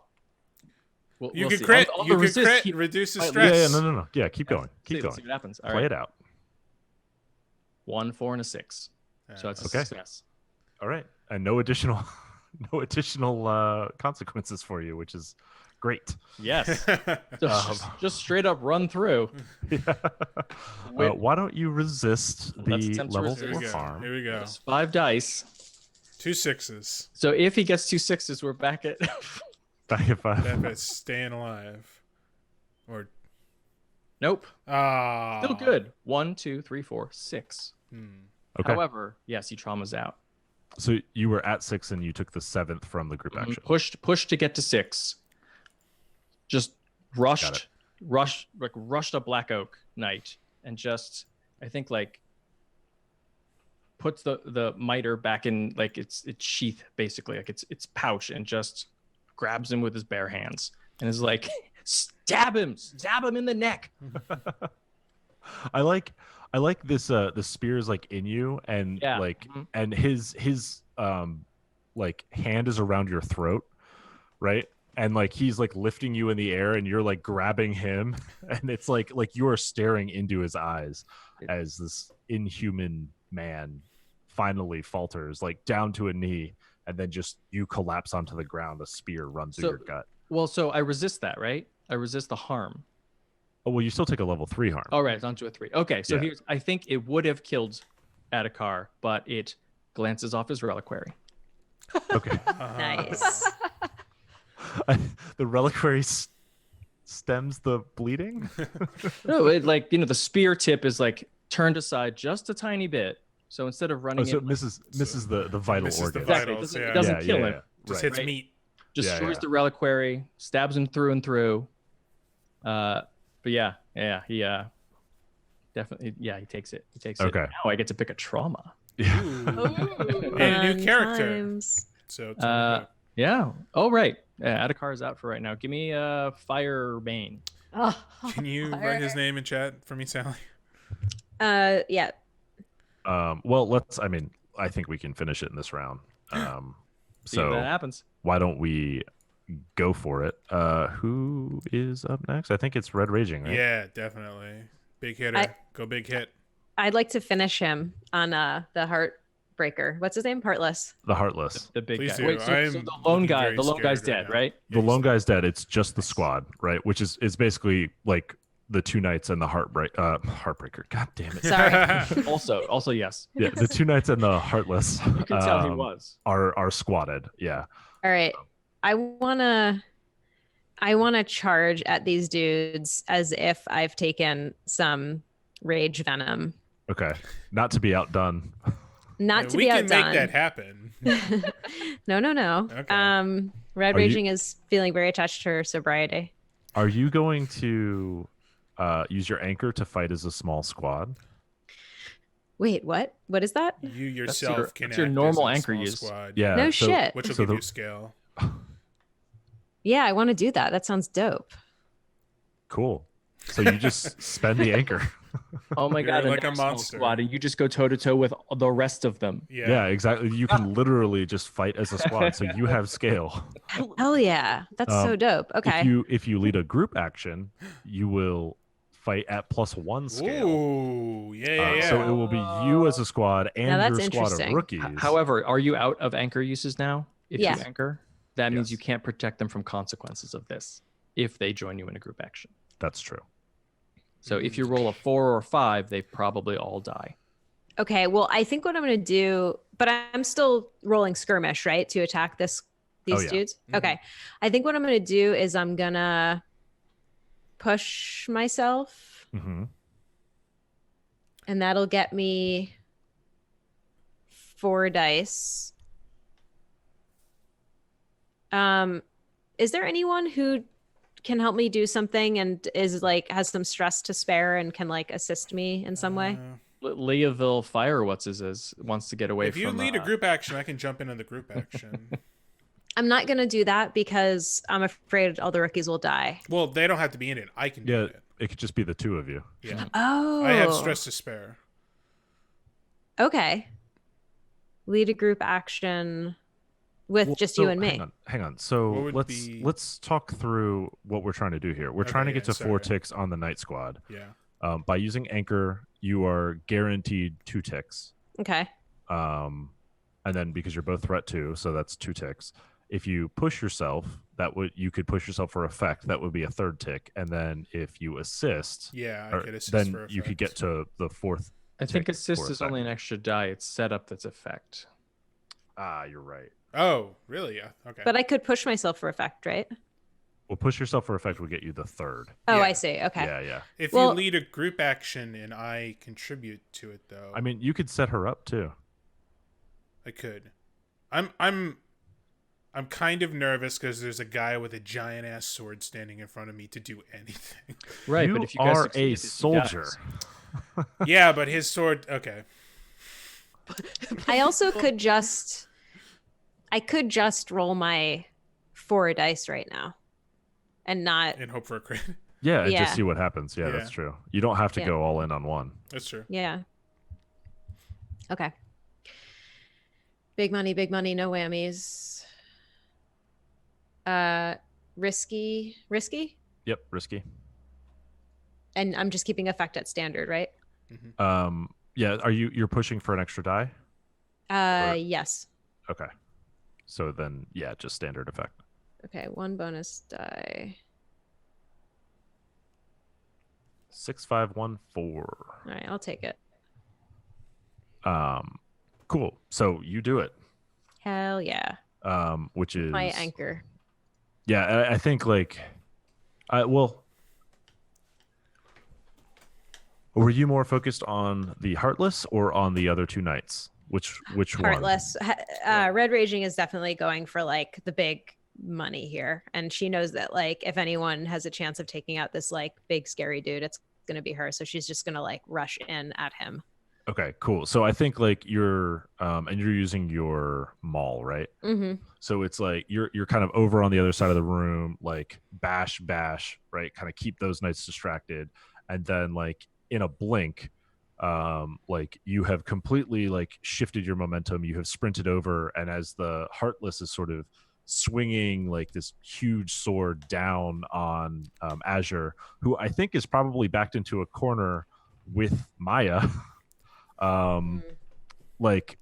You we'll could see. crit. On You the could resist, crit. he- Reduce the Yeah, stress. No. Yeah, keep going. Keep let's going. see what happens. All Play right. it out. 1, 4, and a 6. So that's a Okay. success. All right, and no additional consequences for you, which is great. Yes. So just straight up run through. Wait. Why don't you resist Let's the attempt to level resist. Here we 4 go. harm? Here we go. It's 5 dice. 2 6s. So if he gets 2 6s, we're back at Back at 5. That bit's staying alive. Or nope. ah. Still good. 1, 2, 3, 4, 6. Okay. However, yes, he traumas out. So you were at 6 and you took the 7th from the group action. Pushed to get to 6. Just rushed a Black Oak Knight and just I think like puts the miter back in like its sheath, basically like its pouch, and just grabs him with his bare hands and is like, stab him in the neck. I like this the spear is like in you and Yeah. like Mhm. and his like hand is around your throat, right? And like he's like lifting you in the air and you're like grabbing him and it's like you are staring into his eyes as this inhuman man finally falters like down to a knee, and then just you collapse onto the ground, a spear runs through your gut. Well, so I resist that, right? I resist the harm. Oh, well, you still take a level 3 harm. All right, it's onto a 3. Okay, so Yeah. here's I think it would have killed Adhikar, but it glances off his reliquary. Okay. Nice. The reliquary stems the bleeding. No, it like the spear tip is like turned aside just a tiny bit. So instead of running So in, it misses the vital misses the organ. exactly, vitals, it yeah. doesn't kill him. Just Right. hits Right. meat. Destroys Yeah. the reliquary, stabs him through and through. But yeah, he definitely he takes it. He takes it. Okay. Now I get to pick a trauma. Yeah. Ooh. And a new Fun character. times. So it's Yeah. Oh right. Yeah, Adhikar is out for right now. Give me Fire Bane. Oh, can you write his name in chat for me, Sally? Yeah. Well, I think we can finish it in this round. See if that So happens. why don't we go for it? Who is up next? I think it's Red Raging, right? Yeah, definitely. Big hitter. Go big hit. I'd like to finish him on the Heartbreaker. What's his name? Heartless. The Heartless. The big Please guy. do. Wait, so I'm the lone looking guy, very the lone guy's scared right dead, now. right? The lone guy's dead. It's just the squad, right? Which is basically like the 2 knights and the Heartbreaker. God damn it. Sorry. Also yes. Yeah, the 2 knights and the Heartless You can tell he was. are squatted. Yeah. All right. I wanna charge at these dudes as if I've taken some rage venom. Okay. Not to be outdone. Not to we be can outdone. make that happen. No. Okay. Red Are you- Raging is feeling very attached to her sobriety. Are you going to use your anchor to fight as a small squad? Wait, what? What is that? You yourself can that's your act normal as a anchor small use. squad. Yeah. No so- shit. Which will So give the- you scale. Yeah, I want to do that. That sounds dope. Cool. So you just spend the anchor. Oh my You're god, like a next small monster. squad, and you just go toe to toe with the rest of them. Yeah. Yeah, exactly. You can literally just fight as a squad, so you have scale. Hell yeah. That's so dope. Okay. If you lead a group action, you will fight at +1 scale. Ooh, yeah. So it will be you as a squad and Now that's your squad of interesting. rookies. However, are you out of anchor uses now? If Yeah. you anchor, that means Yes. you can't protect them from consequences of this if they join you in a group action. That's true. So if you roll a 4 or 5, they probably all die. Okay. Well, I think what I'm going to do, but I'm still rolling skirmish, right? To attack these yeah. dudes. Mhm. Okay. I think what I'm going to do is I'm going to push myself, Hmm. and that'll get me 4 dice. Is there anyone who can help me do something and is like has some stress to spare and can like assist me in some way? Leahville Fire wants to get away If you from. lead a group action, I can jump into the group action. I'm not gonna do that because I'm afraid all the rookies will die. Well, they don't have to be in it. I can do Yeah, it. it could just be the two of you. Yeah. Oh, I have stress to spare. Okay. Lead a group action with Well, just so you and me. Hang on. What So would be- let's talk through what we're trying to do here. We're trying to Okay, get to yeah, 4 sorry. ticks on the night squad. Yeah. By using anchor, you are guaranteed 2 ticks. Okay. And then because you're both threat 2, so that's 2 ticks. If you push yourself, you could push yourself for effect. That would be a 3rd tick. And then if you assist, Yeah, I could assist then for you could effect. get to the 4th. I think tick assist for is only an effect. extra die. It's set up that's effect. Ah, you're right. Oh, really? Yeah. Okay. But I could push myself for effect, right? Well, push yourself for effect will get you the 3rd. Oh, Yeah. I see. Okay. Yeah. If Well- you lead a group action and I contribute to it, though, I mean, you could set her up too. I could. I'm kind of nervous because there's a guy with a giant ass sword standing in front of me to do anything. Right, you but if you guys are succeed, a it's soldier. dice. Yeah, but his sword. Okay. I also could just roll my 4 dice right now and not And hope for a crit. Yeah, and Yeah. just see what happens. Yeah, Yeah. that's true. You don't have to Yeah. go all in on one. That's true. yeah. Okay. Big money, no whammies. Risky. Yep, risky. And I'm just keeping effect at standard, right? Yeah, you're pushing for an extra die? Yes. Okay. So then yeah, just standard effect. Okay, 1 bonus die. 6514. All right, I'll take it. Cool. So you do it. Hell yeah. Which is My anchor. Yeah, I think like well, were you more focused on the Heartless or on the other 2 knights? Which one? Heartless. Red Raging is definitely going for like the big money here. And she knows that like if anyone has a chance of taking out this like big scary dude, it's gonna be her. So she's just gonna like rush in at him. Okay, cool. So I think like you're and you're using your maul, right? Mm-hmm. So it's like you're kind of over on the other side of the room, like bash, right? Kind of keep those knights distracted, and then like in a blink, like you have completely like shifted your momentum. You have sprinted over, and as the Heartless is sort of swinging like this huge sword down on Azure, who I think is probably backed into a corner with Maya. Like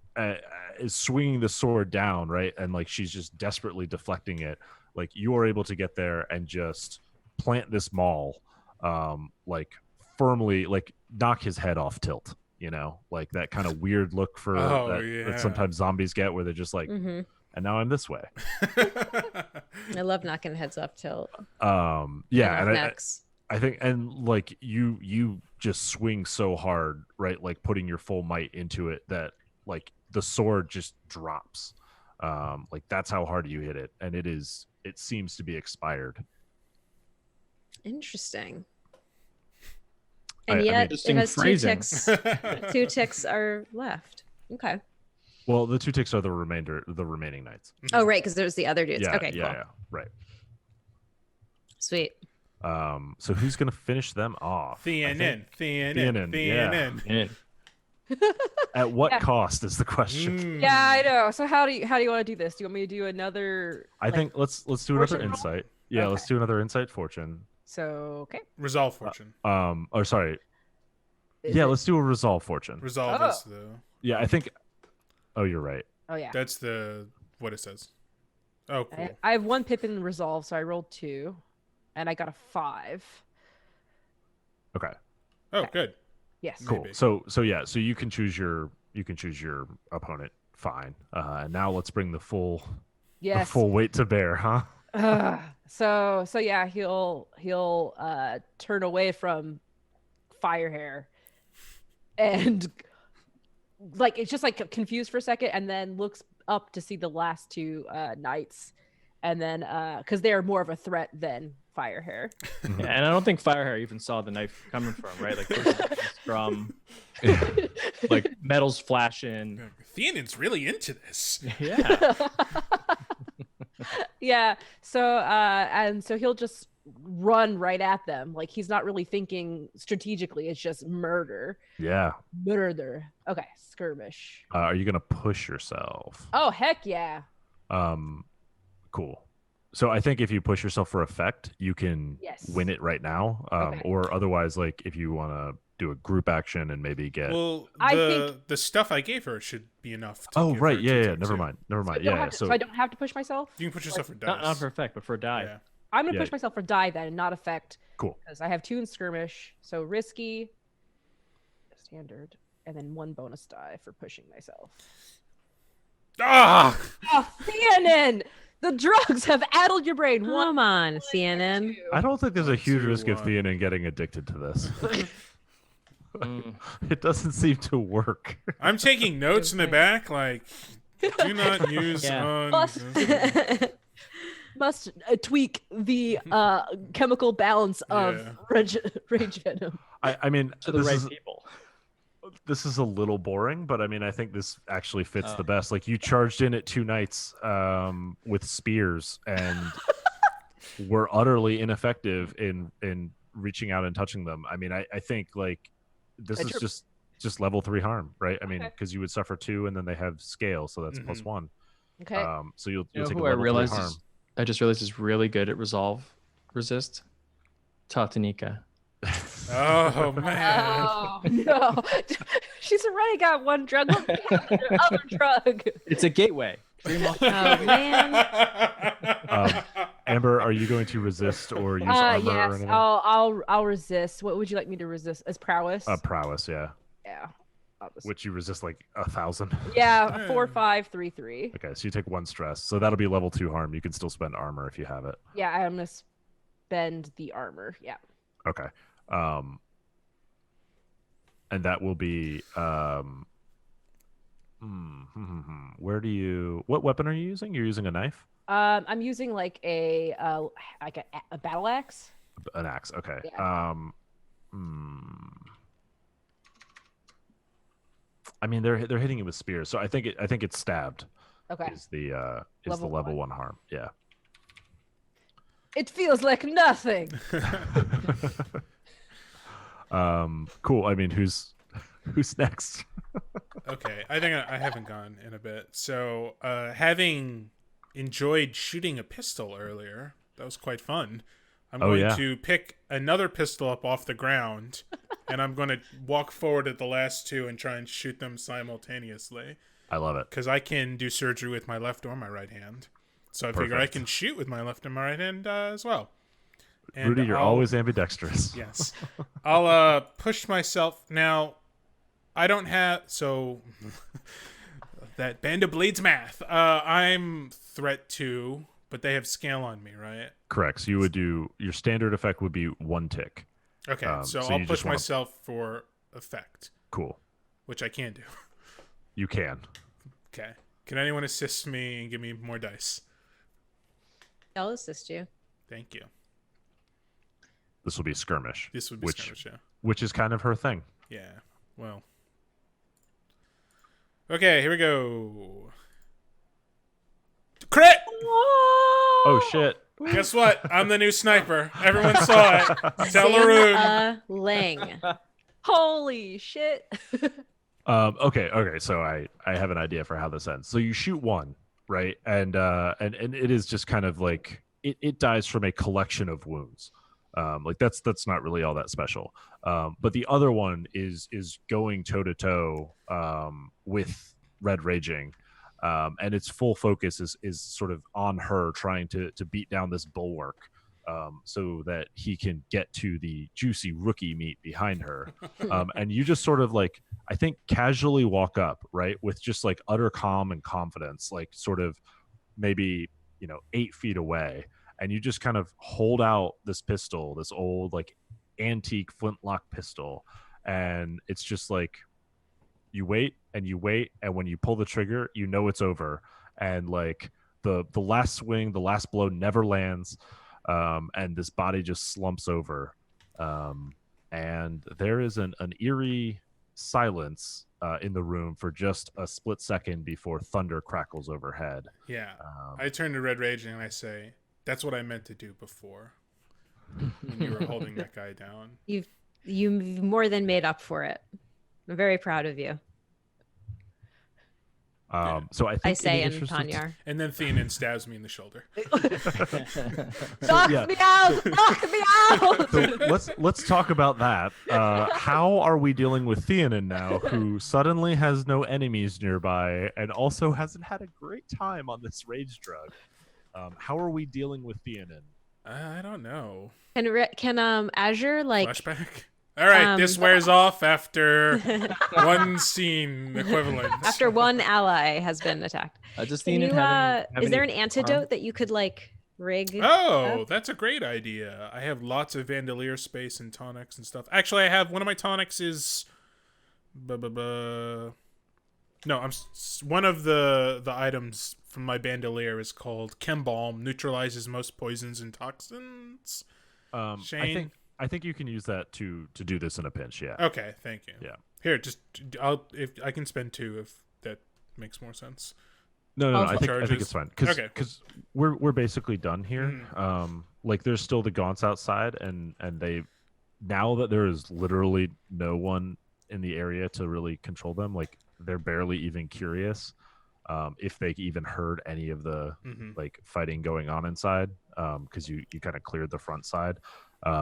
is swinging the sword down, right? And like she's just desperately deflecting it. Like you are able to get there and just plant this maul, like firmly, like knock his head off tilt. You know, like that kind of weird look for that sometimes zombies get, where they're just like, Mm-hmm. and now I'm this way. I love knocking heads off tilt. Yeah, and necks. I think, and like you just swing so hard, right? Like putting your full might into it that like the sword just drops. Like that's how hard you hit it, and it seems to be expired. Interesting. I And mean- yet Interesting it has phrasing. 2 ticks are left. Okay. Well, the 2 ticks are the remaining knights. Oh, right, because there's the other dudes. Yeah, Okay, cool. yeah, right. Sweet. So who's gonna finish them off? Theanin. Yeah. And At what Yeah. cost is the question? Mm. Yeah, I know. So how do you want to do this? Do you want me to do another? I think let's do another fortune roll? insight. Yeah, let's do another insight fortune. So okay. Resolve fortune. Or sorry. Is Yeah, it- let's do a resolve fortune. Resolve Oh. is the. Yeah, I think. Oh, you're right. Oh yeah. That's the what it says. Oh, cool. I have 1 Pippin resolve, so I rolled 2, and I got a 5. Okay. Oh, okay. good. Yes. Cool. Maybe. So yeah, so you can choose your opponent. Fine. And now let's bring the full Yes. weight to bear, huh? So yeah, he'll turn away from Firehair, and like it's just like confused for a second, and then looks up to see the last 2 knights, and then because they're more of a threat than fire hair. Yeah, and I don't think Firehair even saw the knife coming from, right? Like from like metals flashing. Theonen's really into this. Yeah. Yeah. So and so he'll just run right at them. Like he's not really thinking strategically. It's just murder. Yeah. Murder. Okay. Skirmish. Are you gonna push yourself? Oh heck yeah. Cool. So I think if you push yourself for effect, you can Yes. win it right now. Okay. Or otherwise, like if you want to do a group action and maybe get. Well, I the stuff I gave her should be enough. To Oh give right, her yeah, to yeah. take Never two. mind. Never So I mind. don't Yeah. have to- So so I don't have to push myself. You can push yourself for dice. Not for effect, but for die. Yeah. I'm gonna Yeah. push myself for die then, and not effect. cool. Because I have 2 in skirmish, so risky, standard, and then 1 bonus die for pushing myself. Ah! Oh, Theonen! The drugs have addled your brain. Come on, CNN. I don't think there's a huge risk of 1. Theonen getting addicted to this. Mm. It doesn't seem to work. I'm taking notes in the back, like, do not use Yeah. on. Must tweak the chemical balance of Yeah. rage venom. I mean, To the this right is people. this is a little boring, but I mean, I think this actually fits Oh. the best. Like you charged in at 2 knights with spears and were utterly ineffective in reaching out and touching them. I mean, I think like this That's is your- just level 3 harm, right? I mean, Okay. because you would suffer 2 and then they have scale, so that's Mhm. +1. Okay. So you'll You know take who a I level 3 realized harm. I just realized is really good at resolve resist. Tatanika. Oh man. Oh no! She's already got 1 drug. Let me have the other drug. It's a gateway. Dream off- Oh man. Amber, are you going to resist or use armor or Yes, anything? I'll resist. What would you like me to resist? As prowess? Prowess, yeah. Yeah. I'll just- Which you resist like 1,000. Yeah, 4, 5, 3, 3. Okay, so you take 1 stress. So that'll be level 2 harm. You can still spend armor if you have it. Yeah, I'm gonna spend the armor. Yeah. Okay. And that will be where do you what weapon are you using? You're using a knife? I'm using like a battle axe. An axe. Okay. Yeah. I mean they're hitting you with spears. So I think it's stabbed Okay. is the Level level 1. 1 harm. Yeah. It feels like nothing. Cool. I mean who's next? Okay, I think I haven't gone in a bit. So, having enjoyed shooting a pistol earlier, that was quite fun. I'm Oh, going yeah. to pick another pistol up off the ground, and I'm going to walk forward at the last 2 and try and shoot them simultaneously. I love it. Because I can do surgery with my left or my right hand. So I figure I Perfect. can shoot with my left and my right hand as well. And Rudy, you're I'll- always ambidextrous. Yes. I'll push myself. Now, I don't have... So, that Band of Blades math. I'm threat 2, but they have scale on me, right? Correct. So you would do your standard effect would be 1 tick. Okay, so so I'll you push just wanna- myself for effect, Cool. which I can do. You can. Okay. Can anyone assist me and give me more dice? I'll assist you. Thank you. This will be skirmish. This would be which skirmish, yeah. which is kind of her thing. Yeah, well. Okay, here we go. Crit! Oh shit. Guess what? I'm the new sniper. Everyone saw it. Tell Laroon. Ling. Holy shit. Okay. So I have an idea for how this ends. So you shoot 1, right? And it is just kind of like it dies from a collection of wounds. Like that's not really all that special. But the other one is going toe to toe with Red Raging. And its full focus is sort of on her trying to beat down this bulwark so that he can get to the juicy rookie meat behind her. And you just sort of like, I think casually walk up, right? With just like utter calm and confidence, like sort of maybe, 8 feet away. And you just kind of hold out this pistol, this old like antique flintlock pistol. And it's just like, you wait and you wait. And when you pull the trigger, it's over. And like the last swing, the last blow never lands, and this body just slumps over, and there is an eerie silence in the room for just a split second before thunder crackles overhead. Yeah. I turn to Red Rage and I say, "That's what I meant to do before." When you were holding that guy down. You've more than made up for it. I'm very proud of you. So I think I say in interest Panyar. And then Theonin stabs me in the shoulder. Knock me out! Knock me out! So let's talk about that. How are we dealing with Theonin now, who suddenly has no enemies nearby and also hasn't had a great time on this rage drug? How are we dealing with Theonin? I don't know. Can Azure Flashback? All right, this wears off after one scene equivalent. after one ally has been attacked? Does Can Theonin you, have is there any an antidote that you could rig? Oh, up? that's a great idea. I have lots of Vandalier space and tonics and stuff. Actually, I have one of my tonics is no, one of the items from my Bandolier is called Chem Balm, neutralizes most poisons and toxins. Shane? I think you can use that to do this in a pinch. Yeah. Okay, thank you. Yeah. Here, if I can spend 2 if that makes more sense. No. Oh, I think it's fine because we're basically done here. Like there's still the Gaunts outside, and they now that there is literally no one in the area to really control them, like they're barely even curious if they even heard any of the like fighting going on inside, because you kind of cleared the front side.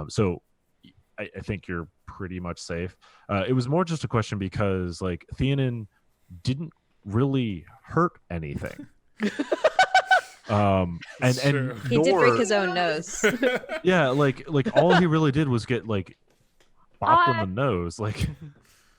So I think you're pretty much safe. It was more just a question because like Theonin didn't really hurt anything. And he did break his own nose. Yeah, like all he really did was get like bopped in the nose, like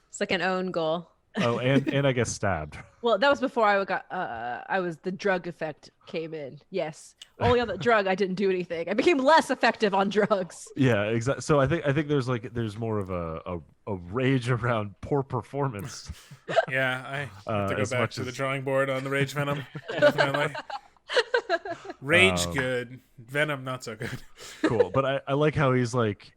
It's like an own goal. oh, and I guess stabbed. Well, that was before the drug effect came in. Yes. Only on the drug I didn't do anything. I became less effective on drugs. Yeah, exactly. So I think there's more of a rage around poor performance. Yeah, I have to go back to the drawing board on the Rage Venom. Definitely. Rage good, Venom not so good. Cool, but I like how he's like,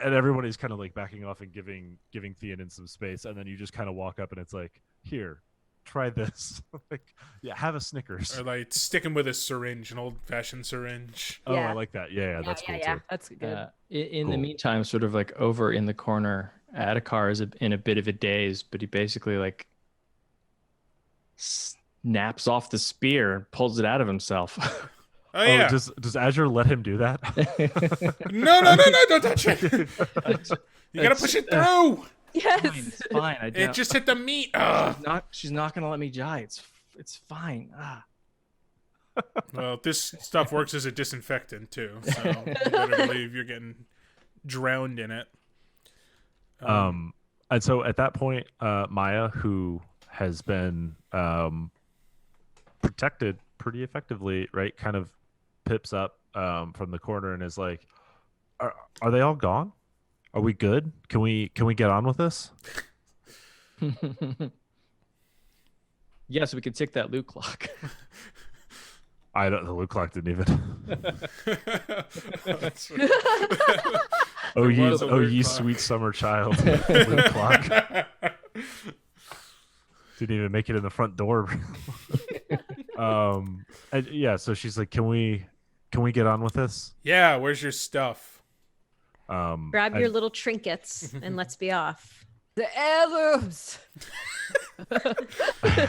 and everybody's kind of like backing off and giving Theonin some space, and then you just kind of walk up and it's like, here, try this. Like, yeah, have a Snickers. Or like sticking with a syringe, an old-fashioned syringe. Oh, Yeah. I like that. Yeah, that's cool too. That's good. In Cool. the meantime, sort of like over in the corner, Adhikar is in a bit of a daze, but he basically like snaps off the spear and pulls it out of himself. Oh yeah. Does Azure let him do that? No, don't touch it. You gotta push it through. Yes. Fine, it's fine. It just hit the meat. Ugh. She's not gonna let me die. It's fine. Well, this stuff works as a disinfectant too, so you better believe you're getting drowned in it. And so at that point, Maya, who has been protected pretty effectively, right, kind of pips up from the corner and is like, "Are they all gone? Are we good? Can we get on with this?" Yes, we can tick that loot clock. The loot clock didn't even. That's Oh, was a ye loot clock. sweet summer child. Loot clock didn't even make it in the front door. And yeah, so she's like, "Can we get on with this?" Yeah, where's your stuff? Grab your little trinkets and let's be off. The heirlooms.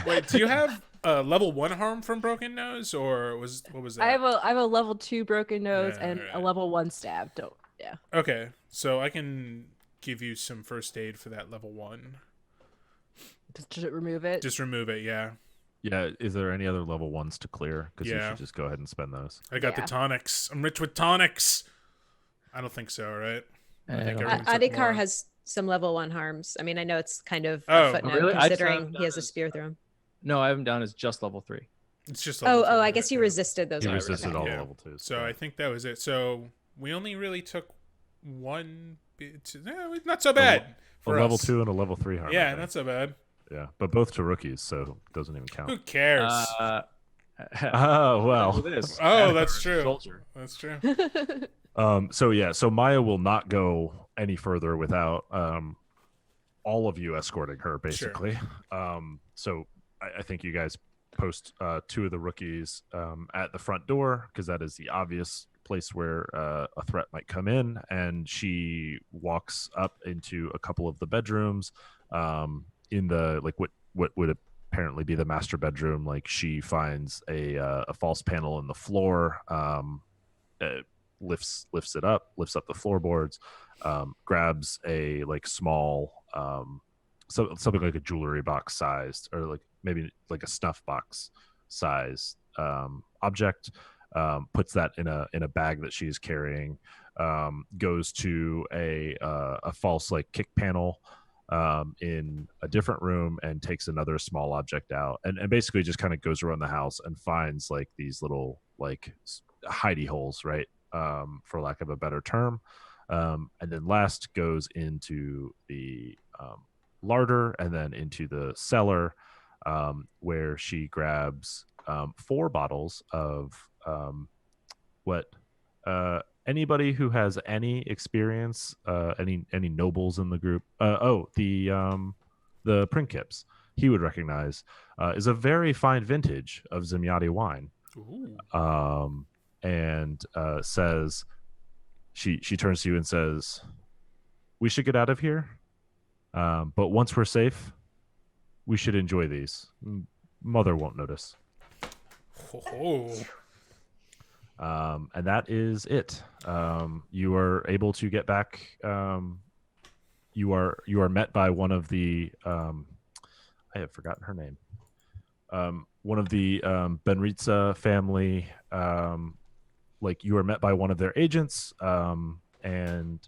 Wait, do you have level 1 harm from broken nose, or what was that? I have a level 2 broken nose Yeah, and right. a level 1 stab. Yeah. Okay, so I can give you some first aid for that level 1. Just remove it. Just remove it, yeah. Yeah, is there any other level 1s to clear? Because you Yeah. should just go ahead and spend those. I got the Yeah. tonics. I'm rich with tonics. I don't think so, right? I think everyone took more. Adhikar has some level 1 harms. I mean, I know it's kind of Oh, a footnote really? I just considering have he has a done spear through him. No, I have him down as just level 3. It's just level Oh, 3, I guess you okay. resisted those. He others. resisted Okay. all Yeah. level 2s. So I think that was it. So we only really took one bit. Not so bad. a for level us. 2 and a level 3 harm. I Yeah, think. not so bad. Yeah, but both to rookies, so it doesn't even Who count. cares? Oh well. Look at this. Oh, that's true. Soldier. That's true. So Maya will not go any further without all of you escorting her, basically. So I think you guys post two of the rookies at the front door, because that is the obvious place where a threat might come in, and she walks up into a couple of the bedrooms in the like what would apparently be the master bedroom. Like, she finds a false panel in the floor, lifts it up, lifts up the floorboards, grabs a like small something like a jewelry box sized, or like maybe like a snuff box sized object, puts that in a bag that she's carrying, goes to a false like kick panel in a different room and takes another small object out, and basically just kind of goes around the house and finds like these little like hidey holes, right, for lack of a better term, and then last goes into the larder and then into the cellar, where she grabs 4 bottles of what anybody who has any experience, any nobles in the group, the Princeps, he would recognize, is a very fine vintage of Zemyati wine. Ooh. And says, she turns to you and says, "We should get out of here, but once we're safe, we should enjoy these. Mother won't notice." Oh. And that is it. You are able to get back. You are met by one of the I have forgotten her name. One of the Benritza family. Like, you are met by one of their agents, and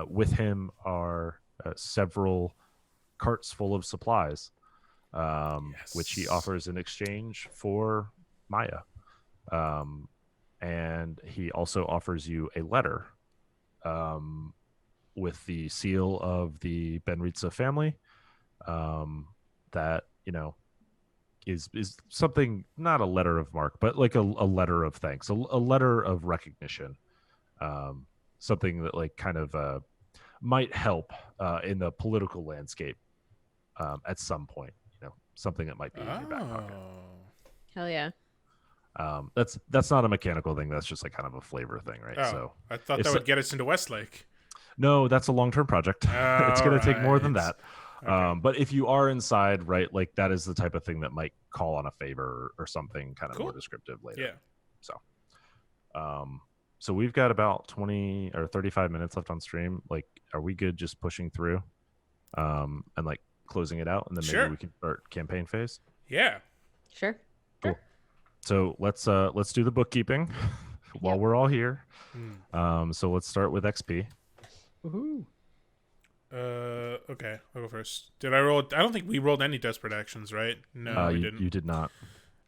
with him are several carts full of supplies, which he offers in exchange for Maya. And he also offers you a letter with the seal of the Benritza family, that, is something, not a letter of marque, but like a letter of thanks, a letter of recognition, something that like kind of might help in the political landscape at some point, something that might be in your back pocket. Hell yeah. That's not a mechanical thing. That's just like kind of a flavor thing, right? Oh, So I thought that would get us into Westlake. no, that's a long-term project. It's going to take more than that. Okay. But if you are inside, right, like that is the type of thing that might call on a favor or something kind of more descriptive later. Yeah. So we've got about 20 or 35 minutes left on stream. Like, are we good just pushing through and like closing it out, and then maybe we can start campaign phase? Yeah. Sure. Cool. So let's do the bookkeeping while we're all here. So let's start with XP. Woohoo. Okay, I'll go first. Did I roll? I don't think we rolled any desperate actions, right? No, we didn't. You did not.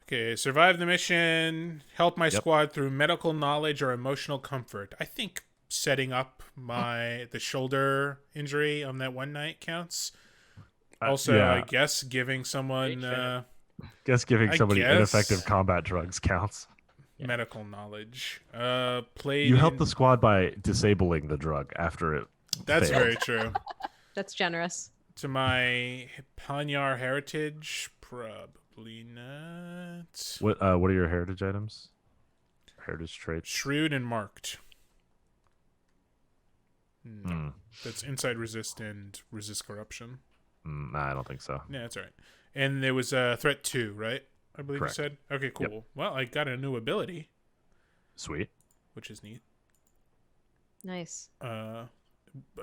Okay, survive the mission, help my squad through medical knowledge or emotional comfort. I think setting up the shoulder injury on that one night counts. Also, I guess giving someone somebody ineffective combat drugs counts. Medical knowledge. You help the squad by disabling the drug after it. That's failed. very true. That's generous. To my Panyar heritage, probably not. What are your heritage items? Heritage traits? Shrewd and marked. No. That's inside resist and resist corruption. Nah, I don't think so. Yeah, that's all right. And there was threat 2, right? I believe Correct. you said. Okay, cool. Yep. Well, I got a new ability. Sweet. Which is neat. Nice.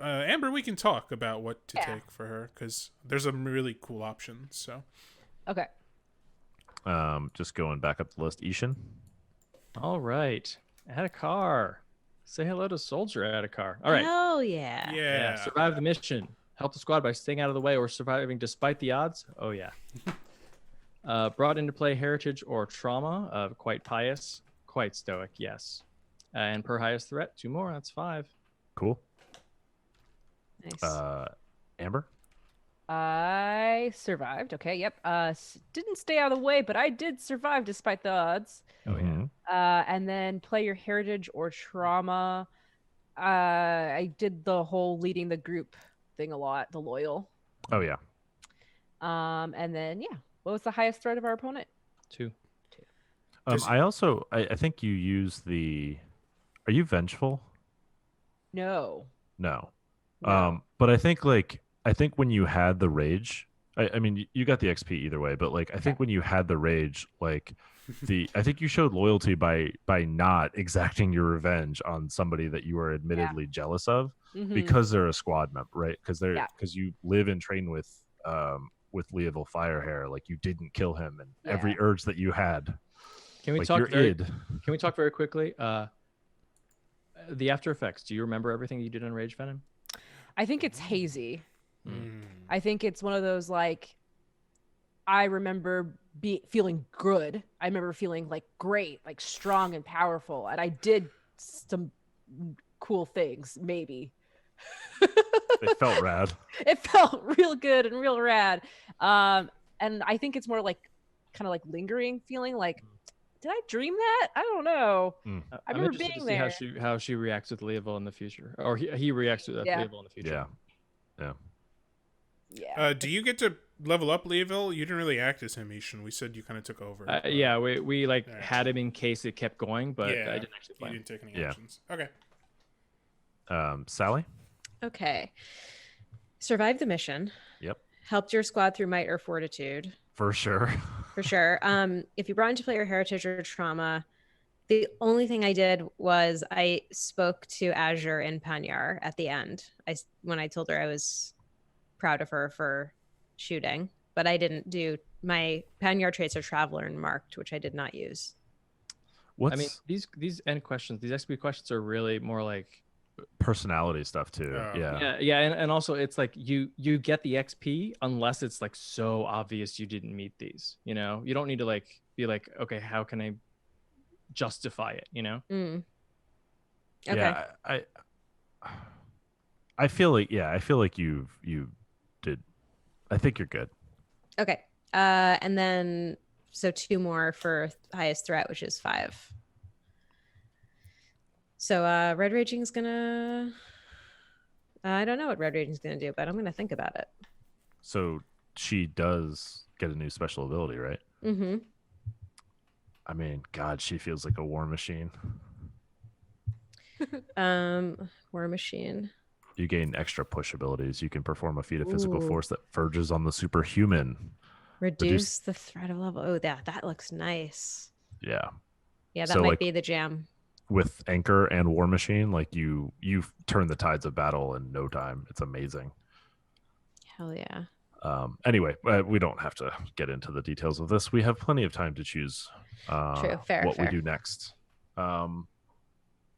Amber, we can talk about what to take for her, because there's some really cool options. So, Okay. Just going back up the list. I-Hsien. All right. Add a car. Say hello to soldier. Add a car. All right. Hell yeah. yeah. Survive the mission. Help the squad by staying out of the way or surviving despite the odds. Oh yeah. Brought into play heritage or trauma. Quite pious. Quite stoic. Yes. And per highest threat, 2 more. That's 5. Cool. Nice. Amber. I survived. Okay, yep. Didn't stay out of the way, but I did survive despite the odds. Oh yeah. Mhm. And then player heritage or trauma. I did the whole leading the group thing a lot, the loyal. Oh yeah. And then yeah, what was the highest threat of our opponent? 2. Just- I think you use the. Are you vengeful? No. No. No. But I think when you had the rage, I mean you got the XP either way, but like I think when you had the rage, like I think you showed loyalty by not exacting your revenge on somebody that you are admittedly jealous of Mhm. because they're a squad member, right? Because Yeah. you live and train with Leoville Firehair, like you didn't kill him, and Yeah. every urge that you had, Can we like talk your very? id. Can we talk very quickly? The after effects. Do you remember everything you did on Rage Venom? I think it's hazy. Mm. I think it's one of those like I remember feeling good. I remember feeling like great, like strong and powerful, and I did some cool things. Maybe It felt rad. it felt real good and real rad. And I think it's more like kind of like lingering feeling. Like, did I dream that? I don't know. Mm. I I'm remember interested to being see there. how she reacts with Leoville in the future, or he reacts with Yeah. Leoville in the future. Yeah. Yeah. Do you get to level up Leoville? You didn't really act as him, I-Hsien. We said you kind of took over. Yeah, we like Alright. had him in case it kept going, but yeah, I didn't actually play. you him. didn't take any Yeah. actions. Okay. Sally. Okay. Survived the mission. Yep. Helped your squad through might or fortitude. For sure. For sure. If you brought into player heritage or trauma, the only thing I did was I spoke to Azure and Panyar at the end. When I told her I was proud of her for shooting, but I didn't do my Panyar traits are traveler and marked, which I did not use. What's I mean, these end questions, these XP questions are really more like personality stuff too? Oh. yeah, and also it's like you get the XP unless it's like so obvious you didn't meet these. You know, you don't need to like be like, okay, how can I justify it? You know. Mm. Okay. Yeah, I feel like you did. I think you're good. Okay. And then so 2 more for highest threat, which is 5. So Red Raging's gonna. I don't know what Red Raging's gonna do, but I'm gonna think about it. So she does get a new special ability, right? Mm-hmm. I mean, God, she feels like a war machine. War Machine. You gain extra push abilities. You can perform a feat of physical Ooh. force that verges on the superhuman. Reduce the threat of level. Oh, that looks nice. Yeah. Yeah, that So, might like, be the jam. With Anchor and War Machine, like you turn the tides of battle in no time. It's amazing. Hell yeah. Anyway, we don't have to get into the details of this. We have plenty of time to choose True. Fair. what we do next.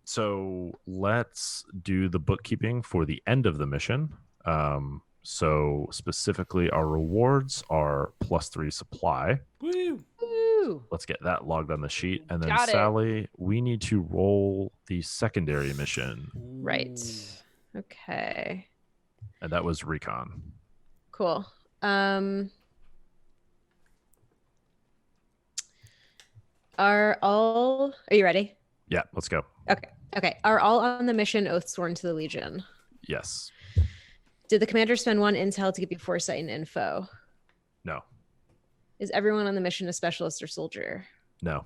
So let's do the bookkeeping for the end of the mission. So specifically, our rewards are +3 supply. Woo! Woo! Let's get that logged on the sheet. And then Got it. Sally, we need to roll the secondary mission. Right. Okay. And that was recon. Cool. Are you ready? Yeah, let's go. Okay. Are all on the mission oath sworn to the Legion? Yes. Did the commander spend 1 intel to give you foresight and info? No. Is everyone on the mission a specialist or soldier? No.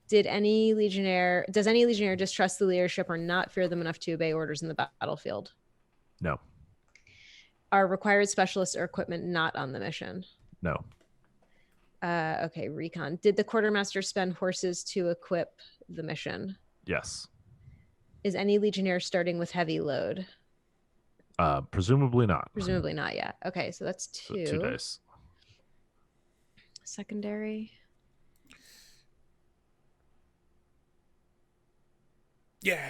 Does any legionnaire distrust the leadership or not fear them enough to obey orders in the battlefield? No. Are required specialists or equipment not on the mission? No. Okay, recon. Did the quartermaster spend horses to equip the mission? Yes. Is any legionnaire starting with heavy load? Presumably not. Presumably not yet. Okay, so that's 2. So 2 dice. Secondary. Yeah.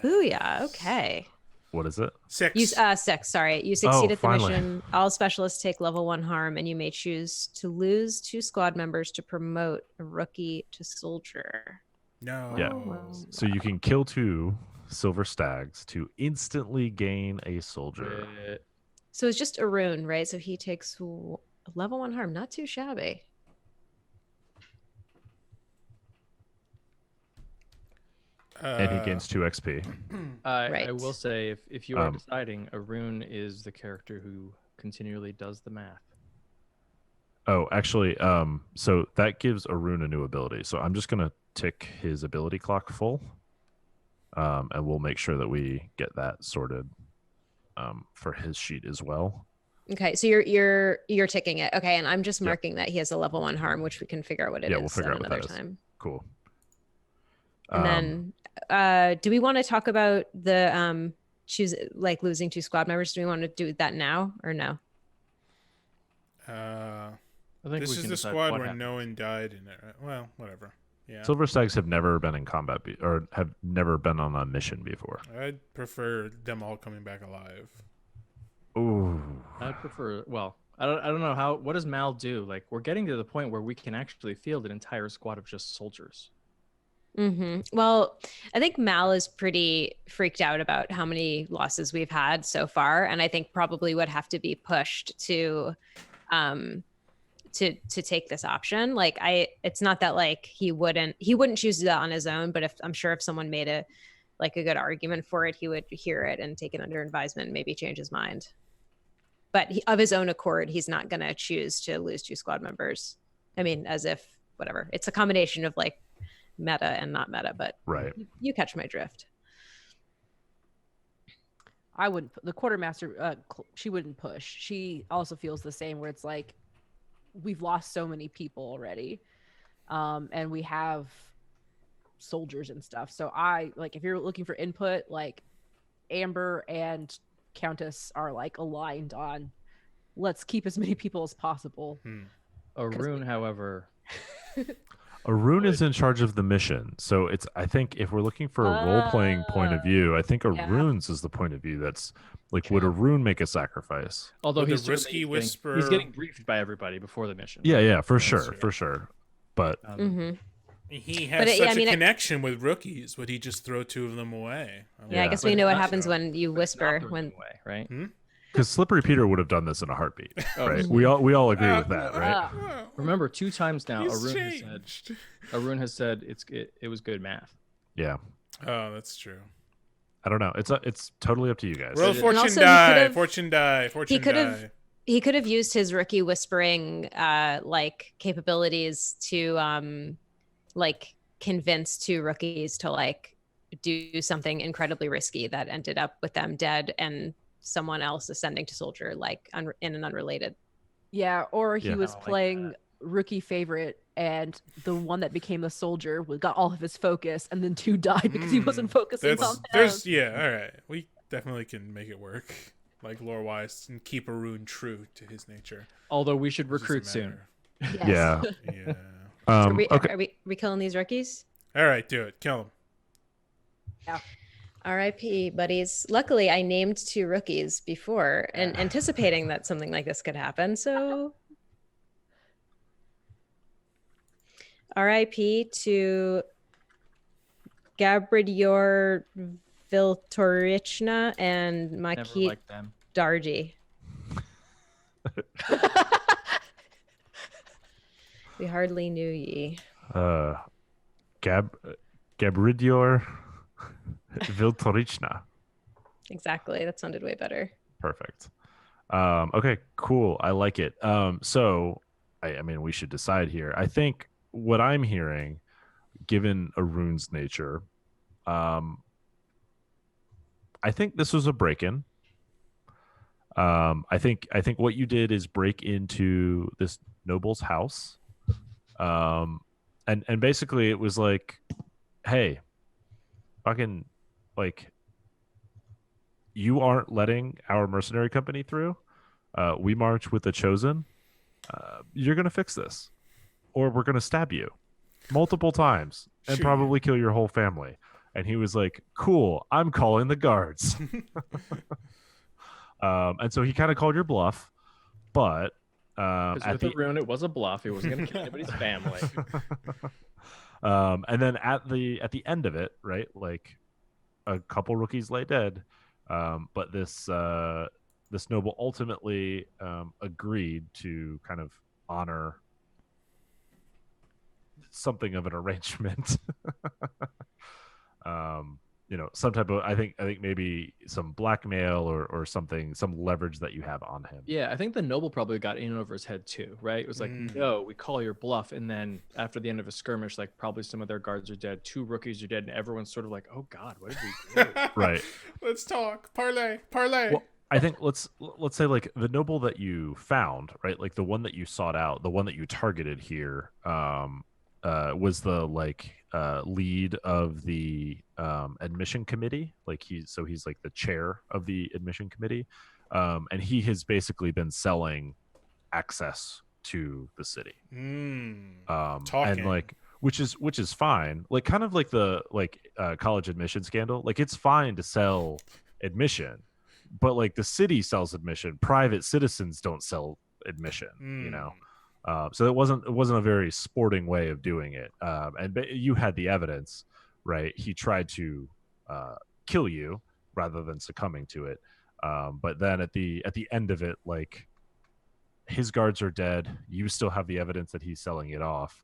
Booyah. Okay. What is it? 6. You 6. Sorry, you succeeded the finally. mission. All specialists take level 1 harm, and you may choose to lose 2 squad members to promote a rookie to soldier. No. Yeah. So you can kill 2 silver stags to instantly gain a soldier. So it's just Arun, right? So he takes level 1 harm. Not too shabby. And he gains 2 XP. I Right. will say, if you are deciding, Arun is the character who continually does the math. Oh, actually, so that gives Arun a new ability. So I'm just gonna tick his ability clock full, and we'll make sure that we get that sorted for his sheet as well. Okay, so you're ticking it. Okay, and I'm just marking that he has a level 1 harm, which we can figure out what it is. We'll figure out what another that is. time. Cool. And then, do we want to talk about the losing 2 squad members? Do we want to do that now or no? I think this we is can the decide squad what where happens. no one died in it. Right? Well, whatever. Yeah. Silver Stags have never been in combat or have never been on a mission before. I'd prefer them all coming back alive. Ooh. I'd prefer. Well, I don't know how. What does Mal do? Like, we're getting to the point where we can actually field an entire squad of just soldiers. Well, I think Mal is pretty freaked out about how many losses we've had so far, and I think probably would have to be pushed to take this option. Like, it's not that like he wouldn't choose that on his own, but if someone made a good argument for it, he would hear it and take it under advisement and maybe change his mind. But of his own accord, he's not going to choose to lose 2 squad members. I mean, as if whatever. It's a combination of like meta and not meta, but right. You catch my drift. I wouldn't. The quartermaster, she wouldn't push. She also feels the same, where it's like we've lost so many people already, and we have soldiers and stuff. So if you're looking for input, like Amber and Countess are like aligned on let's keep as many people as possible. Arun, however. Arun is in charge of the mission. So I think if we're looking for a role-playing point of view, I think Arun's is the point of view that's like, would Arun make a sacrifice? Although Would he's the risky whisperer... he's getting briefed by everybody before the mission. Yeah, for sure. But he has such a connection with rookies. Would he just throw 2 of them away? I guess we know what happens when you whisper. Away, right? Because Slippery Peter would have done this in a heartbeat, right? We all agree with that, right? Remember, 2 times now, He's Arun has said it was good math. Yeah. Oh, that's true. I don't know. It's totally up to you guys. Roll fortune die. Fortune die. Fortune die. He could have used his rookie whispering capabilities to convince 2 rookies to do something incredibly risky that ended up with them dead and someone else ascending to soldier in an unrelated. Yeah, or he was like playing rookie favorite, and the one that became the soldier got all of his focus, and then 2 died because he wasn't focusing on them. All right. We definitely can make it work, like lore wise, and keep Arun true to his nature. Although we should recruit soon. Yes. Yeah. Yeah. Are we killing these rookies? All right, do it. Kill them. Yeah. R.I.P. buddies. Luckily, I named 2 rookies before and anticipating that something like this could happen. So R.I.P. to Gabrior Viltorichna and Maki Darji. We hardly knew ye. Gabridior Viltorichna. Exactly. That sounded way better. Perfect. Okay, cool. I like it. So I mean, we should decide here. I think what I'm hearing, given Arun's nature, I think this was a break-in. I think what you did is break into this noble's house. And basically it was like, hey, fucking, like, you aren't letting our mercenary company through. We march with the chosen. You're gonna fix this, or we're gonna stab you multiple times and probably kill your whole family. And he was like, cool, I'm calling the guards. And so he kind of called your bluff, but with Arun, it was a bluff. He wasn't going to kill anybody's family. And then at the end of it, right, like a couple rookies lay dead, but this this noble ultimately agreed to kind of honor something of an arrangement. Some type of I think maybe some blackmail or something, some leverage that you have on him. Yeah, I think the noble probably got in over his head too, right? It was like, no, we call your bluff, and then after the end of a skirmish, like probably some of their guards are dead, 2 rookies are dead, and everyone's sort of like, oh God, what did we do? Right. Let's talk. Parlay. Well, I think let's say like the noble that you found, right? Like the one that you sought out, the one that you targeted here, was the lead of the admission committee. Like he's like the chair of the admission committee, and he has basically been selling access to the city. Talking. And like which is fine. Like kind of like the college admission scandal. Like it's fine to sell admission, but like the city sells admission. Private citizens don't sell admission. So it wasn't a very sporting way of doing it. And you had the evidence, right? He tried to kill you rather than succumbing to it. But then at the end of it, like his guards are dead. You still have the evidence that he's selling it off.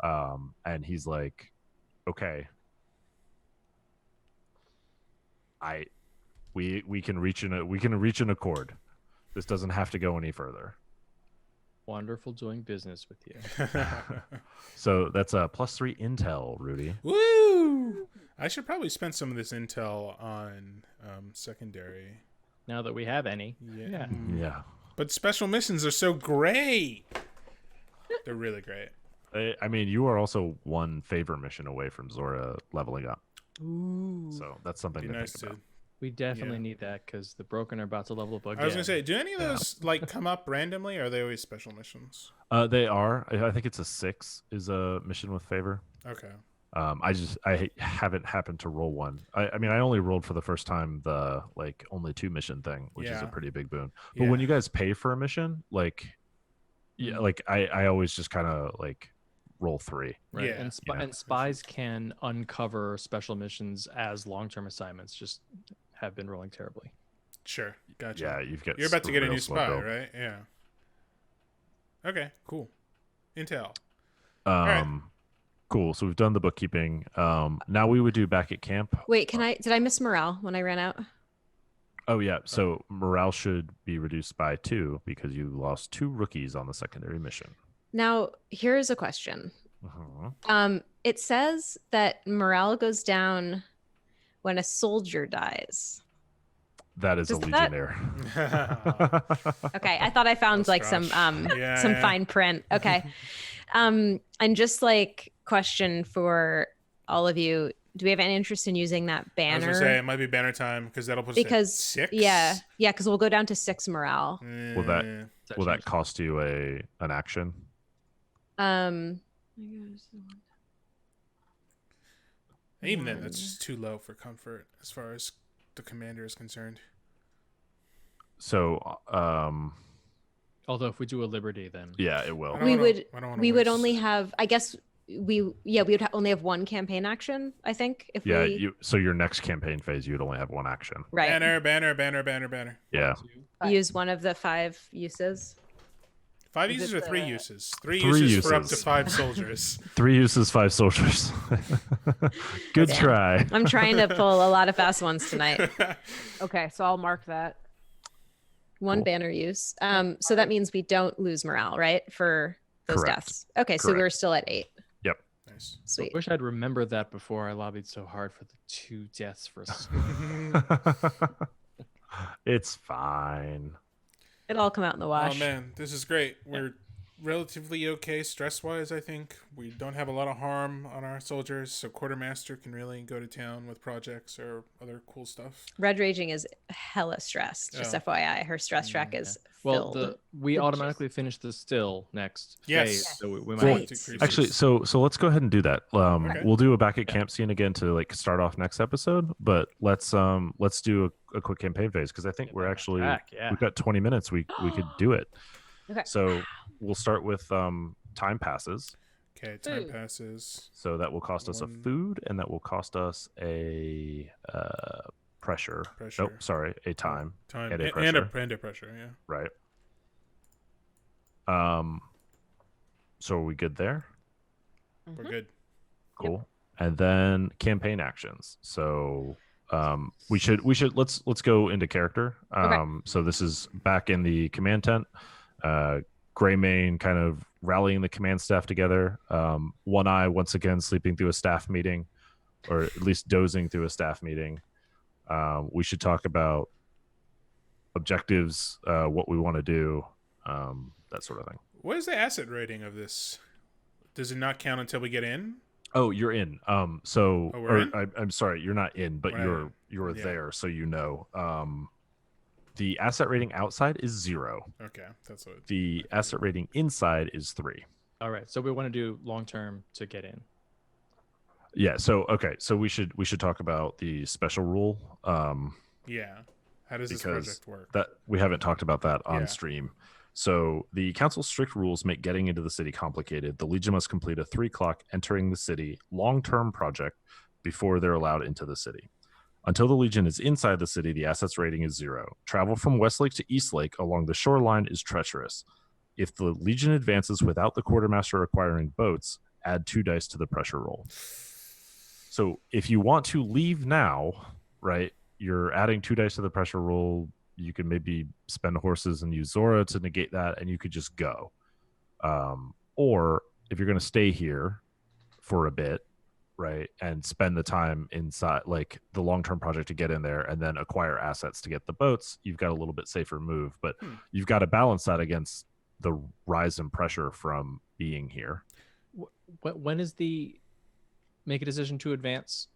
And he's like, okay, we can reach an accord. This doesn't have to go any further. Wonderful doing business with you. So that's a +3 intel, Rudy. Woo! I should probably spend some of this intel on secondary. Now that we have any. Yeah. Yeah. But special missions are so great. They're really great. I mean, you are also one favor mission away from Zora leveling up. Ooh. So that's something Be to nice think to. about. We definitely need that because the broken are about to level up again. I was gonna say, do any of those come up randomly, or are they always special missions? They are. I think it's a 6 is a mission with favor. Okay. I haven't happened to roll one. I mean, I only rolled for the first time the only 2 mission thing, which is a pretty big boon. But when you guys pay for a mission, I always just kind of roll 3. Right. Yeah. And spies can uncover special missions as long-term assignments. Just have been rolling terribly. Sure. Gotcha. Yeah, You're about to get a real new slow spy, build. right? Yeah. Okay. Cool. Intel. Cool. So we've done the bookkeeping. Now we would do back at camp. Wait, did I miss morale when I ran out? Oh yeah. So morale should be reduced by 2 because you lost 2 rookies on the secondary mission. Now, here's a question. Uh-huh. It says that morale goes down when a soldier dies. That is Does a that- legionnaire. Okay, I thought I found some fine print. Okay. And just question for all of you, do we have any interest in using that I was banner? gonna say it might be banner time because that'll put us at 6. yeah, because we'll go down to 6 morale. Will that cost you an action? Even then, that's just too low for comfort as far as the commander is concerned. So, Although if we do a liberty, then yeah, it will. We would waste- only have, I guess we would only have 1 campaign action, I think. If Yeah, we so your next campaign phase, you'd only have 1 action. right Banner. Yeah. use one of the 5 uses. 5 Is uses it or 3 the- uses? 3 3 uses for up to uses. 5 soldiers. 3 uses, 5 soldiers. Good Damn. try. I'm trying to pull a lot of fast ones tonight. Okay, so I'll mark that. 1 Cool. banner use. So that means we don't lose morale, right? For those Correct. deaths. Okay, so we're Correct. still at 8. Nice. I Sweet. wish I'd remembered that before I lobbied so hard for the 2 deaths for us. It's fine. It'll all come out in the wash. Oh man, this is great. We're relatively okay stress-wise, I think. We don't have a lot of harm on our soldiers, so Quartermaster can really go to town with projects or other cool stuff. Red Raging is hella stressed. Just Oh. FYI, her stress track is Well, filled. we with automatically finish the still next Yes. phase, so we might Right. have to increase Actually, so let's go ahead and do that. Okay. We'll do a back at camp scene again to start off next episode, but let's do a quick campaign phase because I think we're actually we've got 20 minutes. We could do it. Okay. So we'll start with time passes. Okay, time Food. passes. So that will cost us a 1. food, and that will cost us a pressure. Pressure. Nope, sorry, a time, Time and a and pressure. and a pressure. Yeah. Right. So are we good there? We're good. Cool. And then campaign actions. So we should let's go into character. So this is back in the command tent. Greymane kind of rallying the command staff together. One Eye once again sleeping through a staff meeting, or at least dozing through a staff meeting. We should talk about objectives, what we want to do, that sort of thing. What is the asset rating of this? Does it not count until we get in? Oh, you're in. I'm sorry, you're not in, but Right. you're Yeah. there, so you know. The asset rating outside is 0. Okay, that's what. The asset rating inside is 3. All right. So we want to do long term to get in. Yeah. So okay. So we should talk about the special rule. Yeah. How does this Because project work? that we haven't talked about that on Yeah. stream. So the council's strict rules make getting into the city complicated. The Legion must complete a 3 o'clock entering the city long-term project before they're allowed into the city. Until the Legion is inside the city, the assets rating is 0. Travel from Westlake to Eastlake along the shoreline is treacherous. If the Legion advances without the quartermaster acquiring boats, add 2 dice to the pressure roll. So if you want to leave now, right, you're adding 2 dice to the pressure roll. You can maybe spend horses and use Zora to negate that, and you could just go. Or if you're going to stay here for a bit, right, and spend the time inside, like the long-term project to get in there and then acquire assets to get the boats, you've got a little bit safer move. But you've got to balance that against the rise in pressure from being here. When is the make a decision to advance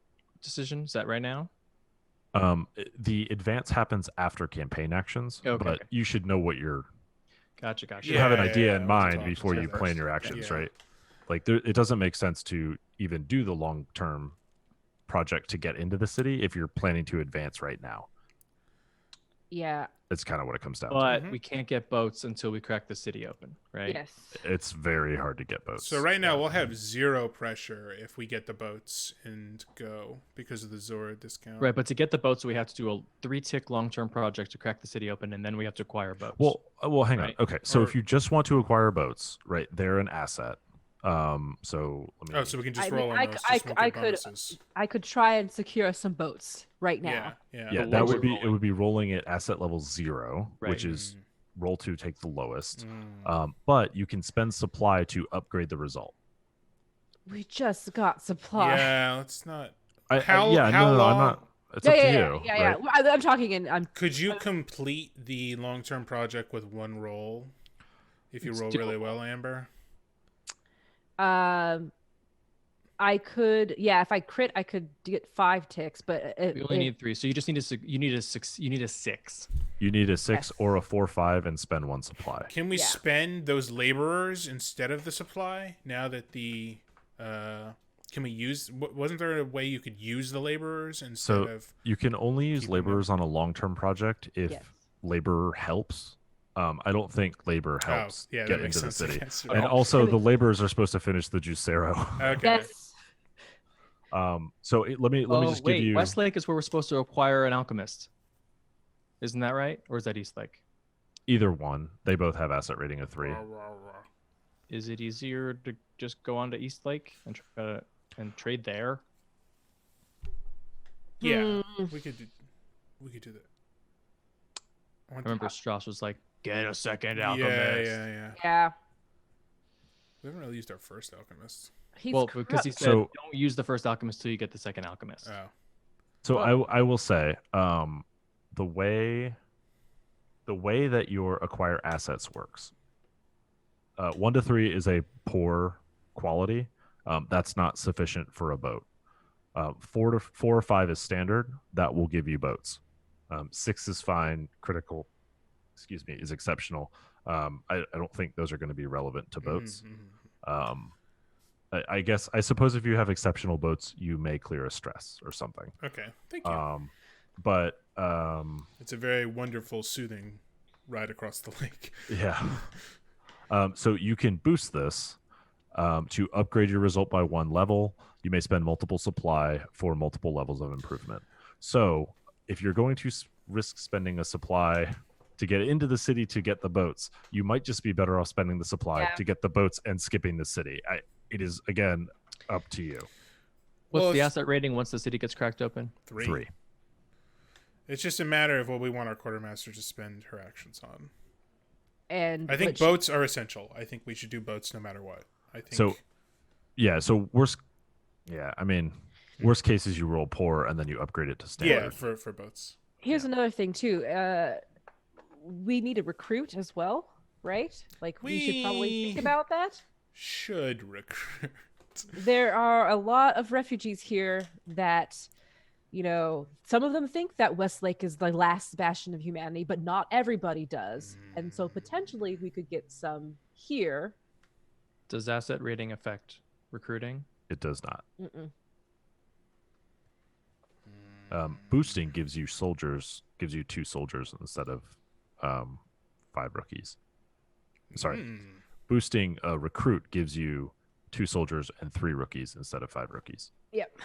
decision? Is that right now? The advance happens after campaign actions, Okay. but you should know what you're. Gotcha. You have an idea in We'll mind talk before to you that plan first. your actions, Yeah. right? Like it doesn't make sense to even do the long-term project to get into the city if you're planning to advance right now. Yeah. That's kind of what it comes down to. But we can't get boats until we crack the city open, right? Yes. It's very hard to get boats. So right now we'll have 0 pressure if we get the boats and go because of the Zora discount. Right, but to get the boats, we have to do a 3-tick long-term project to crack the city open, and then we have to acquire boats. Well, hang Right. on. Okay, so Or- if you just want to acquire boats, right, they're an asset. So let me. Oh, so we can just I roll mean, on those. Just won't I get could bonuses. I could try and secure some boats right now. Yeah. Yeah, But that what's would be rolling? it. Would be rolling at asset level 0, Right. which is roll 2, take the lowest. Mm. But you can spend supply to upgrade the result. We just got supply. Yeah, let's not. How How long? I'm long- not. It's yeah, up yeah, to yeah, you. yeah, right? yeah. I'm talking in. I'm Could you complete the long-term project with 1 roll if you It's roll really well, Amber? I could, yeah. If I crit, I could get 5 ticks, but we only need 3, so you just need you need a 6. You need a 6. You need a 6 Yes. or a 4/5 and spend 1 supply. Can we Yeah. spend those laborers instead of the supply now that the can we use wasn't there a way you could use the laborers instead So of you can only use keeping them- laborers on a long-term project if Yes. labor helps. I don't think labor helps yeah, that get makes into the sense, I city. guess. And Oh. also, the laborers are supposed to finish the Juicero. Okay. Yes. Let me just wait, give you. Westlake is where we're supposed to acquire an alchemist. Isn't that right? Or is that Eastlake? Either one. They both have asset rating of 3. Is it easier to just go on to Eastlake and try to, and trade there? Yeah, we could do that. I remember Strauss was like, "Get a second Yeah, alchemist." yeah. Yeah. We haven't really used our first alchemist. He's Well, because he corrupt. said, So- "Don't use the first alchemist till you get the second alchemist." Oh. So I will say, the way that your acquire assets works, 1 to 3 is a poor quality. That's not sufficient for a boat. 4 or 5 is standard. That will give you boats. 6 is fine. Critical, is exceptional. I don't think those are going to be relevant to boats. Mhm. I suppose if you have exceptional boats, you may clear a stress or something. Okay, thank you. But It's a very wonderful, soothing ride across the lake. yeah. So you can boost this to upgrade your result by 1 level. You may spend multiple supply for multiple levels of improvement. So if you're going to risk spending a supply to get into the city to get the boats, you might just be better off spending the supply to get the boats and skipping the city. It is, again, up to you. What's Well, the it's- asset rating once the city gets cracked open? 3. It's just a matter of what we want our quartermaster to spend her actions on. And I think boats are essential. I think we should do boats no matter what. I think So, yeah. So worst case is you roll poor and then you upgrade it to standard. yeah, for boats. Here's another thing too. We need a recruit as well, right? Like we should probably think about that. Should recruit. There are a lot of refugees here that, some of them think that Westlake is the last bastion of humanity, but not everybody does. And so potentially we could get some here. Does asset rating affect recruiting? It does not. Mm-mm. Boosting gives you 2 soldiers instead of 5 rookies. Sorry. Boosting a recruit gives you 2 soldiers and 3 rookies instead of 5 rookies. Yep.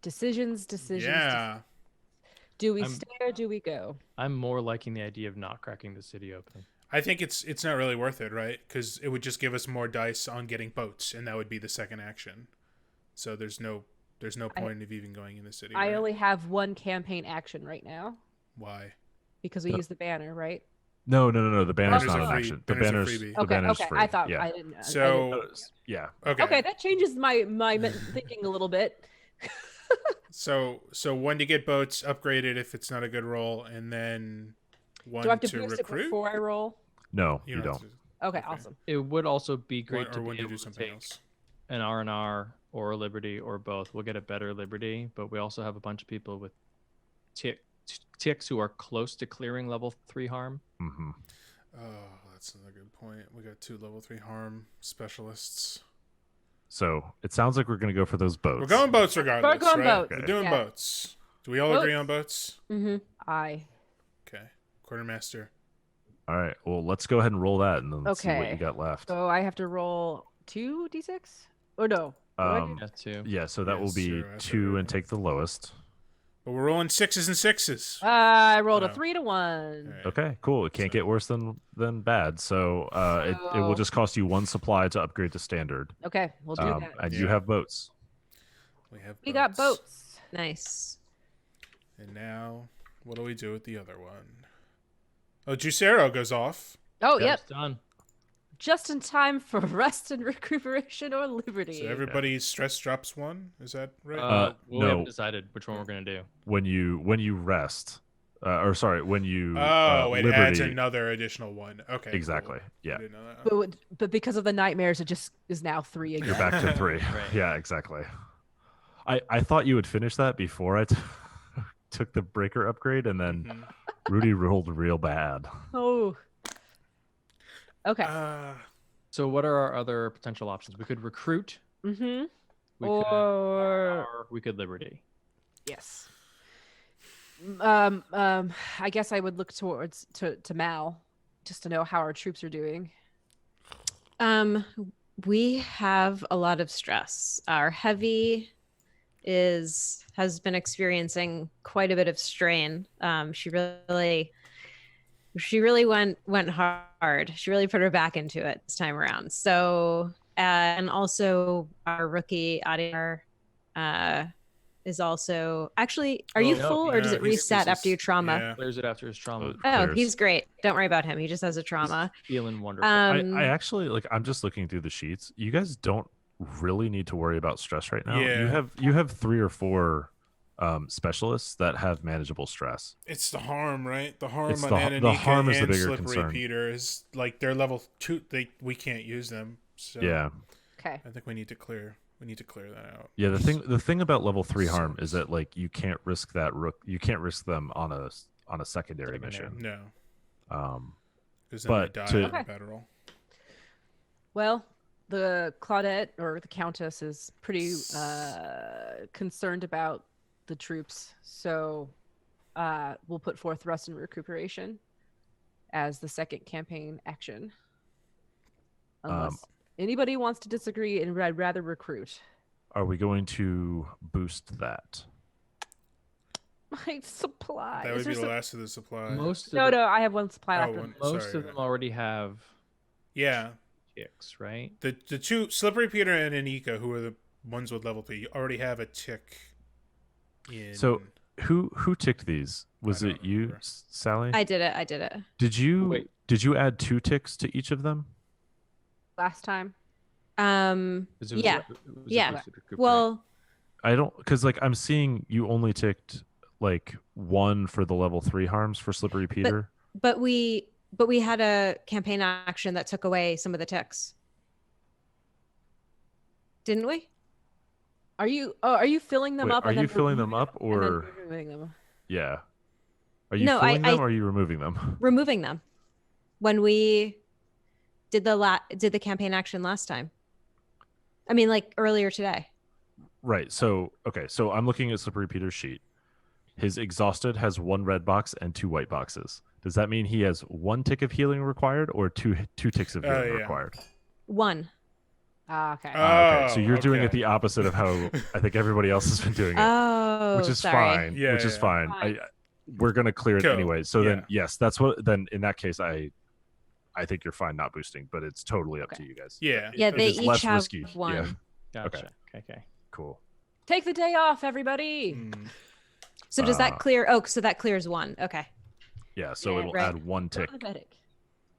Decisions. Yeah. Do we stay or do we go? I'm more liking the idea of not cracking the city open. I think it's not really worth it, right? Because it would just give us more dice on getting boats, and that would be the second action. So there's no point of even going in the city. I right? only have one campaign action right now Why? because we use the banner, right? No. The banner's Banner's not a an free- action. The banner's a banner's freebie. the Okay, banner's okay. free. I thought yeah. I didn't. So Yeah. okay. Okay, that changes my thinking a little bit. So one to get boats upgraded if it's not a good roll, and then one Do I have to to boost recruit. it before I roll? No, You you don't. don't. have to- Okay, Okay. awesome. It would also be great Or to when be to able do to something take else. an R&R or a Liberty or both. We'll get a better Liberty, but we also have a bunch of people with ticks who are close to clearing level 3 harm. Mm-hmm. Oh, that's another good point. We got 2 level 3 harm specialists. So it sounds like we're going to go for those boats. We're going boats regardless. We're going right? boats. We're doing Yeah. boats. Do we all agree on boats? Mm-hmm. I. Okay. Quartermaster. All right. Well, let's go ahead and roll that, and then see what Okay. you got left. So I have to roll 2d6? Or no? What do I do? Yeah, too. Yeah. So that will Yes, be sure, that's 2 right. and take the lowest. But we're rolling 6s and 6s. I rolled a Oh. 3 to 1. All right. Okay. Cool. It can't So- get worse than bad. So it will So- just cost you 1 supply to upgrade to standard. Okay, we'll do that. And you Yeah. have boats. We got boats. Nice. And now, what do we do with the other one? Oh, Juicero goes off. Oh, Yeah, yep. it's done. Just in time for rest and recuperation or liberty. So everybody's stress drops 1. Is that right? We no. haven't decided which one we're going to do. When you rest, when you it liberty, adds another additional 1. Okay. cool. exactly. I Yeah. didn't know that. But because of the nightmares, it just is now 3 again. You're back to 3. Right. Yeah, exactly. I thought you would finish that before I took the breaker upgrade, and then Mhm. Rudy rolled real bad. Oh. Okay. So what are our other potential options? We could recruit. Mm-hmm. We Or or we could Liberty. yes. I guess I would look towards to Mal just to know how our troops are doing. We have a lot of stress. Our heavy has been experiencing quite a bit of strain. She really went hard. She really put her back into it this time around. So and also our rookie Adiyar is also actually. Are you no, full or does it he's- reset he's- after your trauma? yeah. Clears it after his trauma. Oh, Clears. he's great. Don't worry about him. He just has a trauma. Feeling wonderful. Um, I actually I'm just looking through the sheets. You guys don't really need to worry about stress right now. Yeah. You have 3 or 4 specialists that have manageable stress. It's the harm, right? The harm It's on the Ananika harm is the and bigger Slippery concern. Peter is like they're level 2. We can't use them. So Yeah. Okay. I think we need to clear that out. Yeah, the thing about level 3 harm is that like you can't risk you can't risk them on a secondary mission. No, Um because then But they die to- on the battle roll. Well, the Claudette or the Countess is pretty concerned about the troops, so we'll put forth rest and recuperation as the second campaign action. Unless anybody wants to disagree, and I'd rather recruit. are we going to boost that? My supplies. That would be There's the last of the supply. Most of No, them, no, I have one supply Oh, left. one- most sorry. of them already have Yeah. ticks, right? The two, Slippery Peter and Anika, who are the ones with level 3, already have a tick in... So who ticked these? Was I it don't you, remember. Sally? I did it. Wait. Did you add 2 ticks to each of them? Last time. 'Cause it was Yeah. it was a Yeah. boosted recuperate. Well, I don't, because like I'm seeing you only ticked like 1 for the level 3 harms for Slippery Peter. but we had a campaign action that took away some of the ticks. Didn't we? Are you filling them Wait, up? are and then you filling them removing up and then or removing them? yeah? Are you No, filling I- them or are you removing them? Removing them when we did the campaign action last time. I mean, like earlier today. Right. So okay. So I'm looking at Slippery Peter's sheet. His exhausted has 1 red box and 2 white boxes. Does that mean he has 1 tick of healing required or two ticks of healing yeah. required? One. Ah, okay. Okay. So you're doing okay. it the opposite of how I think everybody else has been doing it, Oh, which is sorry. fine. Yeah, which is yeah. fine. Fine. We're gonna clear it Cool. anyway. So Yeah. then, yes, that's what. Then in that case, I think you're fine not boosting, but it's totally up Okay. to you guys. Yeah. Yeah, If they it's each less have risky, one. yeah. Gotcha. Okay. Cool. Take the day off, everybody. Mm. So does that Uh, clear? Oh, so that clears one. Okay. Yeah. So Yeah, it'll right. add 1 tick. Pathetic.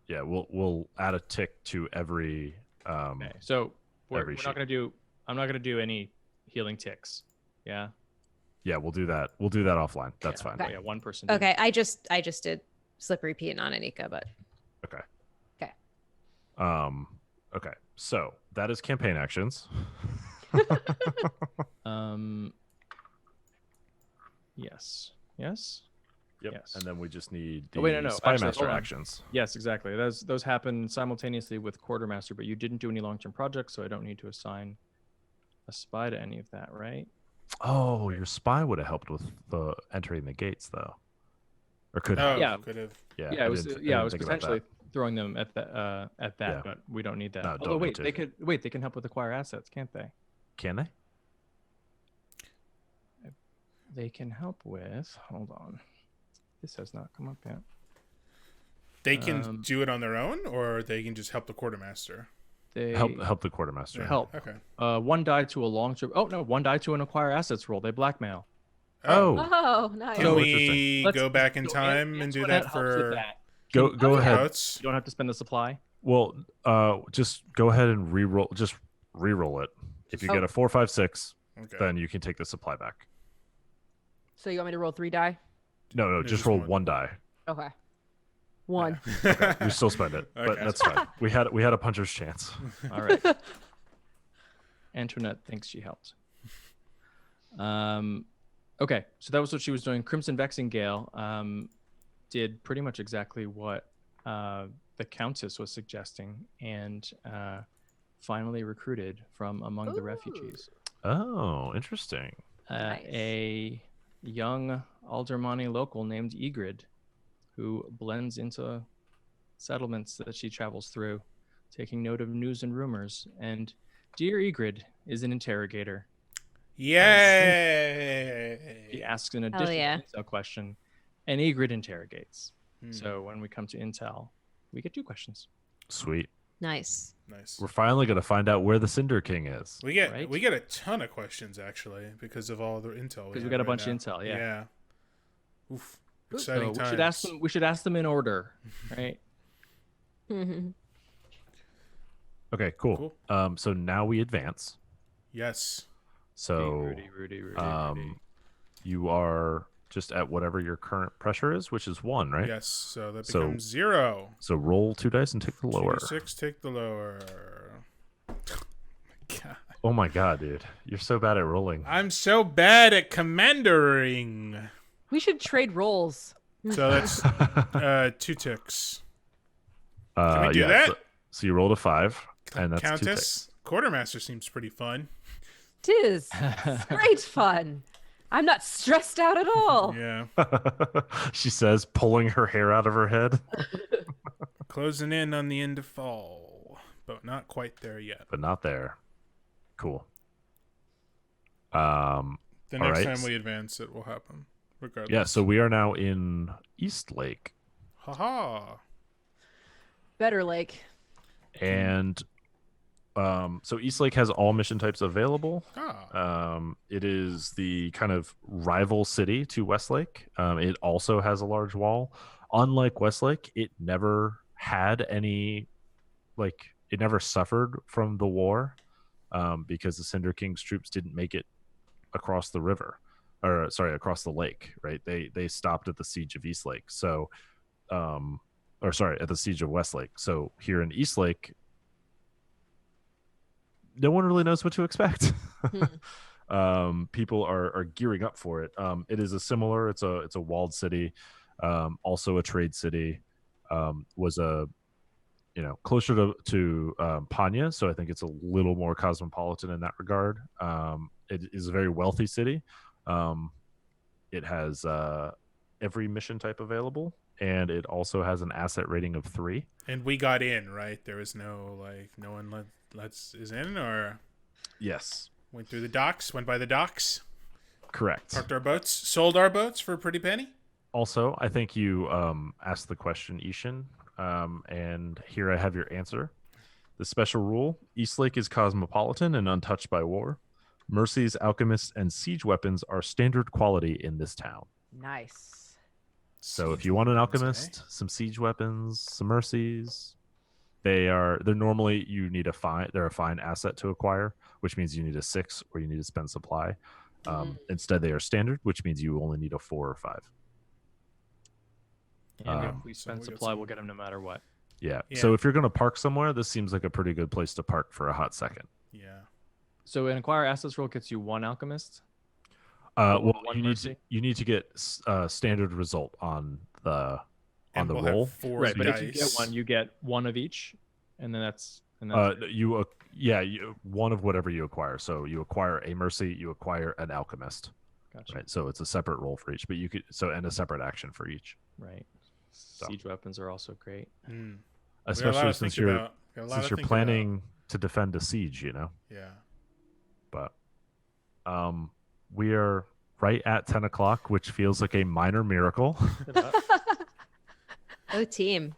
Yeah. We'll add a tick to every. Okay. So we're Every not sheet. gonna do. I'm not gonna do any healing ticks. Yeah. Yeah. We'll do that. We'll do that offline. That's Yeah. fine. Oh, yeah. One person. did. Okay. I just did Slippery Pete and Anika, but Okay. Okay. Okay. So that is campaign actions. Yes. Yes. Yep. Yes. And then we just need the Oh, wait, no. spy Actually, master hold on. actions. Yes, exactly. Those happen simultaneously with quartermaster, but you didn't do any long-term projects, so I don't need to assign a spy to any of that, right? Oh, your spy would have helped with the entering the gates, though, or could Oh, have. Yeah. could have. Yeah, Yeah, I it was. didn't- I Yeah, I didn't was think about that. potentially throwing them at that. Yeah. But we don't need that. No, Although don't wait, need they to. could. Wait, they can help with acquire assets, can't they? Can they? They can help with. Hold on. This has not come up yet. They can Um, do it on their own, or they can just help the quartermaster. They Help the quartermaster. help. Okay. 1 die to a long term. Oh no, 1 die to an acquire assets roll. They blackmail. Oh, Oh, nice. Can So we interesting. Let's- go back in so time and do Antoinette that helps with for that. go ahead. votes? You don't have to spend the supply. Well, just go ahead and re-roll. Just re-roll it. If you Oh. get a 4, 5, 6, Okay. then you can take the supply back. So you want me to roll 3 die? No, No, just just roll one. 1 die. Okay. 1. You still spend it, but Okay. that's fine. We had a puncher's chance. All right. Antoinette thinks she helped. Okay, so that was what she was doing. Crimson Vexing Gale did pretty much exactly what the Countess was suggesting, and finally recruited from among the refugees Oh, interesting. Nice. a young Aldermani local named Egrid, who blends into settlements that she travels through, taking note of news and rumors. And dear Egrid is an interrogator. Yay! He asks an Hell additional yeah. intel question, and Egrid interrogates. Hmm, So when we come to intel, we get 2 questions. Sweet. Nice. nice. We're finally gonna find out where the Cinder King is. We get right? we get a ton of questions actually because of all the intel. Because we have got a right bunch now. of intel, yeah. Oof. So Exciting we times. should ask them. We should ask them in order, right? Mhm. Okay, cool. So now we advance. Yes. So Rudy. you are just at whatever your current pressure is, which is 1, right? Yes. So that So- becomes 0. So roll 2 dice and take the lower. 2d6, take the lower. God. Oh my god, dude. You're so bad at rolling. I'm so bad at commandering. We should trade roles. So that's 2 ticks. Can we do yeah, that? So you rolled a 5, and that's 2 ticks. Countess, quartermaster seems pretty fun. Tis. Great fun. I'm not stressed out at all. Yeah. She says, pulling her hair out of her head, Closing in on the end of fall, but not quite there yet. but not there. Cool. The All next right. time we advance, it will happen, regardless. Yeah, so we are now in Eastlake, Haha. Better Lake. and so Eastlake has all mission types available. Ah. It is the kind of rival city to Westlake. It also has a large wall. Unlike Westlake, it never had any, like, it never suffered from the war, because the Cinder King's troops didn't make it across the river, or sorry, across the lake. Right? They stopped at the siege of Eastlake. So, or sorry, at the siege of Westlake. So here in Eastlake, no one really knows what to expect. People are gearing up for it. It is it's a walled city, also a trade city. Was closer to Panya, so I think it's a little more cosmopolitan in that regard. It is a very wealthy city. It has every mission type available, and it also has an asset rating of 3. And we got in, right? There was no one is in, or Yes, went through the docks, went by the docks, correct. parked our boats, sold our boats for a pretty penny. Also, I think you asked the question, I-Hsien, and here I have your answer. The special rule: Eastlake is cosmopolitan and untouched by war. Mercies, alchemists, and siege weapons are standard quality in this town. Nice. So if Siege you want an weapons, alchemist, some siege weapons, some mercies, they're normally, you need they're a fine asset to acquire, which means you need a 6 or you need to spend supply. Instead, they are standard, which means you only need a 4 or 5. And Um, if we so spend we got supply, some- we'll get them no matter what. Yeah. Yeah. So if you're going to park somewhere, this seems like a pretty good place to park for a hot second. Yeah. So an acquire assets roll gets you 1 alchemist. Well, one you mercy? need to get standard result on the And we'll roll. have 4 Right, but dice. if you get 1, you get 1 of each, and then that's You one of whatever you acquire. So you acquire a mercy, you acquire an alchemist. gotcha. Right. So it's a separate roll for each, but you could and a separate action for each. Right. Siege weapons are also great. Mm. Especially since you're planning planning to defend a siege, Yeah. But we are right at 10 o'clock, which feels like a minor miracle. Oh, team.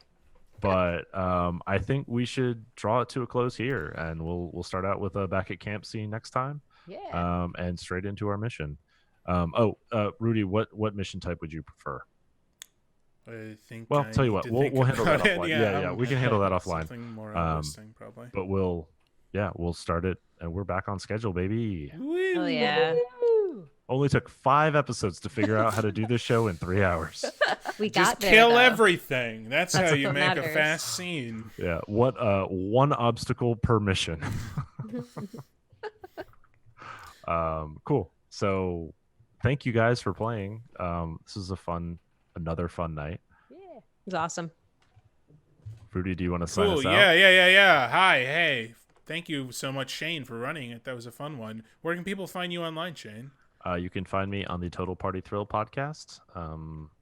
But I think we should draw it to a close here, and we'll start out with a back at camp scene next time, Yeah. and straight into our mission. Rudy, what mission type would you prefer? I think. Well, I tell you need what, to we'll think handle that about it. offline. Yeah, we can handle that offline. Something more interesting, probably. But we'll start it, and we're back on schedule, baby. Oh yeah. Woo! Only took 5 episodes to figure out how to do this show in 3 hours. We Just got there. kill though. everything. That's how you what make a matters. fast scene. Yeah, what one obstacle per mission. Cool. So, thank you guys for playing. This is another fun night. Yeah. It was awesome. Rudy, do you want to sign Cool. us out? Yeah. Hi. Hey. Thank you so much, Shane, for running it. That was a fun one. Where can people find you online, Shane? You can find me on the Total Party Thrill podcast,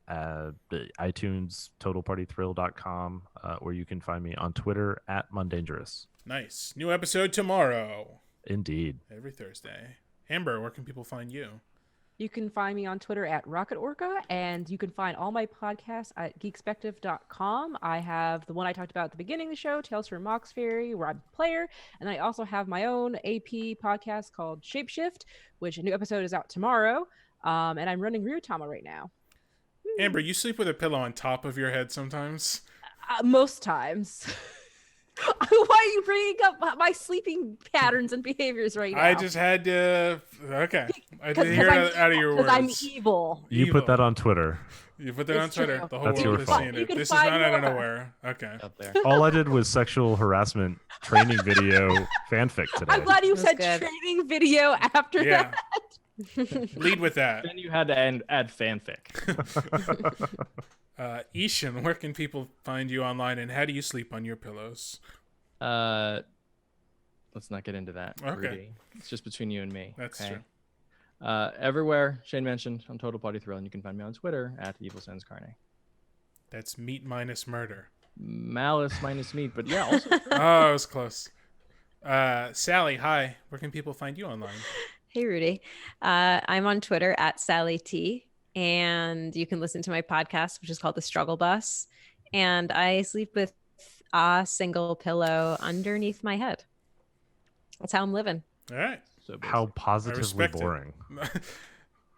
at the iTunes, totalpartythrill.com, or you can find me on Twitter at Mundangerous. Nice. New episode tomorrow. Indeed. Every Thursday. Amber, where can people find you? You can find me on Twitter at Rocket Orca, and you can find all my podcasts at geekspective.com. I have the one I talked about at the beginning of the show, Tales from Mox Ferry, where I'm a player. And then I also have my own AP podcast called Shapeshift, which a new episode is out tomorrow. And I'm running Ryutama right now. Amber, you sleep with a pillow on top of your head sometimes? Most times. Why are you bringing up my sleeping patterns and behaviors right now? I just had to. Okay. I did hear I'm it out of your evil, 'cause I'm words. evil. You put that on Twitter. You put that on It's Twitter. true. The whole That's world your is fault. seeing You it. can This is find not out of more. nowhere. Okay. Up there. All I did was sexual harassment training video fanfic today. I'm glad you That was said good. training video after Yeah. that. Lead with that. Then you had to add fanfic. I-Hsien, where can people find you online, and how do you sleep on your pillows? Let's not get into that. Okay. Rudy. It's just between you and me. That's okay? true. Everywhere Shane mentioned on Total Party Thrill, and you can find me on Twitter at Evil Sins Carne. That's meat minus murder. Malice minus meat, but yeah, also Oh, it was close. Sally, hi. Where can people find you online? Hey, Rudy. I'm on Twitter at Sally T, and you can listen to my podcast, which is called The Struggle Bus. And I sleep with a single pillow underneath my head. That's how I'm living. All right. So How basic. positively respect it. boring.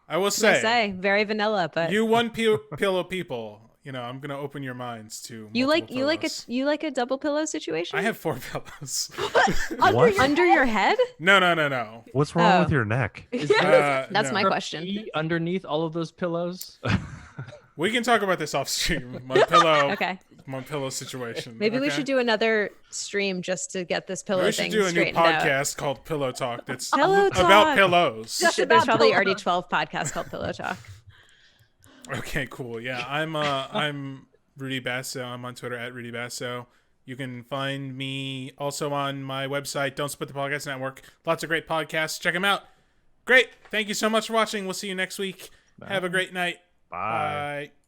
I will I say very vanilla, but you one pillow people. You know, I'm gonna open your minds to you like pillows. you like a double pillow situation. I have 4 pillows. What? Under your head. No. What's wrong Oh. with your neck? That's no. my question. Underneath all of those pillows. We can talk about this off stream. My pillow. Okay. My pillow situation. Maybe we okay? should do another stream just to get this pillow We thing should do a new straightened out. podcast called Pillow Talk. That's Pillow about Talk. pillows. Just There's about probably pillow. already 12 podcasts called Pillow Talk. Okay, cool. Yeah, I'm Rudy Basso. I'm on Twitter at Rudy Basso. You can find me also on my website, Don't Split the Podcast Network. Lots of great podcasts. Check them out. Great. Thank you so much for watching. We'll see you next week. Have a great night. Bye. Bye.